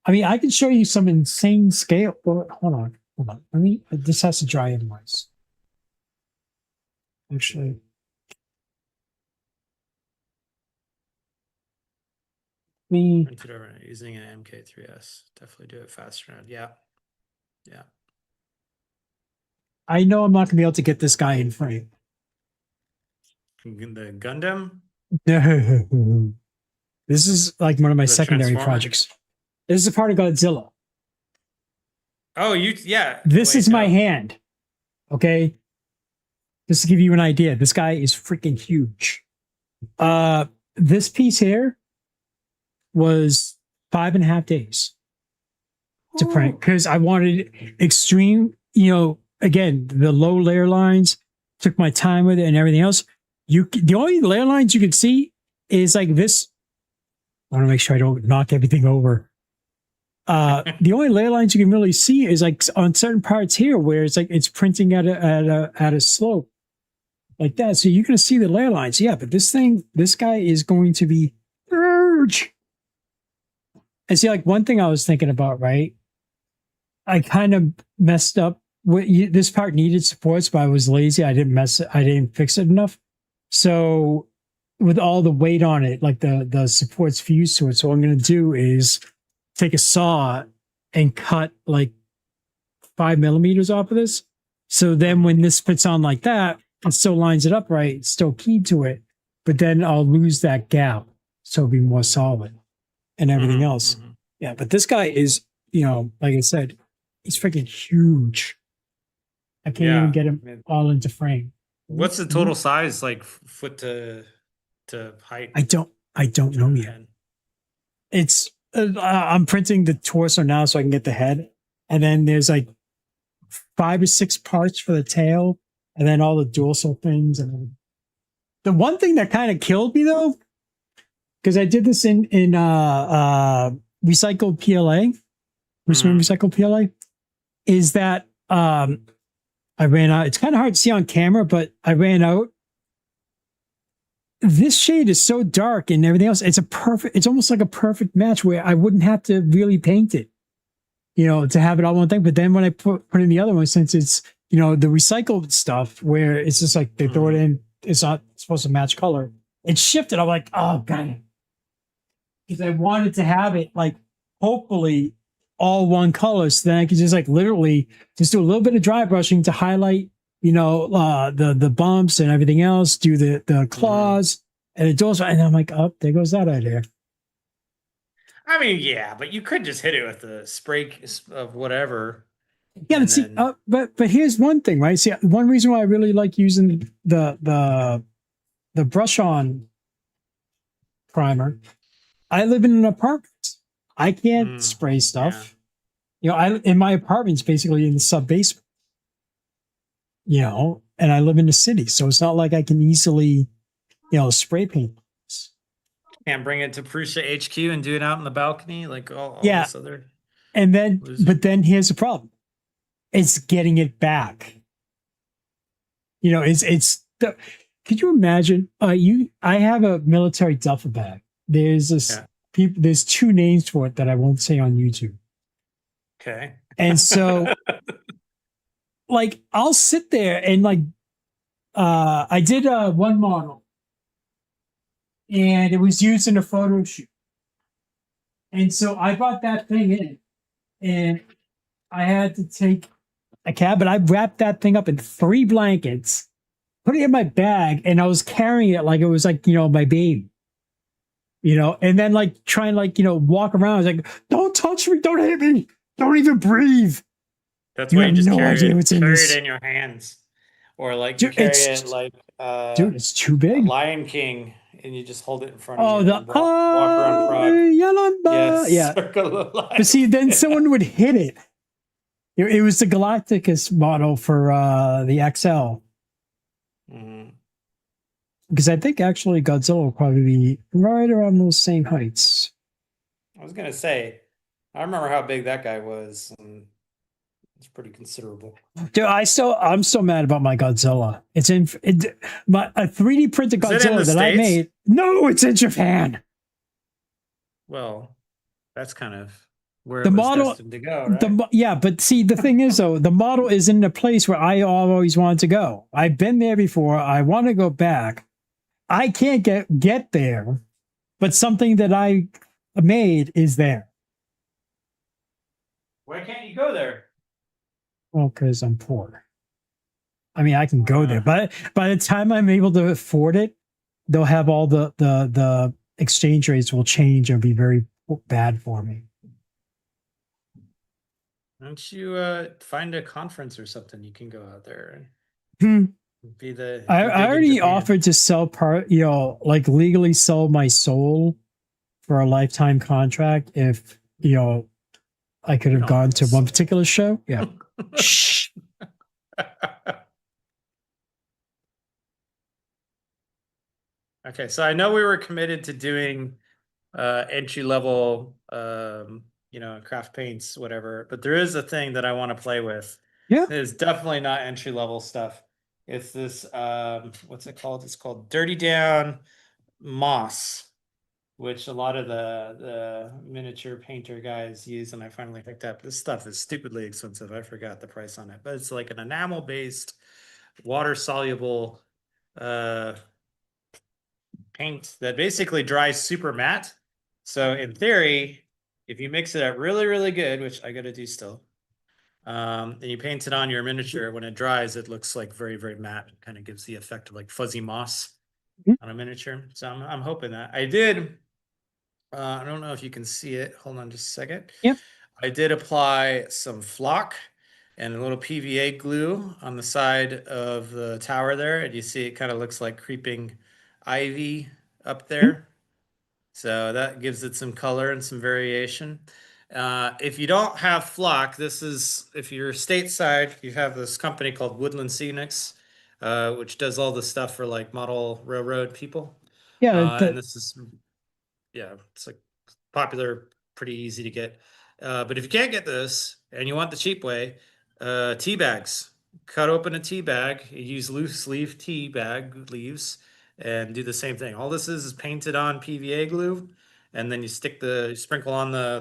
I can show you some insane scale. Well, hold on. This has to dry anyways. Actually. Printed over using an MK3S. Definitely do it faster now. Yeah. Yeah. I know I'm not going to be able to get this guy in frame. The Gundam? No. This is one of my secondary Transformer? projects. This is a part of Godzilla. Oh, yeah. This is my hand. Okay. Just to give you an idea, this guy is freaking huge. This piece here was 5.5 days to print because I wanted extreme, again, the low layer lines, took my time with it and everything else. The only layer lines you can see is this. I want to make sure I don't knock everything over. The only layer lines you can really see is on certain parts here where it's printing at a slope like that. So you're going to see the layer lines. Yeah, but this guy is going to be huge. And see, one thing I was thinking about, right? I kind of messed up. This part needed supports, but I was lazy. I didn't fix it enough. So with all the weight on it, the supports fused to it. So what I'm going to do is take a saw and cut 5 millimeters off of this. So then when this fits on like that, it still lines it up right. It's still keyed to it, but then I'll lose that gap. So it'll be more solid and everything else. Mm-hmm. Yeah. But this guy is, like I said, he's freaking huge. I can't even get him all into frame. What's the total size, foot to height? I don't know yet. It's I'm printing the torso now so I can get the head, and then there's 5 or 6 parts for the tail, and then all the dorsal things. And the one thing that kind of killed me though, because I did this in recycled PLA, recycled PLA, is that I ran out. It's kind of hard to see on camera, but I ran out. This shade is so dark and everything else. It's almost like a perfect match where I wouldn't have to really paint it, to have it all one thing. But then when I put in the other one, since it's, the recycled stuff where it's just like they throw it in, it's not supposed to match color. It shifted. I'm like, oh God. Because I wanted to have it like, hopefully all one color. So then I could just like literally just do a little bit of dry brushing to highlight, the bumps and everything else, do the claws and it does. And I'm like, oh, there goes that idea. I mean, yeah, but you could just hit it with the spray of whatever. Yeah, but see, but here's one thing, right? See, one reason why I really like using the brush on primer. I live in an apartment. I can't spray stuff. Yeah. In my apartment's basically in the sub basement. And I live in the city, so it's not like I can easily, spray paint. Can't bring it to Prusa HQ and do it out in the balcony, like all this other. And then, but then here's the problem: it's getting it back. Could you imagine? I have a military duffel bag. There's this there's 2 names for it that I won't say on YouTube. Okay. And so, like, I'll sit there and like, I did one model, and it was used in a photo shoot. And so I brought that thing in, and I had to take a cab, but I wrapped that thing up in 3 blankets, put it in my bag, and I was carrying it like it was like, my baby. And then like try and like, walk around. I was like, don't touch me, don't hit me, don't even breathe. That's why you just carry it in your hands. Or like you carry it like dude, it's too big. Lion King, and you just hold it in front of you. Walk around Prague. Yeah. But see, then someone would hit it. It was the Galacticus model for the XL. Because I think actually Godzilla will probably be right around those same heights. I was gonna say, I remember how big that guy was, and it's pretty considerable. Dude, I'm still mad about my Godzilla. It's a 3D printed Godzilla that I made. No, it's in Japan. Well, that's kind of where it was destined to go, right? But see, the thing is though, the model is in a place where I always wanted to go. I've been there before. I want to go back. I can't get there, but something that I made is there. Why can't you go there? Well, because I'm poor. I mean, I can go there, but by the time I'm able to afford it, they'll have all the exchange rates will change and be very bad for me. Why don't you find a conference or something? You can go out there and be the. I already offered to sell like legally sell my soul for a lifetime contract if I could have gone to one particular show. Yeah. Shh. Okay, so I know we were committed to doing entry level, craft paints, whatever. But there is a thing that I want to play with. Yeah, it is definitely not entry level stuff. It's this what's it called? It's called Dirty Down Moss, which a lot of the miniature painter guys use, and I finally picked up. This stuff is stupidly expensive. I forgot the price on it, but it's like an enamel based, water soluble paint that basically dries super matte. So in theory, if you mix it up really, really good, which I gotta do still, and you paint it on your miniature, when it dries, it looks like very, very matte. It kind of gives the effect of like fuzzy moss on a miniature. So I'm hoping that I did. I don't know if you can see it. Hold on just a second. Yep. I did apply some flock and a little PVA glue on the side of the tower there. And you see it kind of looks like creeping ivy up there. So that gives it some color and some variation. If you don't have flock, this is, if you're stateside, you have this company called Woodland Scenics, which does all the stuff for like model railroad people. Yeah, And this is, yeah, it's like popular, pretty easy to get. But if you can't get this and you want the cheap way, tea bags. Cut open a tea bag, you use loose leaf tea bag leaves, and do the same thing. All this is painted on PVA glue, and then you sprinkle on the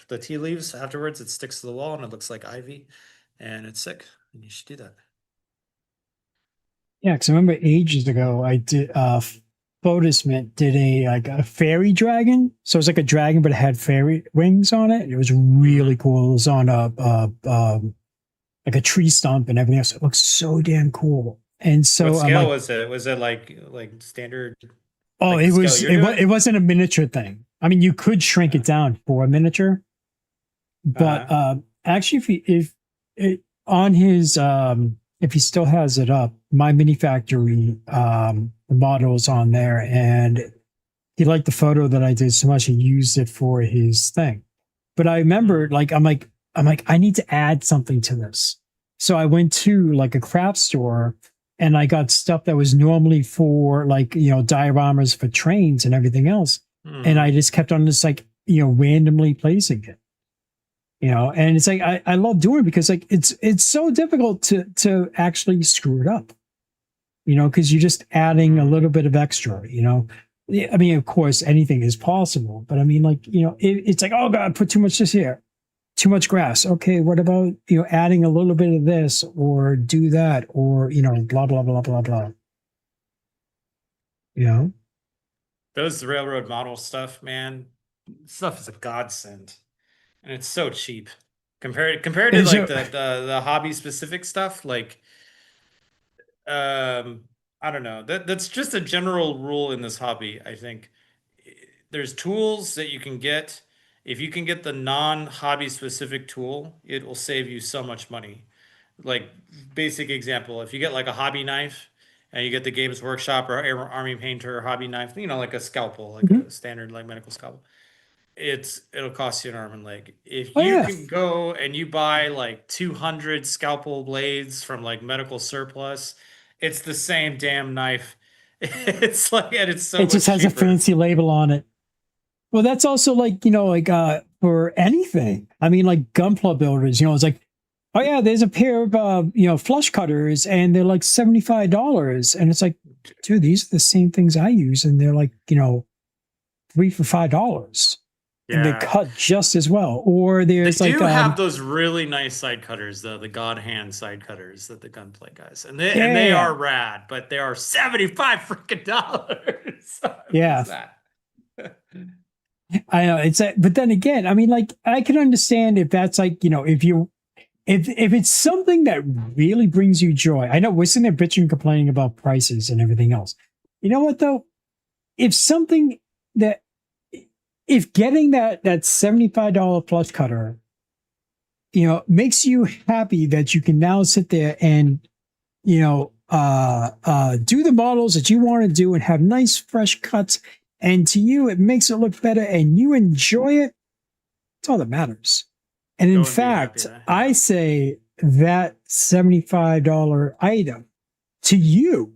the tea leaves afterwards. It sticks to the wall and it looks like ivy, and it's sick. And you should do that. yeah, because I remember ages ago I did Photismint did a fairy dragon. So it was like a dragon, but it had fairy wings on it. It was really cool. It was on like a tree stump and everything else. It looks so damn cool. And so What I'm scale like, was it? Was it like standard? oh, like it the was scale you're doing? it wasn't a miniature thing. I mean, you could shrink it down for a miniature, but actually, if it on his if he still has it up, my mini factory model's on there, and he liked the photo that I did so much he used it for his thing. But I remember, like, I'm like, I need to add something to this. So I went to like a craft store and I got stuff that was normally for like, you know, dioramas for trains and everything else. And I just kept on just like, you know, randomly placing it. You know, and it's like I love doing it because like it's so difficult to actually screw it up. You know, because you're just adding a little bit of extra, you know. I mean, of course, anything is possible, but I mean, like, you know, it's like, oh God, put too much this here, too much grass. Okay, what about, you know, adding a little bit of this or do that or, you know, blah, blah, blah, blah, blah. You know? Those railroad model stuff, man, stuff is a godsend, and it's so cheap compared to And like so, the hobby specific stuff. Like, um, I don't know. That's just a general rule in this hobby. I think there's tools that you can get. If you can get the non-hobby specific tool, it will save you so much money. Like, basic example, if you get like a hobby knife and you get the Games Workshop or Army Painter hobby knife, you know, like a scalpel, like Mhm. a standard like medical scalpel, it'll cost you an arm and leg. If Oh you yeah, can go and you buy like 200 scalpel blades from like medical surplus, it's the same damn knife. It's like, and it's so it just much has a cheaper. fancy label on it. Well, that's also like, you know, like for anything. I mean, like gunpla builders, you know, it's like, oh yeah, there's a pair of you know, flush cutters and they're like $75. And it's like, dude, these are the same things I use, and they're like, you know, 3 for $5. And they Yeah. cut just as well. Or They there's like do have those really nice side cutters, the God hand side cutters that the gunplay guys, and they yeah, are rad, but they are 75 freaking dollars. What yeah. is that? I know it's a, but then again, I mean, like I can understand if that's like, you know, if it's something that really brings you joy. I know we're sitting there bitching and complaining about prices and everything else. You know what though? If something that if getting that $75 plus cutter, you know, makes you happy that you can now sit there and, you know, do the models that you want to do and have nice fresh cuts, and to you it makes it look better and you enjoy it, it's all that matters. And in Go and be happy. fact, Yeah. I say that $75 item to you,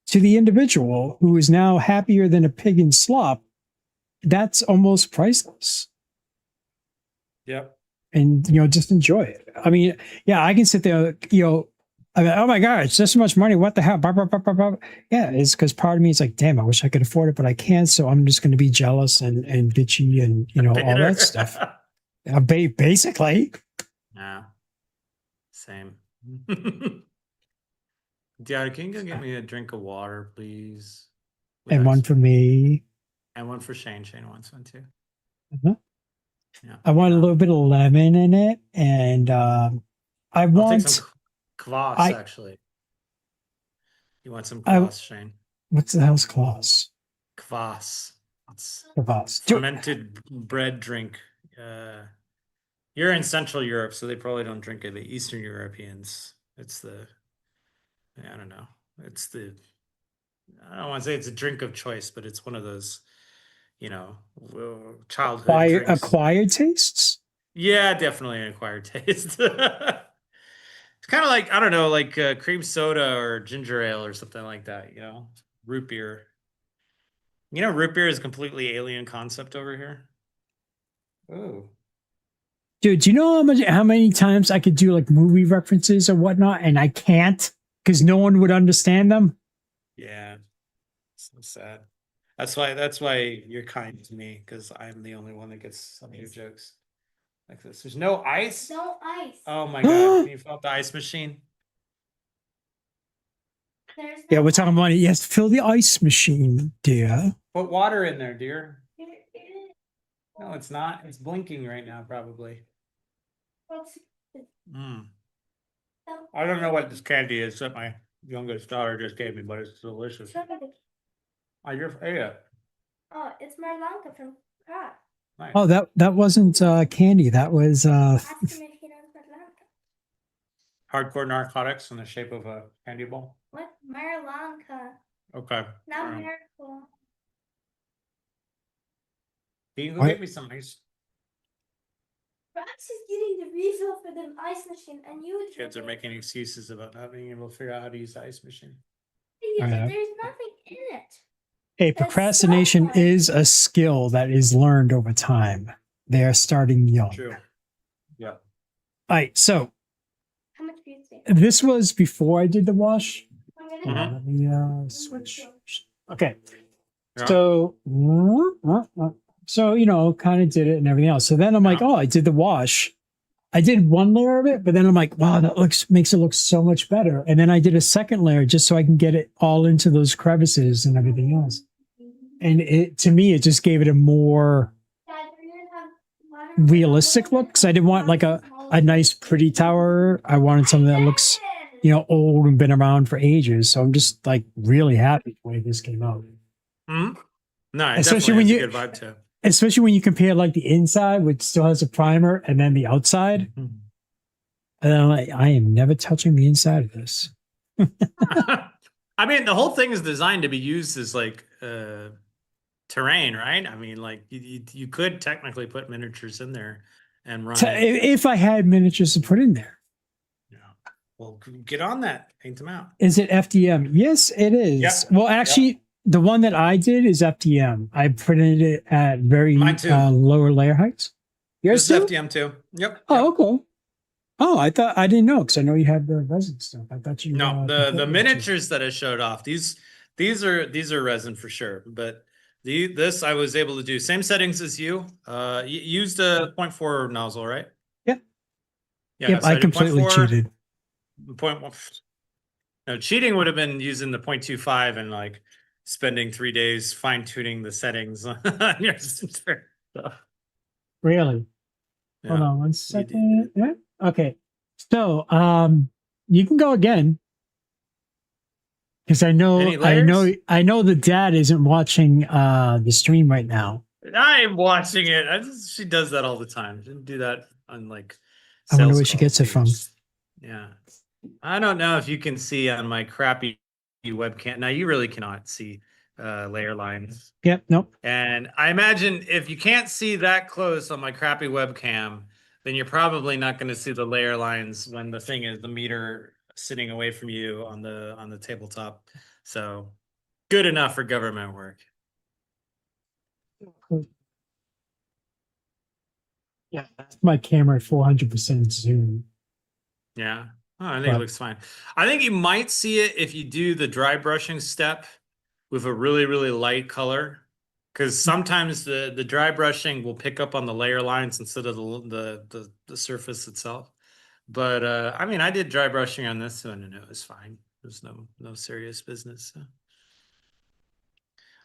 to the individual who is now happier than a pig in slop, that's almost priceless. Yep. And, you know, just enjoy it. I mean, yeah, I can sit there, you know, I mean, oh my God, it's this much money. What the hell? Blah, blah, blah, blah, blah. Yeah, it's because part of me is like, damn, I wish I could afford it, but I can't. So I'm just going to be jealous and bitchy and, you know, all that stuff. Basically. Yeah. Same. Dad, can you go get me a drink of water, please? With And one ice? for me. And one for Shane. Shane wants one too. Uh-huh. Yeah. I want a little bit of lemon in it. And I I'll take want, some kvass, I- actually. You want some I- kvass, Shane? what's the hell's clause? Kvass. It's Kvass. fermented bread drink. You're in Central Europe, so they probably don't drink it. The Eastern Europeans, it's the, I don't know. It's the, I don't want to say it's a drink of choice, but it's one of those you know, childhood drinks. Acquired tastes. Yeah, definitely an acquired taste. It's kind of like, I don't know, like cream soda or ginger ale or something like that, you know, root beer. You know, root beer is a completely alien concept over here. Oh, Dude, do you know how many times I could do like movie references or whatnot, and I can't because no one would understand them? yeah. So sad. That's why you're kind to me, because I'm the only one that gets some of your jokes like this. There's no ice. No ice. Oh my god! Can you fill up the ice machine? There's Yeah, no we're talking ice. about it. Yes, fill the ice machine, dear. Put water in there, dear. Here it is. No, it's not. It's blinking right now, probably. What's Mm. the- I don't know what this candy is that my youngest daughter just gave me, but it's delicious. I just ate it. Oh, it's Marlanka from Prague. Nice. Oh, that wasn't candy. That was Ask him if he knows Marlanka. Hardcore narcotics in the shape of a candy ball. What? Marlanka. Okay. Not Miracle. Can you go What? get me some ice? Brax is getting the refill for the ice machine, and you would Kids are making excuses about not being able to figure out how to use the ice machine. Because Yeah. there's nothing in it. hey, That's so procrastination fun. is a skill that is learned over time. They are starting young. True. Yeah. All right, so How much do you think? this was before I did the wash. I'm Mhm. gonna Let me switch. Okay. Yeah. So you know, kind of did it and everything else. So then I'm like, Yeah. oh, I did the wash. I did one layer of it, but then I'm like, wow, that makes it look so much better. And then I did a second layer just so I can get it all into those crevices and everything else. And it, to me, it just gave it a more realistic look, because I didn't want like a nice pretty tower. I wanted something that looks, you know, old and been around for ages. So I'm just like really happy with the way this came out. Hmm? No, it Especially definitely when has you- a good vibe too. Especially when you compare like the inside, which still has a primer, and then the outside. Mhm. And then I'm like, I am never touching the inside of this. I mean, the whole thing is designed to be used as like terrain, right? I mean, like you could technically put miniatures in there and run So it. if I had miniatures to put in there. Yeah. Well, get on that. Paint them out. Is it FDM? Yes, it is. Yep. Well, actually, the one that I did is FDM. I printed it at very Mine too. lower layer heights. Yours This is too? FDM too. Yep. Oh, okay. Oh, I didn't know, because I know you have the resin stuff. I thought you No, the completely miniatures that I showed off, these are resin for sure, but this I was able to do same settings as you. Used a 0.4 nozzle, right? Yep. Yeah, Yep, so I did completely 0.4, cheated. 0.1. No, cheating would have been using the 0.25 and like spending 3 days fine tuning the settings on your stuff. Really? Yeah. Hold on one You second. did. Yeah. Okay. So you can go again. Because I know Any layers? I know the dad isn't watching the stream right now. I am watching it. She does that all the time. She didn't do that on like. I wonder sales where she calls. gets it from. Yeah. I don't know if you can see on my crappy webcam. Now you really cannot see layer lines. Yep. Nope. And I imagine if you can't see that close on my crappy webcam, then you're probably not going to see the layer lines when the thing is the meter sitting away from you on the tabletop. So good enough for government work. Yeah. That's my camera at 400% zoom. Yeah. Oh, I think But- it looks fine. I think you might see it if you do the dry brushing step with a really, really light color. Because sometimes the dry brushing will pick up on the layer lines instead of the surface itself. But I mean, I did dry brushing on this one and it was fine. There's no serious business. So.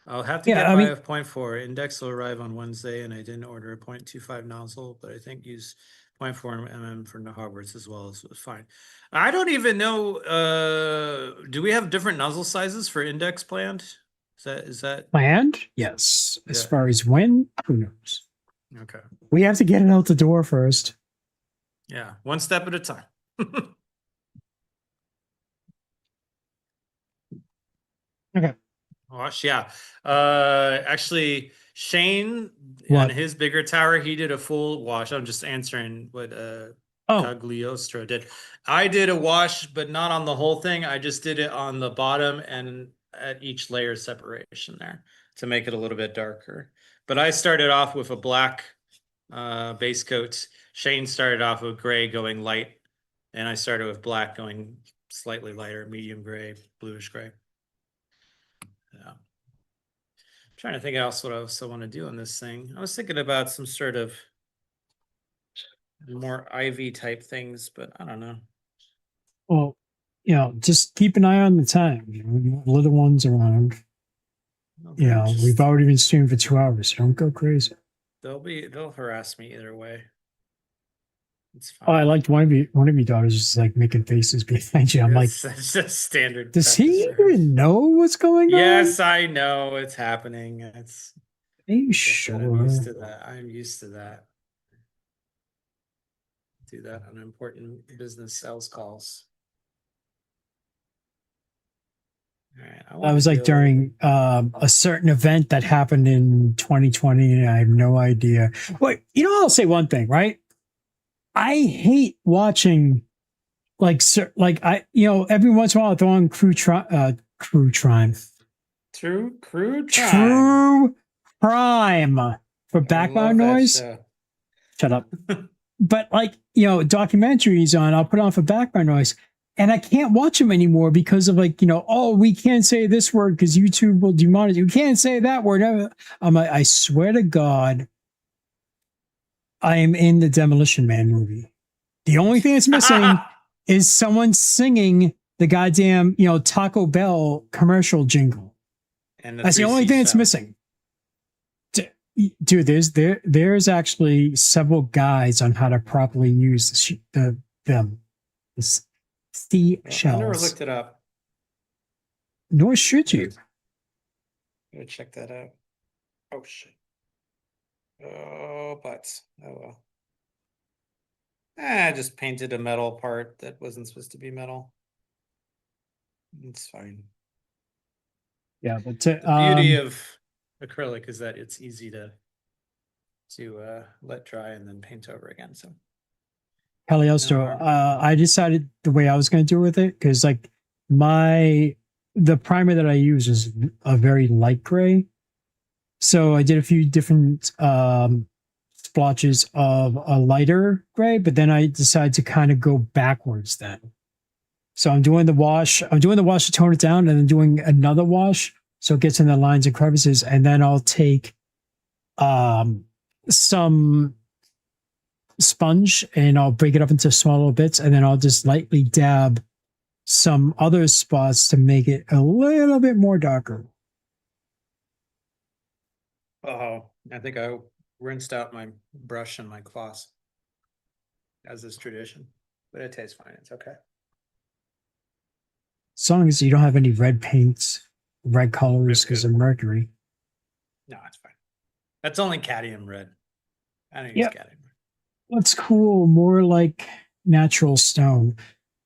I'll have to Yeah, get I by mean- a 0.4. Index will arrive on Wednesday, and I didn't order a 0.25 nozzle, but I think use 0.4 mm for the Hogwarts as well, so it's fine. I don't even know. Do we have different nozzle sizes for index planned? Is that Planned? Yes. As Yeah. far as when, who knows? okay? We have to get it out the door first. Yeah, one step at a time. Okay. Gosh, yeah. Actually, Shane What? on his bigger tower, he did a full wash. I'm just answering what Oh, Cagliostro did. I did a wash, but not on the whole thing. I just did it on the bottom and at each layer separation there to make it a little bit darker. But I started off with a black base coat. Shane started off with gray going light, and I started with black going slightly lighter, medium gray, bluish gray. Yeah. Trying to think else what else I want to do on this thing. I was thinking about some sort of more ivy type things, but I don't know. well, just keep an eye on the time. We have little ones around. Okay, We've already been streaming for 2 hours, so don't go crazy. they'll harass me either way. It's Oh, I fine. liked one of your daughters just like making faces behind you. I'm like, It's just standard. does he practice for her. even know what's going on? Yes, I know it's happening. It's Are you like I sure? said, I'm used to that. I'm used to that. Do that on important business sales calls. All right, I was like during a certain event that happened in 2020, and I have no idea. Wait, I'll say one thing, right? I hate watching every once in a while I throw on True Crime. True crime. True Crime for I background love that noise. show. Shut up. But documentaries on, I'll put on for background noise. And I can't watch them anymore because of we can't say this word because YouTube will demonetize. You can't say that word. I'm like, I swear to God, I am in the Demolition Man movie. The only thing that's missing is someone singing the goddamn, Taco Bell commercial jingle. And That's the only thing that's missing. Dude, there's actually several guides on how to properly use the I never shells. looked it up. Nor should you. Gotta check that out. Oh shit. Oh, butts. Oh well. I just painted a metal part that wasn't supposed to be metal. It's fine. Yeah, but The beauty of acrylic is that it's easy to let dry and then paint over again. So Cagliostro, I decided the way I was going to do it with it because the primer that I use is a very light gray. So I did a few different splotches of a lighter gray, but then I decided to kind of go backwards then. So I'm doing the wash to tone it down and then doing another wash so it gets in the lines and crevices, and then I'll take some sponge and I'll break it up into smaller bits, and then I'll just lightly dab some other spots to make it a little bit more darker. I think I rinsed out my brush and my cloths, as is tradition, but it tastes fine. It's okay. As long as you don't have any red paints, red colors because of mercury. No, it's fine. That's only cadmium red. I don't use cadmium. What's cool, more like natural stone.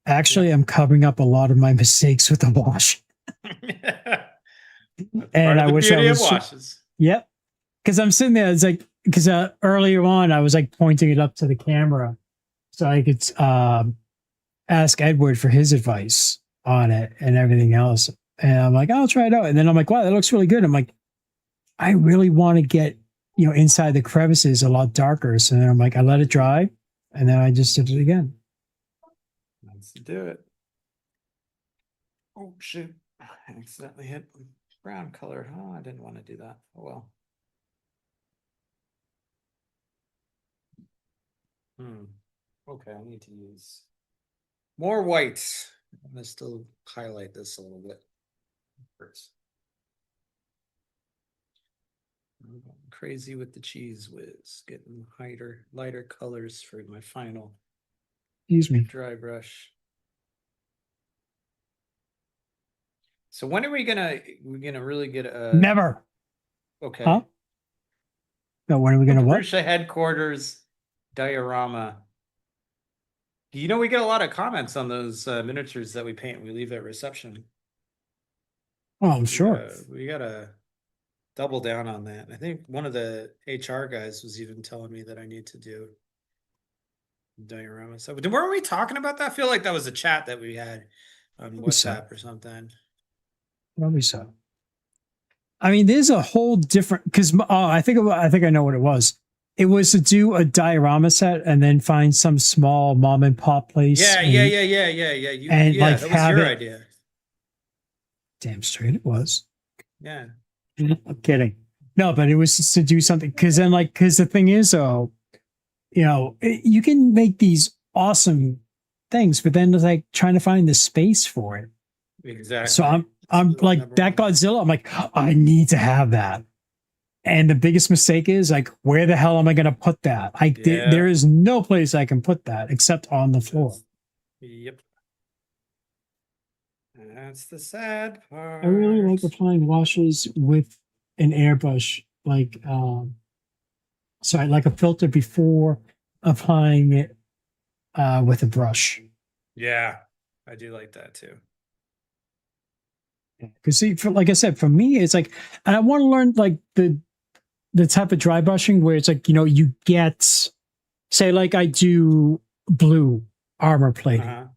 Actually, I'm covering up a lot of my mistakes with the wash. And I wish I was washes. Yep. Because I'm sitting there, it's like, because earlier on I was like pointing it up to the camera so I could ask Edward for his advice on it and everything else. And I'm like, I'll try it out. And then I'm like, wow, that looks really good. I'm like, I really want to get, inside the crevices a lot darker. So then I'm like, I let it dry and then I just did it again. Let's do it. Oh, shoot. I accidentally hit brown color. Oh, I didn't want to do that. Oh, well. Okay, I need to use more white. I'm going to still highlight this a little bit first. I'm going crazy with the cheese whiz, getting lighter colors for my final dry brush. So when are we're gonna really get a Never. Okay. Huh? No, when are we gonna what? Prusa headquarters diorama. We get a lot of comments on those miniatures that we paint. We leave at reception. Oh, I'm sure. We gotta double down on that. I think one of the HR guys was even telling me that I need to do diorama stuff. Weren't we talking about that? I feel like that was a chat that we had on WhatsApp or something. Probably so. I mean, there's a whole different because I think I know what it was. It was to do a diorama set and then find some small mom and pop place. Yeah. And like that was your idea. Damn straight it was. Yeah. I'm kidding. No, but it was just to do something because then because the thing is, you can make these awesome things, but then it's like trying to find the space for it. Exactly. So I'm like that Godzilla. I'm like, I need to have that. And the biggest mistake is like, where the hell am I going to put that? There is no place I can put that except on the floor. Yep. That's the sad part. I really like applying washes with an airbrush, like a filter before applying it with a brush. Yeah, I do like that too. Because see, like I said, for me, it's like, and I want to learn like the type of dry brushing where it's like, you get, say, like I do blue armor plating,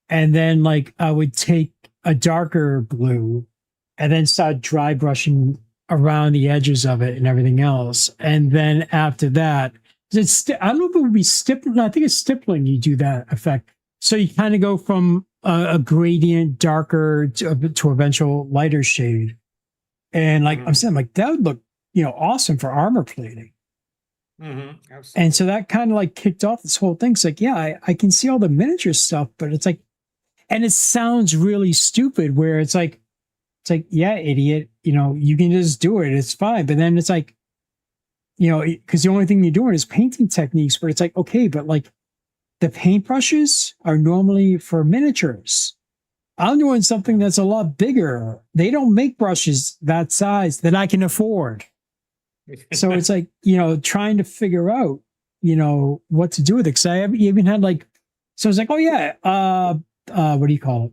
and then like I would take a darker blue and then start dry brushing around the edges of it and everything else. And then after that, I don't know if it would be stippling. I think it's stippling. You do that effect. So you kind of go from a gradient darker to eventual lighter shade. And like I'm saying, like that would look, awesome for armor plating. Absolutely. And so that kind of like kicked off this whole thing. It's like, yeah, I can see all the miniature stuff, but it's like, and it sounds really stupid where it's like, yeah, idiot, you can just do it. It's fine. But then it's like, because the only thing you're doing is painting techniques, but it's like, okay, but like the paintbrushes are normally for miniatures. I'm doing something that's a lot bigger. They don't make brushes that size that I can afford. So it's like, trying to figure out, what to do with it. Cause I even had like, so I was like, oh yeah, what do you call it?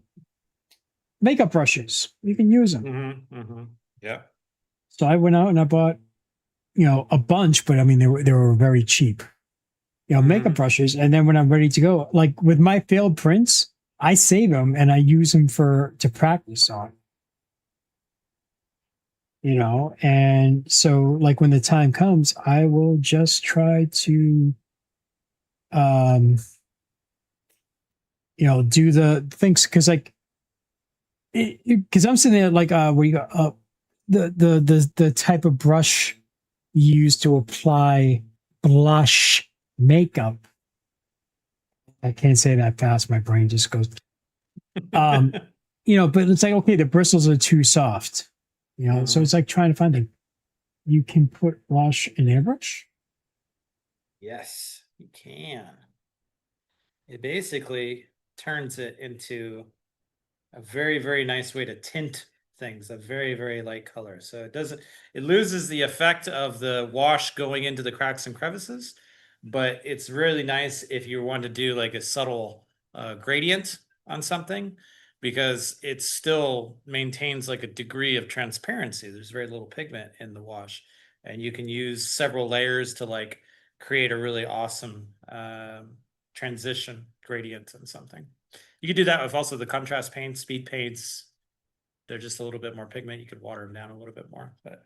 Makeup brushes. You can use them. Yeah. So I went out and I bought, a bunch, but I mean, they were very cheap, makeup brushes. And then when I'm ready to go, like with my failed prints, I save them and I use them to practice on, and so like when the time comes, I will just try to, do the things. Cause like, cause I'm sitting there like, where you go, the type of brush used to apply blush makeup. I can't say that fast. My brain just goes, but it's like, okay, the bristles are too soft, so it's like trying to find you can put blush in airbrush. Yes, you can. It basically turns it into a very, very nice way to tint things, a very, very light color. So it loses the effect of the wash going into the cracks and crevices, but it's really nice if you want to do like a subtle gradient on something, because it still maintains like a degree of transparency. There's very little pigment in the wash, and you can use several layers to like create a really awesome transition gradient in something. You could do that with also the contrast paints, speed paints. They're just a little bit more pigment. You could water them down a little bit more, but.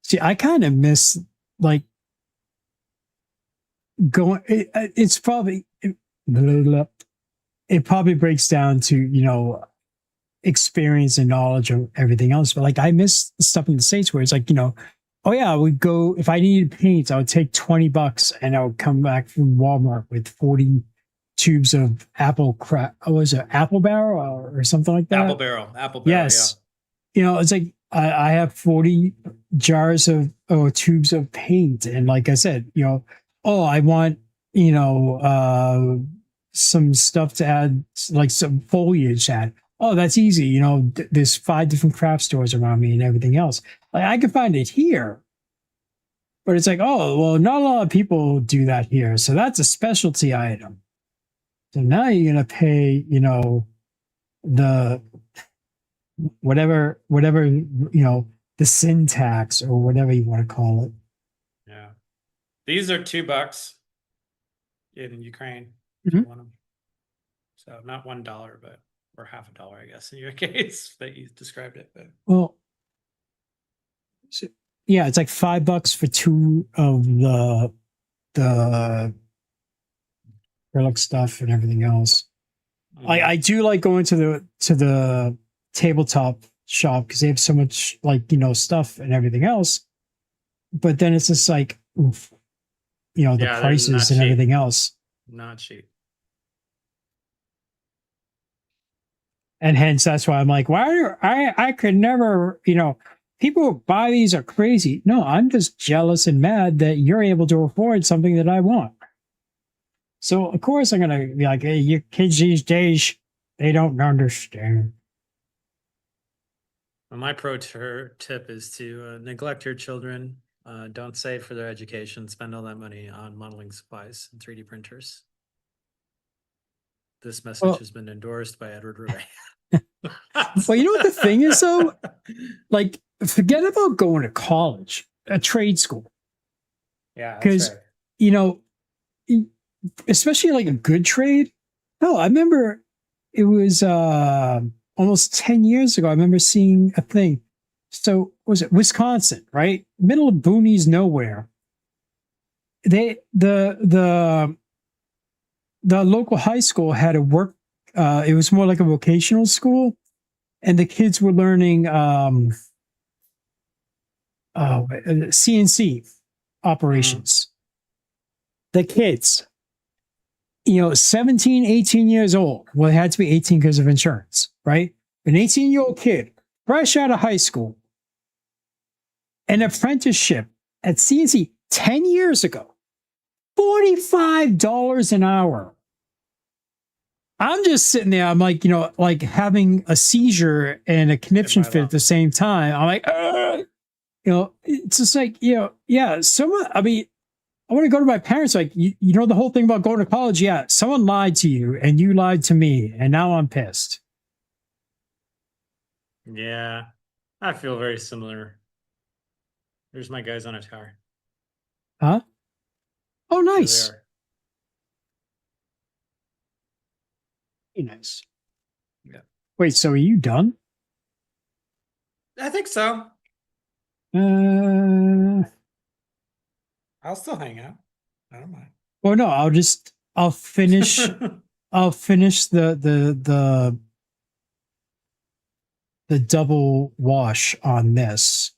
See, I kind of miss like going. It's probably it probably breaks down to experience and knowledge of everything else. But like I miss stuff in the States where it's like oh yeah, I would go if I needed paint, I would take $20 and I would come back from Walmart with 40 tubes of apple crap. Oh, was it apple barrel or something like that? Apple barrel. Yes. Yeah. It's like I have 40 jars or tubes of paint. And like I said, I want, some stuff to add, like some foliage to add. Oh, that's easy. There's 5 different craft stores around me and everything else. Like I can find it here. But it's like, oh, well, not a lot of people do that here. So that's a specialty item. So now you're going to pay, the whatever, the syntax or whatever you want to call it. Yeah. These are $2 in Ukraine. If you Mhm. want them. So not $1, but or half a dollar, I guess, in your case that you described it. But Well, yeah, it's like $5 for 2 of the acrylic stuff and everything else. I do like going to the tabletop shop because they have so much stuff and everything else. But then it's just like, oof, the Yeah, they're prices not and cheap. everything else. Not cheap. And hence that's why I'm like, I could never, people who buy these are crazy. No, I'm just jealous and mad that you're able to afford something that I want. So of course I'm gonna be like, hey, you kids these days, they don't understand. Well, my tip is to neglect your children. Don't save for their education. Spend all that money on modeling supplies and 3D printers. This message Well- has been endorsed by Edward Ray. Well, you know what the thing is though? Like, forget about going to college, a trade school. Yeah, that's 'Cause- right. Especially like a good trade. Hell, I remember it was almost 10 years ago. I remember seeing a thing. So was it Wisconsin, right? Middle of boonies nowhere. The local high school had a work, it was more like a vocational school, and the kids were learning CNC operations. The kids, 17, 18 years old. Well, it had to be 18 because of insurance, right? An 18-year-old kid, fresh out of high school, an apprenticeship at CNC 10 years ago, $45 an hour. I'm just sitting there. I'm like, like having a seizure and a conniption fit at the same time. I'm like, it's just like, yeah, someone, I mean, I want to go to my parents. Like, the whole thing about going to college. Yeah. Someone lied to you and you lied to me. And now I'm pissed. Yeah, I feel very similar. There's my guys on a tower. Huh? Oh, There they nice. are. Very nice. Yeah. Wait, so are you done? I think so. Uh, I'll still hang out. I don't mind. well, no, I'll finish, the double wash on this,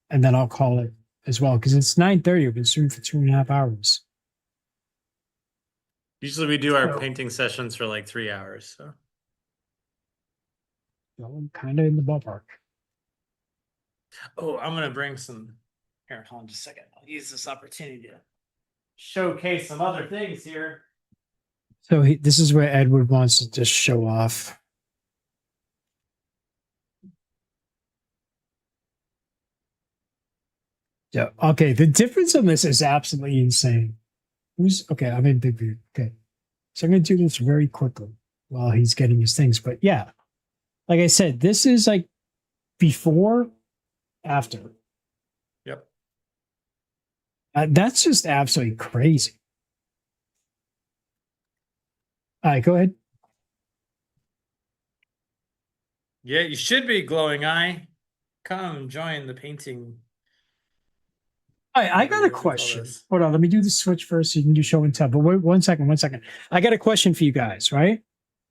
and then I'll call it as well. Cause it's 9:30. We've been streaming for 2.5 hours. Usually we do our So- painting sessions for like 3 hours. So Well, I'm kind of in the ballpark. oh, I'm gonna bring some here, hold on just a second. I'll use this opportunity to showcase some other things here. So this is where Edward wants to just show off. Yeah. Okay. The difference on this is absolutely insane. Okay? I'm in big view. Okay. So I'm going to do this very quickly while he's getting his things. But yeah, like I said, this is like before, after. Yep. That's just absolutely crazy. All right, go ahead. Yeah, you should be glowing eye. Come join the painting. All right, I got a What do you call question. this? Hold on, let me do the switch first so you can do show and tell. But wait, one second. I got a question for you guys, right?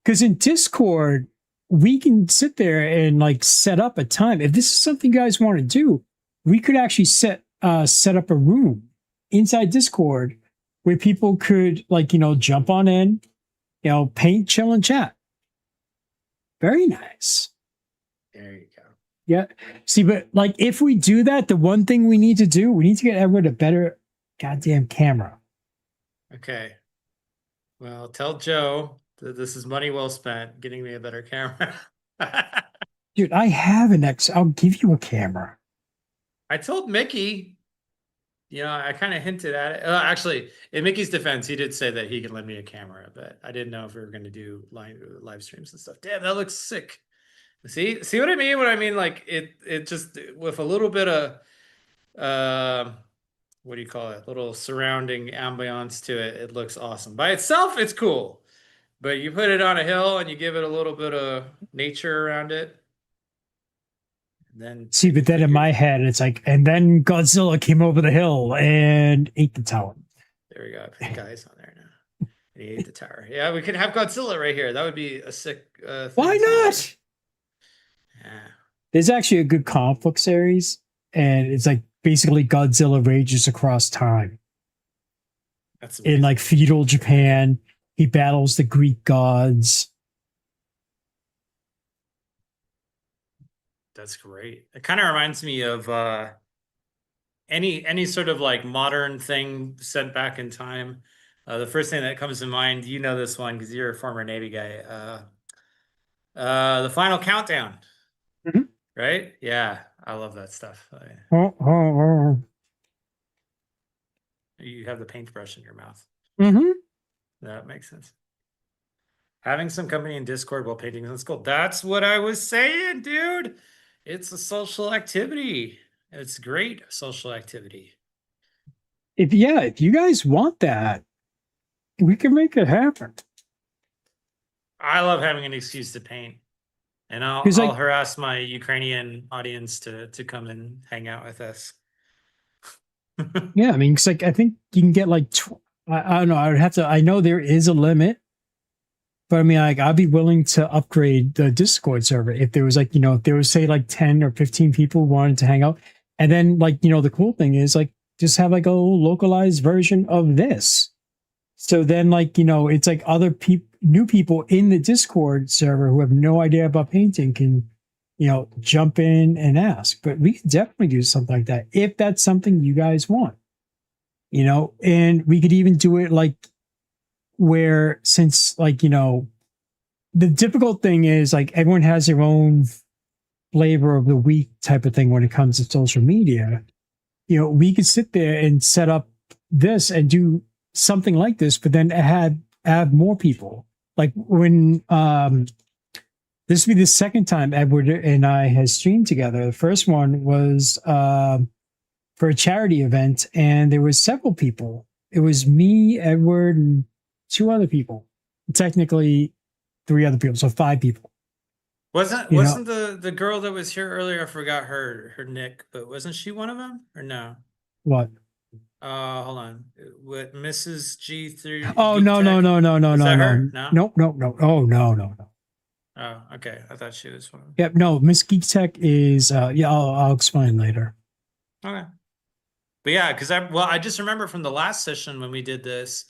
Because in Discord, we can sit there and like set up a time. If this is something you guys want to do, we could actually set up a room inside Discord where people could jump on in, paint, chill, and chat. Very nice. There you go. Yeah. See, but like if we do that, the one thing we need to do, we need to get Edward a better goddamn camera. Okay. Well, tell Joe that this is money well spent getting me a better camera. Dude, I have an I'll give you a camera. I told Mickey You know, I kind of hinted at it. Actually, in Mickey's defense, he did say that he can lend me a camera, but I didn't know if we were going to do live streams and stuff. Damn, that looks sick. See what I mean? What I mean, like it just with a little bit of what do you call it? Little surrounding ambiance to it. It looks awesome. By itself, it's cool. But you put it on a hill and you give it a little bit of nature around it. And then See, but then in my head, it's like, and then Godzilla came over the hill and ate the tower. there we go. I put guys on there now. And he ate the tower. Yeah, we could have Godzilla right here. That would be a sick thing. Why not? Yeah. There's actually a good comic book series, and it's like basically Godzilla rages across time. That's In amazing. like feudal Japan, he battles the Greek gods. That's great. It kind of reminds me of any sort of like modern thing sent back in time. The first thing that comes to mind, you know this one because you're a former Navy guy. The Final Countdown, Mhm. right? Yeah, I love that stuff. You have the paintbrush in your mouth. Mm-hmm. That makes sense. Having some company in Discord while painting in school. That's what I was saying, dude. It's a social activity. It's great social activity. If you guys want that, we can make it happen. I love having an excuse to paint. And I'll 'Cause, like- harass my Ukrainian audience to come and hang out with us. Yeah, I mean, it's like I think you can get like I don't know. I would have to. I know there is a limit, but I mean, like I'd be willing to upgrade the Discord server if there was like if there was say like 10 or 15 people wanted to hang out, and then like the cool thing is like just have like a localized version of this. So then like it's like other new people in the Discord server who have no idea about painting can jump in and ask. But we could definitely do something like that if that's something you guys want. And we could even do it like where since like the difficult thing is like everyone has their own flavor of the week type of thing when it comes to social media. We could sit there and set up this and do something like this, but then add more people. Like when this would be the second time Edward and I has streamed together. The first one was for a charity event, and there was several people. It was me, Edward, and two other people. Technically, three other people, so five people. Wasn't the girl that was here earlier? I forgot her nick, but wasn't she one of them or no? What? Hold on. What Mrs. G3? Oh no. Is that her? No. Oh no. Oh, okay. I thought she was one. Yep, no. Miss Geek Tech is I'll explain later. Okay. But yeah, because I just remember from the last session when we did this,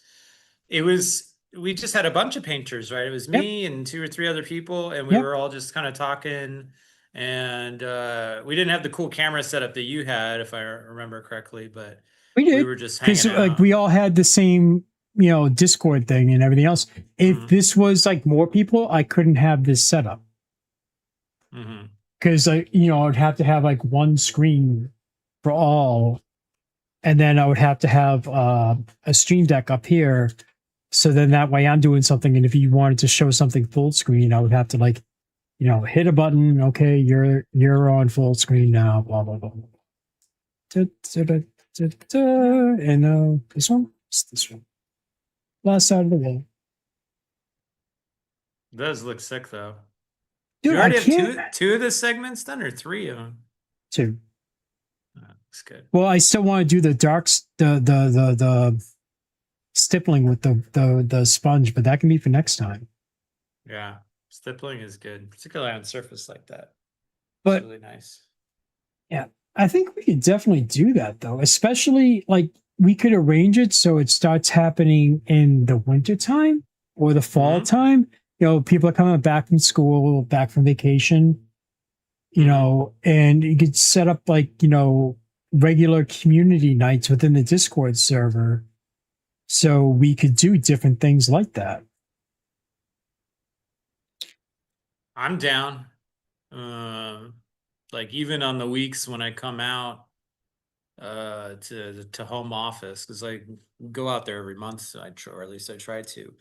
we just had a bunch of painters, right? It was me and two or three other people, and we were all just kind of talking. And we didn't have the cool camera setup that you had, if I remember correctly, but we were just hanging out. Like we all had the same Discord thing and everything else. If this was like more people, I couldn't have this setup. Because I would have to have like one screen for all, and then I would have to have a stream deck up here. So then that way I'm doing something, and if you wanted to show something full screen, I would have to like hit a button. Okay, you're on full screen now. Blah blah blah. And this one, this one, last side of the wall. It does look sick though. Dude, you already have two of the segments done, or three of them? Two. Looks good. Well, I still want to do the darks, the stippling with the sponge, but that can be for next time. Yeah, stippling is good, particularly on surface like that. But it's really nice. Yeah, I think we could definitely do that though, especially like we could arrange it so it starts happening in the winter time or the fall time. People are coming back from school, back from vacation, and you could set up like, regular community nights within the Discord server. So we could do different things like that. I'm down. Like even on the weeks when I come out, to home office, because I go out there every month, or at least I try to.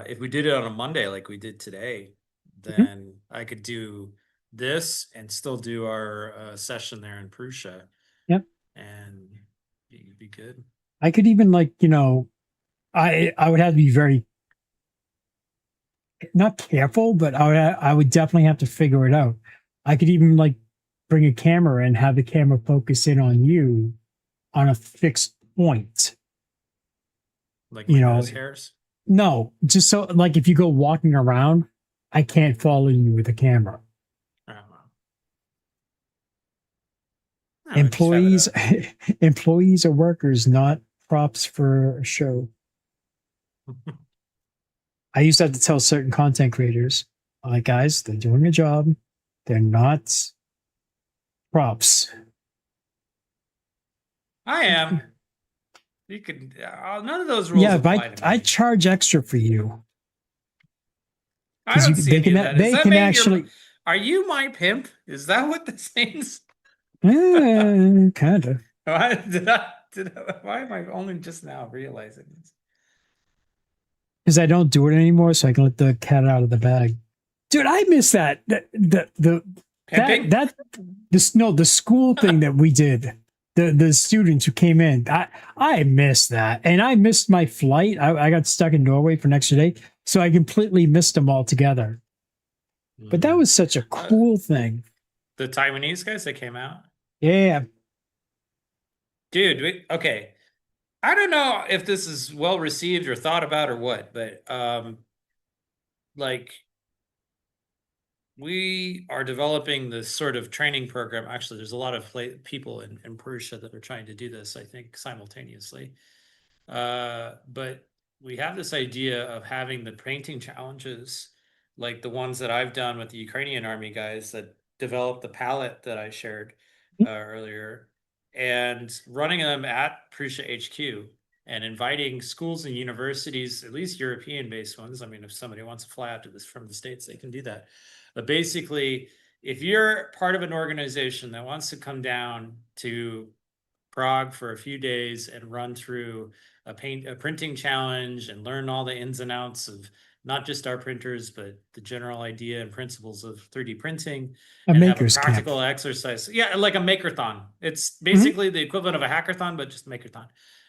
If we did it on a Monday like we did today, Mhm. then I could do this and still do our session there in Prusa, Yep. and it'd be good. I could even like, I would have to be very not careful, but I would definitely have to figure it out. I could even like bring a camera and have the camera focus in on you on a fixed point. Like You my know, nose hairs. no, just so like if you go walking around, I can't follow you with a camera. I don't know. I would just have it Employees, employees are workers, not props for a show. up. I used to have to tell certain content creators, like, guys, they're doing a job. They're not props. I am. You could. None of those rules Yeah, apply but to me. I charge extra for you. I don't see any of that. Does They that can mean actually, are you my pimp? Is that what this means? kind of. Why why am I only just now realizing this? Because I don't do it anymore, so I can let the cat out of the bag. Dude, I miss that. Pimping? The school thing that we did. The students who came in. I missed that. And I missed my flight. I got stuck in Norway for an extra day. So I completely missed them all together. But that was such a cool thing. The Taiwanese guys that came out. Yeah. Dude, okay. I don't know if this is well received or thought about or what, but like we are developing this sort of training program. Actually, there's a lot of people in Prusa that are trying to do this, I think, simultaneously. But we have this idea of having the painting challenges, like the ones that I've done with the Ukrainian army guys that developed the palette that I shared earlier, and running them at Prusa HQ and inviting schools and universities, at least European-based ones. I mean, if somebody wants to fly out to this from the States, they can do that. But basically, if you're part of an organization that wants to come down to Prague for a few days and run through a printing challenge and learn all the ins and outs of not just our printers, but the general idea and principles of 3D printing, A and have a maker's practical camp. exercise. Yeah, like a makerthon. It's basically the equivalent of a hackathon, but just makerthon.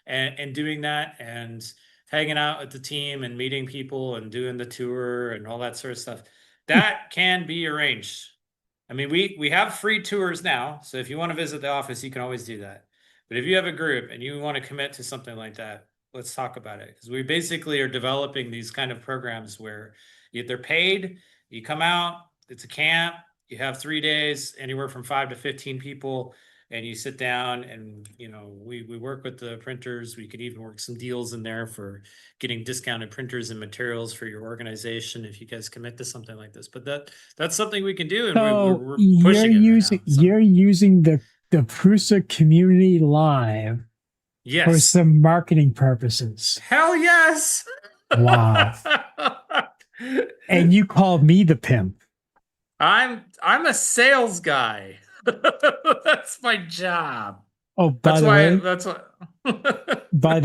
And doing that and hanging out with the team and meeting people and doing the tour and all that sort of stuff. That can be arranged. I mean, we have free tours now. So if you want to visit the office, you can always do that. But if you have a group and you want to commit to something like that, let's talk about it. Because we basically are developing these kind of programs where they're paid, you come out, it's a camp, you have 3 days, anywhere from 5 to 15 people, and you sit down and, we work with the printers. We could even work some deals in there for getting discounted printers and materials for your organization if you guys commit to something like this. But that's something we can do, and we're pushing it right now. You're using the Prusa Community Live for Yes. some marketing purposes. Hell yes. Wow. And you called me the pimp. I'm a sales guy. That's my job. Oh, by the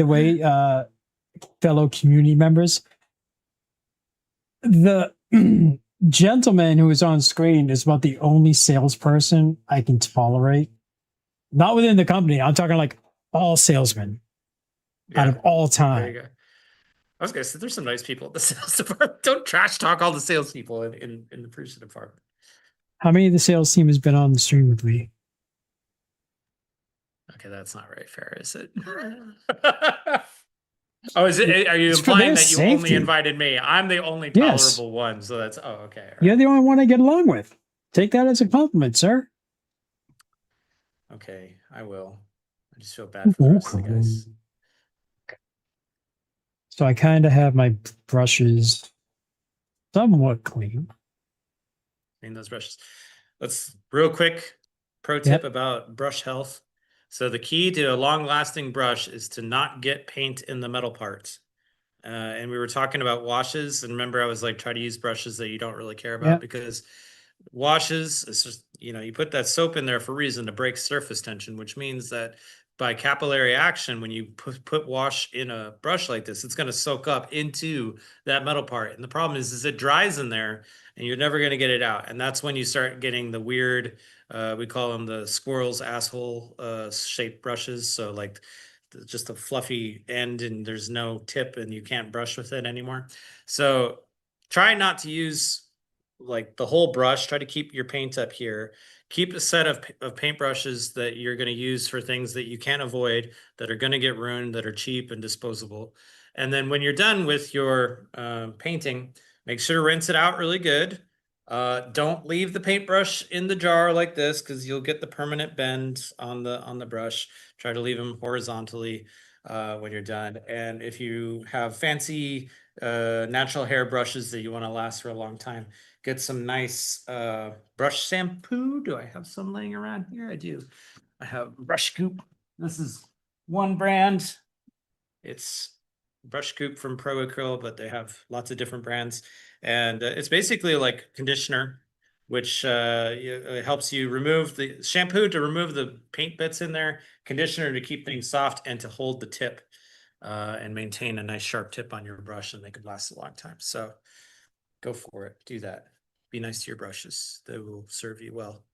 way, fellow community members, the gentleman who is on screen is about the only salesperson I can tolerate. Not within the company. I'm talking like all salesmen out of all time. There you go. I was gonna say there's some nice people at the sales department. Don't trash talk all the salespeople in the Prusa department. How many of the sales team has been on the stream with me? Okay, that's not very fair, is it? Oh, is it? Are you implying that you only invited me? I'm the only tolerable one, so that's okay. Right. You're the only one I get along with. Take that as a compliment, sir. Okay, I will. I just feel bad for the rest of the guys. So I kind of have my brushes somewhat clean. Clean those brushes. Let's real quick pro tip about brush health. So the key to a long-lasting brush is to not get paint in the metal parts. And we were talking about washes, and remember I was like, try to use brushes that you don't really care about, because washes. It's just, you put that soap in there for a reason, to break surface tension, which means that by capillary action, when you put wash in a brush like this, it's going to soak up into that metal part. And the problem is it dries in there and you're never going to get it out. And that's when you start getting the weird, we call them the squirrel's asshole shaped brushes. So like just a fluffy end and there's no tip and you can't brush with it anymore. So try not to use like the whole brush. Try to keep your paint up here. Keep a set of paint brushes that you're going to use for things that you can't avoid, that are going to get ruined, that are cheap and disposable. And then when you're done with your painting, make sure to rinse it out really good. Don't leave the paintbrush in the jar like this, because you'll get the permanent bend on the brush. Try to leave them horizontally when you're done. And if you have fancy natural hair brushes that you want to last for a long time, get some nice brush shampoo. Do I have some laying around here? I do. I have Brush Scoop. This is one brand. It's Brush Scoop from Pro Acryl, but they have lots of different brands. And it's basically like conditioner, which it helps you remove the shampoo to remove the paint bits in there, conditioner to keep things soft and to hold the tip and maintain a nice sharp tip on your brush, and they could last a long time. So go for it. Do that. Be nice to your brushes. They will serve you well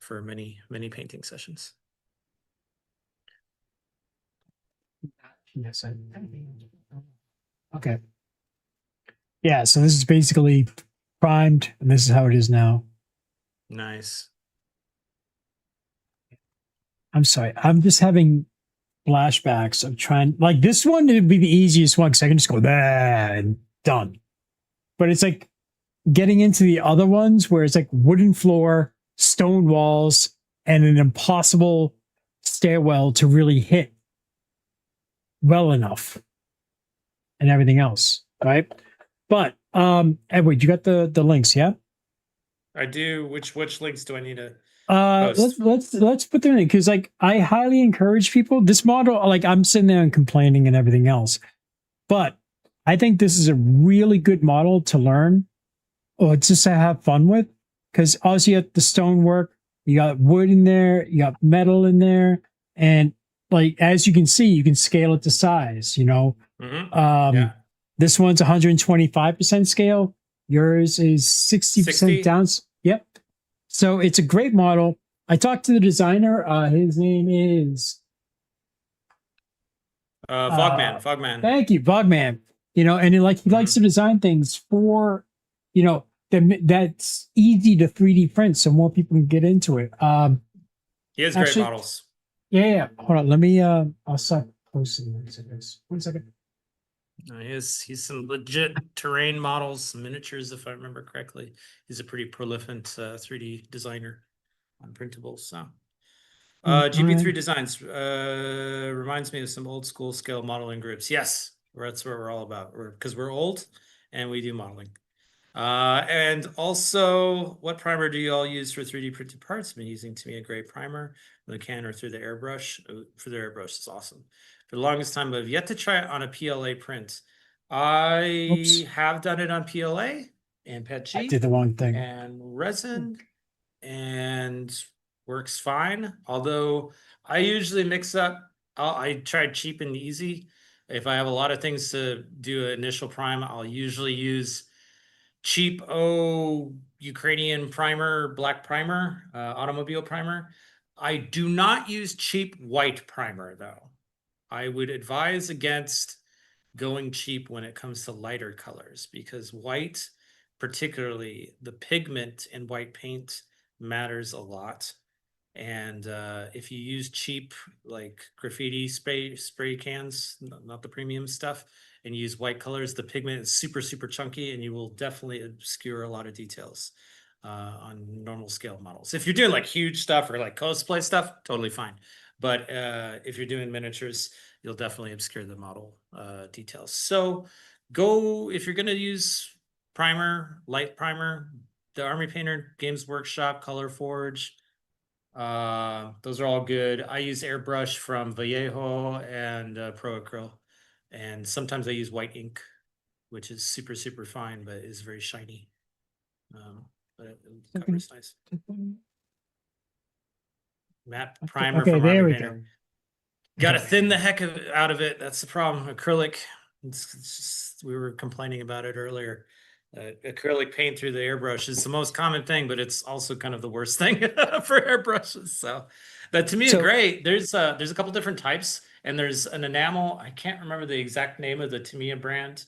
for many, many painting sessions. Yes, okay. Yeah, so this is basically primed, and this is how it is now. Nice. I'm sorry, I'm just having flashbacks of trying, like this one, it'd be the easiest one because I can just go there and done. But it's like getting into the other ones where it's like wooden floor, stone walls, and an impossible stairwell to really hit well enough and everything else, right? But Edward, you got the links, yeah? I do. Which links do I need to post? Let's put them in, because like I highly encourage people. This model, like I'm sitting there and complaining and everything else, but I think this is a really good model to learn or just to have fun with, because also you got the stonework, you got wood in there, you got metal in there, and like as you can see, you can scale it to size. Yeah. This one's 125% scale. Yours is 60% 60? down. Yep. So it's a great model. I talked to the designer. His name is VogMan. Thank you, VogMan. And he likes to design things for, that's easy to 3D print, so more people can get into it. He has great models. Yeah. Hold on. Let me. I'll start posting this. 1 second. He's some legit terrain models, miniatures, if I remember correctly. He's a pretty prolific 3D designer on Printable. So, GP3 Designs reminds me of some old school scale modeling groups. Yes, that's what we're all about. Because we're old and we do modeling. And also, what primer do you all use for 3D printed parts? I've been using, to me, a great primer, the can or through the airbrush. For the airbrush is awesome. For the longest time, I've yet to try it on a PLA print. I have done it on PLA and PETG. I did the wrong thing. And resin, and works fine. Although I usually mix up. I tried cheap and easy. If I have a lot of things to do an initial prime, I'll usually use cheap Ukrainian primer, black primer, automobile primer. I do not use cheap white primer though. I would advise against going cheap when it comes to lighter colors, because white, particularly the pigment in white paint, matters a lot. And if you use cheap like graffiti spray cans, not the premium stuff, and use white colors, the pigment is super, super chunky, and you will definitely obscure a lot of details on normal scale models. If you're doing like huge stuff or like cosplay stuff, totally fine. But if you're doing miniatures, you'll definitely obscure the model details. So if you're going to use primer, light primer, the Army Painter, Games Workshop, Color Forge, those are all good. I use airbrush from Vallejo and Pro Acryl, and sometimes I use white ink, which is super, super fine, but is very shiny. but it covers nice. Matte primer Okay, from there Army we Painter. go. Got to thin the heck out of it. That's the problem. Acrylic. It's just, we were complaining about it earlier. Acrylic paint through the airbrush is the most common thing, but it's also kind of the worst thing for airbrushes. So that to me is great. There's a couple different types, and there's an enamel. I can't remember the exact name of the Tamiya brand,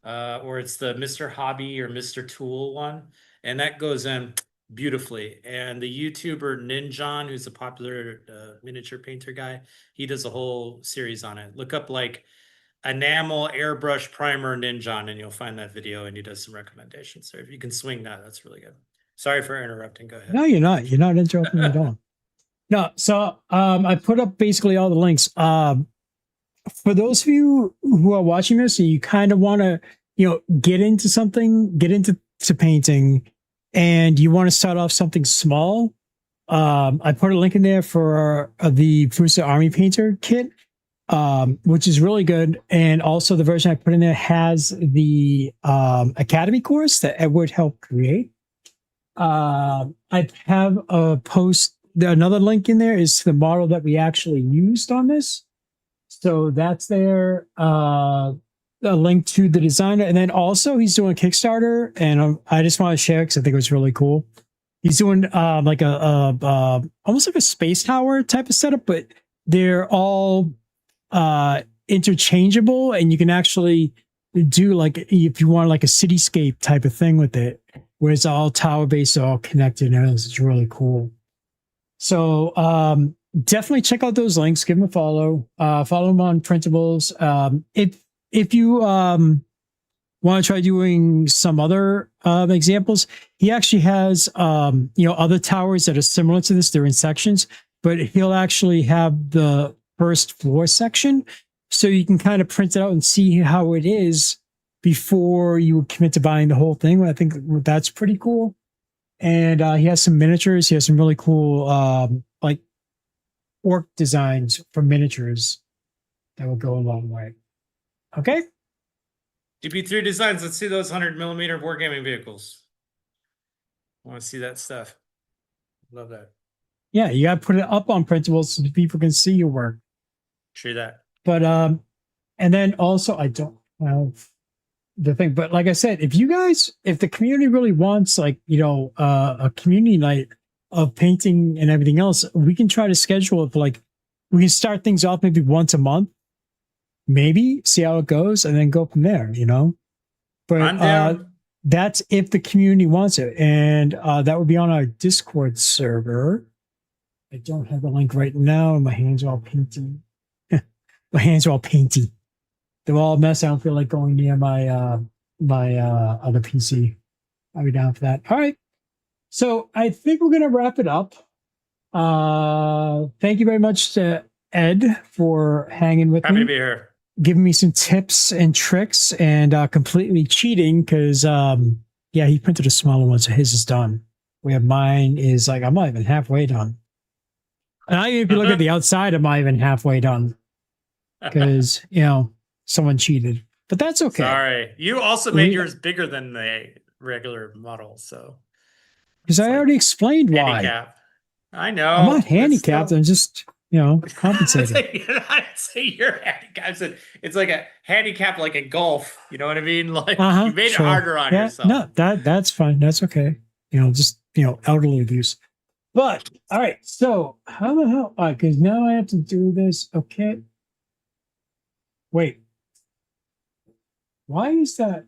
or it's the Mr. Hobby or Mr. Tool one, and that goes in beautifully. And the YouTuber Ninjon, who's a popular miniature painter guy, he does a whole series on it. Look up like enamel airbrush primer Ninjon, and you'll find that video, and he does some recommendations. So if you can swing that, that's really good. Sorry for interrupting. Go ahead. No, you're not. You're not interrupting me at all. No, so I put up basically all the links. For those of you who are watching this and you kind of want to, get into something, get into painting, and you want to start off something small, I put a link in there for the Prusa Army Painter kit, which is really good. And also the version I put in there has the Academy course that Edward helped create. I have another link in there is the model that we actually used on this. So that's there. A link to the designer, and then also he's doing a Kickstarter, and I just want to share because I think it was really cool. He's doing like a almost like a space tower type of setup, but they're all interchangeable, and you can actually do like if you want like a cityscape type of thing with it, where it's all tower based, all connected, and it's really cool. So definitely check out those links. Give him a follow. Follow him on Printables. If you want to try doing some other examples, he actually has other towers that are similar to this. They're in sections, but he'll actually have the first floor section, so you can kind of print it out and see how it is before you commit to buying the whole thing. I think that's pretty cool. And he has some miniatures. He has some really cool like orc designs for miniatures that will go a long way. Okay. GP3 designs. Let's see those 100mm wargaming vehicles. I want to see that stuff. Love that. Yeah, you got to put it up on Printables so people can see your work. True that. But and then also I don't have the thing, but like I said, if the community really wants like a community night of painting and everything else, we can try to schedule it for like we can start things off maybe once a month. Maybe see how it goes and then go from there, But that's if the community wants it. And that would be on our Discord server. I don't have the link right now. My hands are all painty. My hands are all painty. They're all a mess. I don't feel like going near my other PC. I'll be down for that. All right. So I think we're going to wrap it up. Thank you very much to Ed for hanging with me. Happy to be here. Giving me some tips and tricks and completely cheating because he printed a smaller one, so his is done. Where mine is like I'm not even halfway done. And if you look at the outside, I'm not even halfway done because someone cheated. But that's okay. Sorry, you also made yours bigger than the regular model, so because I already explained why. Handicap. I know. I'm not handicapped. I'm just compensating. I'd say you're handicapped. It's like a handicap, like a golf. You know what I mean? Like you made it harder on yourself. No, that's fine. That's okay. Just elderly abuse. But all right. So how the hell? Because now I have to do this. Okay. Wait. Why is that?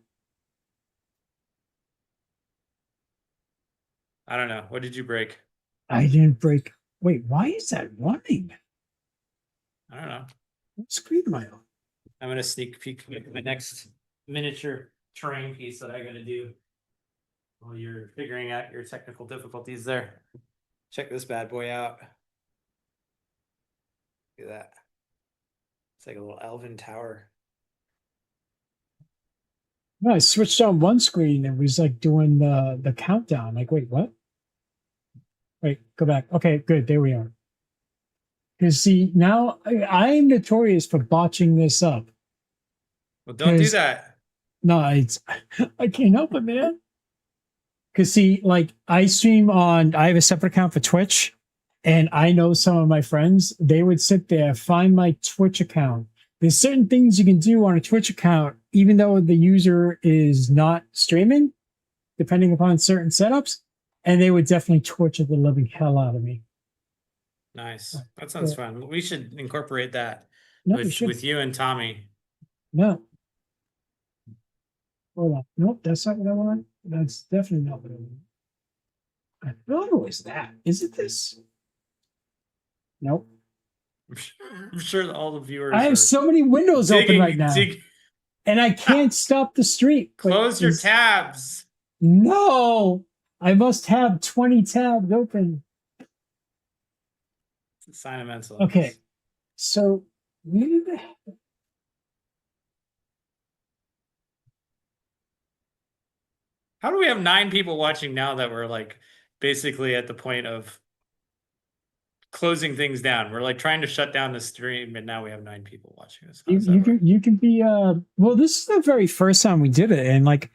I don't know. What did you break? I didn't break. Wait, why is that running? I don't know. What screen am I on? I'm going to sneak peek at the next miniature terrain piece that I got to do while you're figuring out your technical difficulties there. Check this bad boy out. Look at that. It's like a little elven tower. No, I switched on one screen and was like doing the countdown. Like, wait, what? Wait, go back. Okay, good. There we are. Because see, now I am notorious for botching this up. Well, don't do that. No, I can't help it, man. Because see, like I stream on, I have a separate account for Twitch, and I know some of my friends, they would sit there, find my Twitch account. There's certain things you can do on a Twitch account, even though the user is not streaming, depending upon certain setups, and they would definitely torture the living hell out of me. Nice. That sounds Yeah. fun. We should incorporate that No, you should. with you and Tommy. No. Hold on. Nope, that's not what I want. That's definitely not what I want. I thought it was that. Is it this? Nope. I'm sure all the viewers. I have so many windows open right now, and I can't stop the stream. Close your tabs. No, I must have 20 tabs open. It's a sign of mental. Okay, so maybe the How do we have 9 people watching now that we're like basically at the point of closing things down? We're like trying to shut down the stream, and now we have 9 people watching us. you can be well, this is the very first time we did it, and like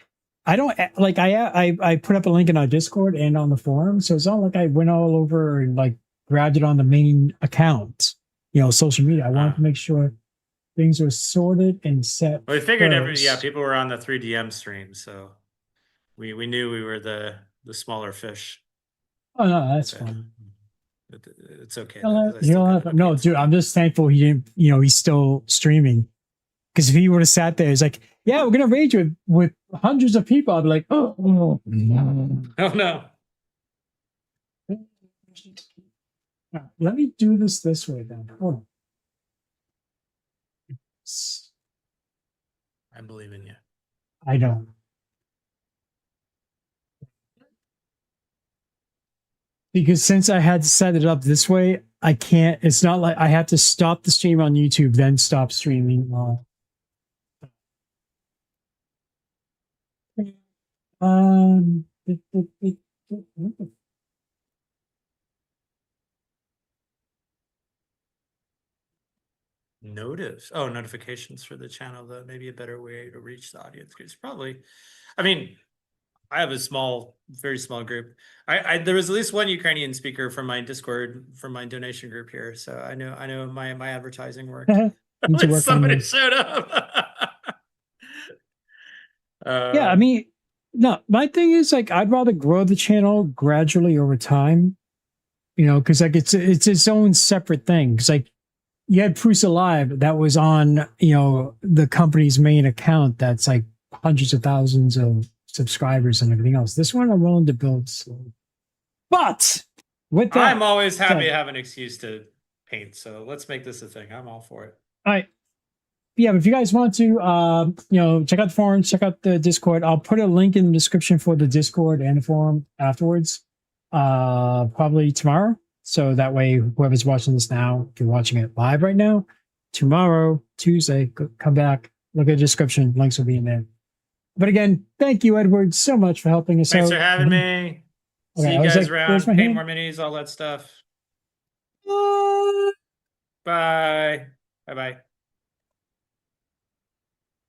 I don't like I put up a link in our Discord and on the forum, so it's not like I went all over and like grabbed it on the main account, social media. I wanted to make sure things were sorted and set. Well, we figured first. people were on the 3DM stream, so we knew we were the smaller fish. Oh no, that's fine. It's okay. No, dude, I'm just thankful he didn't. He's still streaming. Because if he would have sat there, he's like, "Yeah, we're gonna rage with hundreds of people." I'd be like, "Oh, oh no." Let me do this way then. Hold on. I believe in you. I don't. Because since I had to set it up this way, I can't. It's not like I have to stop the stream on YouTube, then stop streaming. Notifications for the channel, though. Maybe a better way to reach the audience. Because probably, I mean, I have a very small group. There was at least one Ukrainian speaker from my Discord, from my donation group here. So I know my advertising worked. Somebody showed up. Yeah, I mean, no, my thing is like I'd rather grow the channel gradually over time, because like it's its own separate thing. Because like you had Prusa Live that was on the company's main account that's like hundreds of thousands of subscribers and everything else. This one I'm willing to build slowly. But with that, I'm always happy to have an excuse to paint. So let's make this a thing. I'm all for it. All right. Yeah, but if you guys want to, check out the forum, check out the Discord. I'll put a link in the description for the Discord and the forum afterwards, probably tomorrow. So that way, whoever's watching this now, if you're watching it live right now, tomorrow, Tuesday, come back, look at the description. Links will be in there. But again, thank you, Edward, so much for helping us out. Thanks for having me. Okay, see you guys around. Paint more minis, all that stuff. Bye. Bye-bye.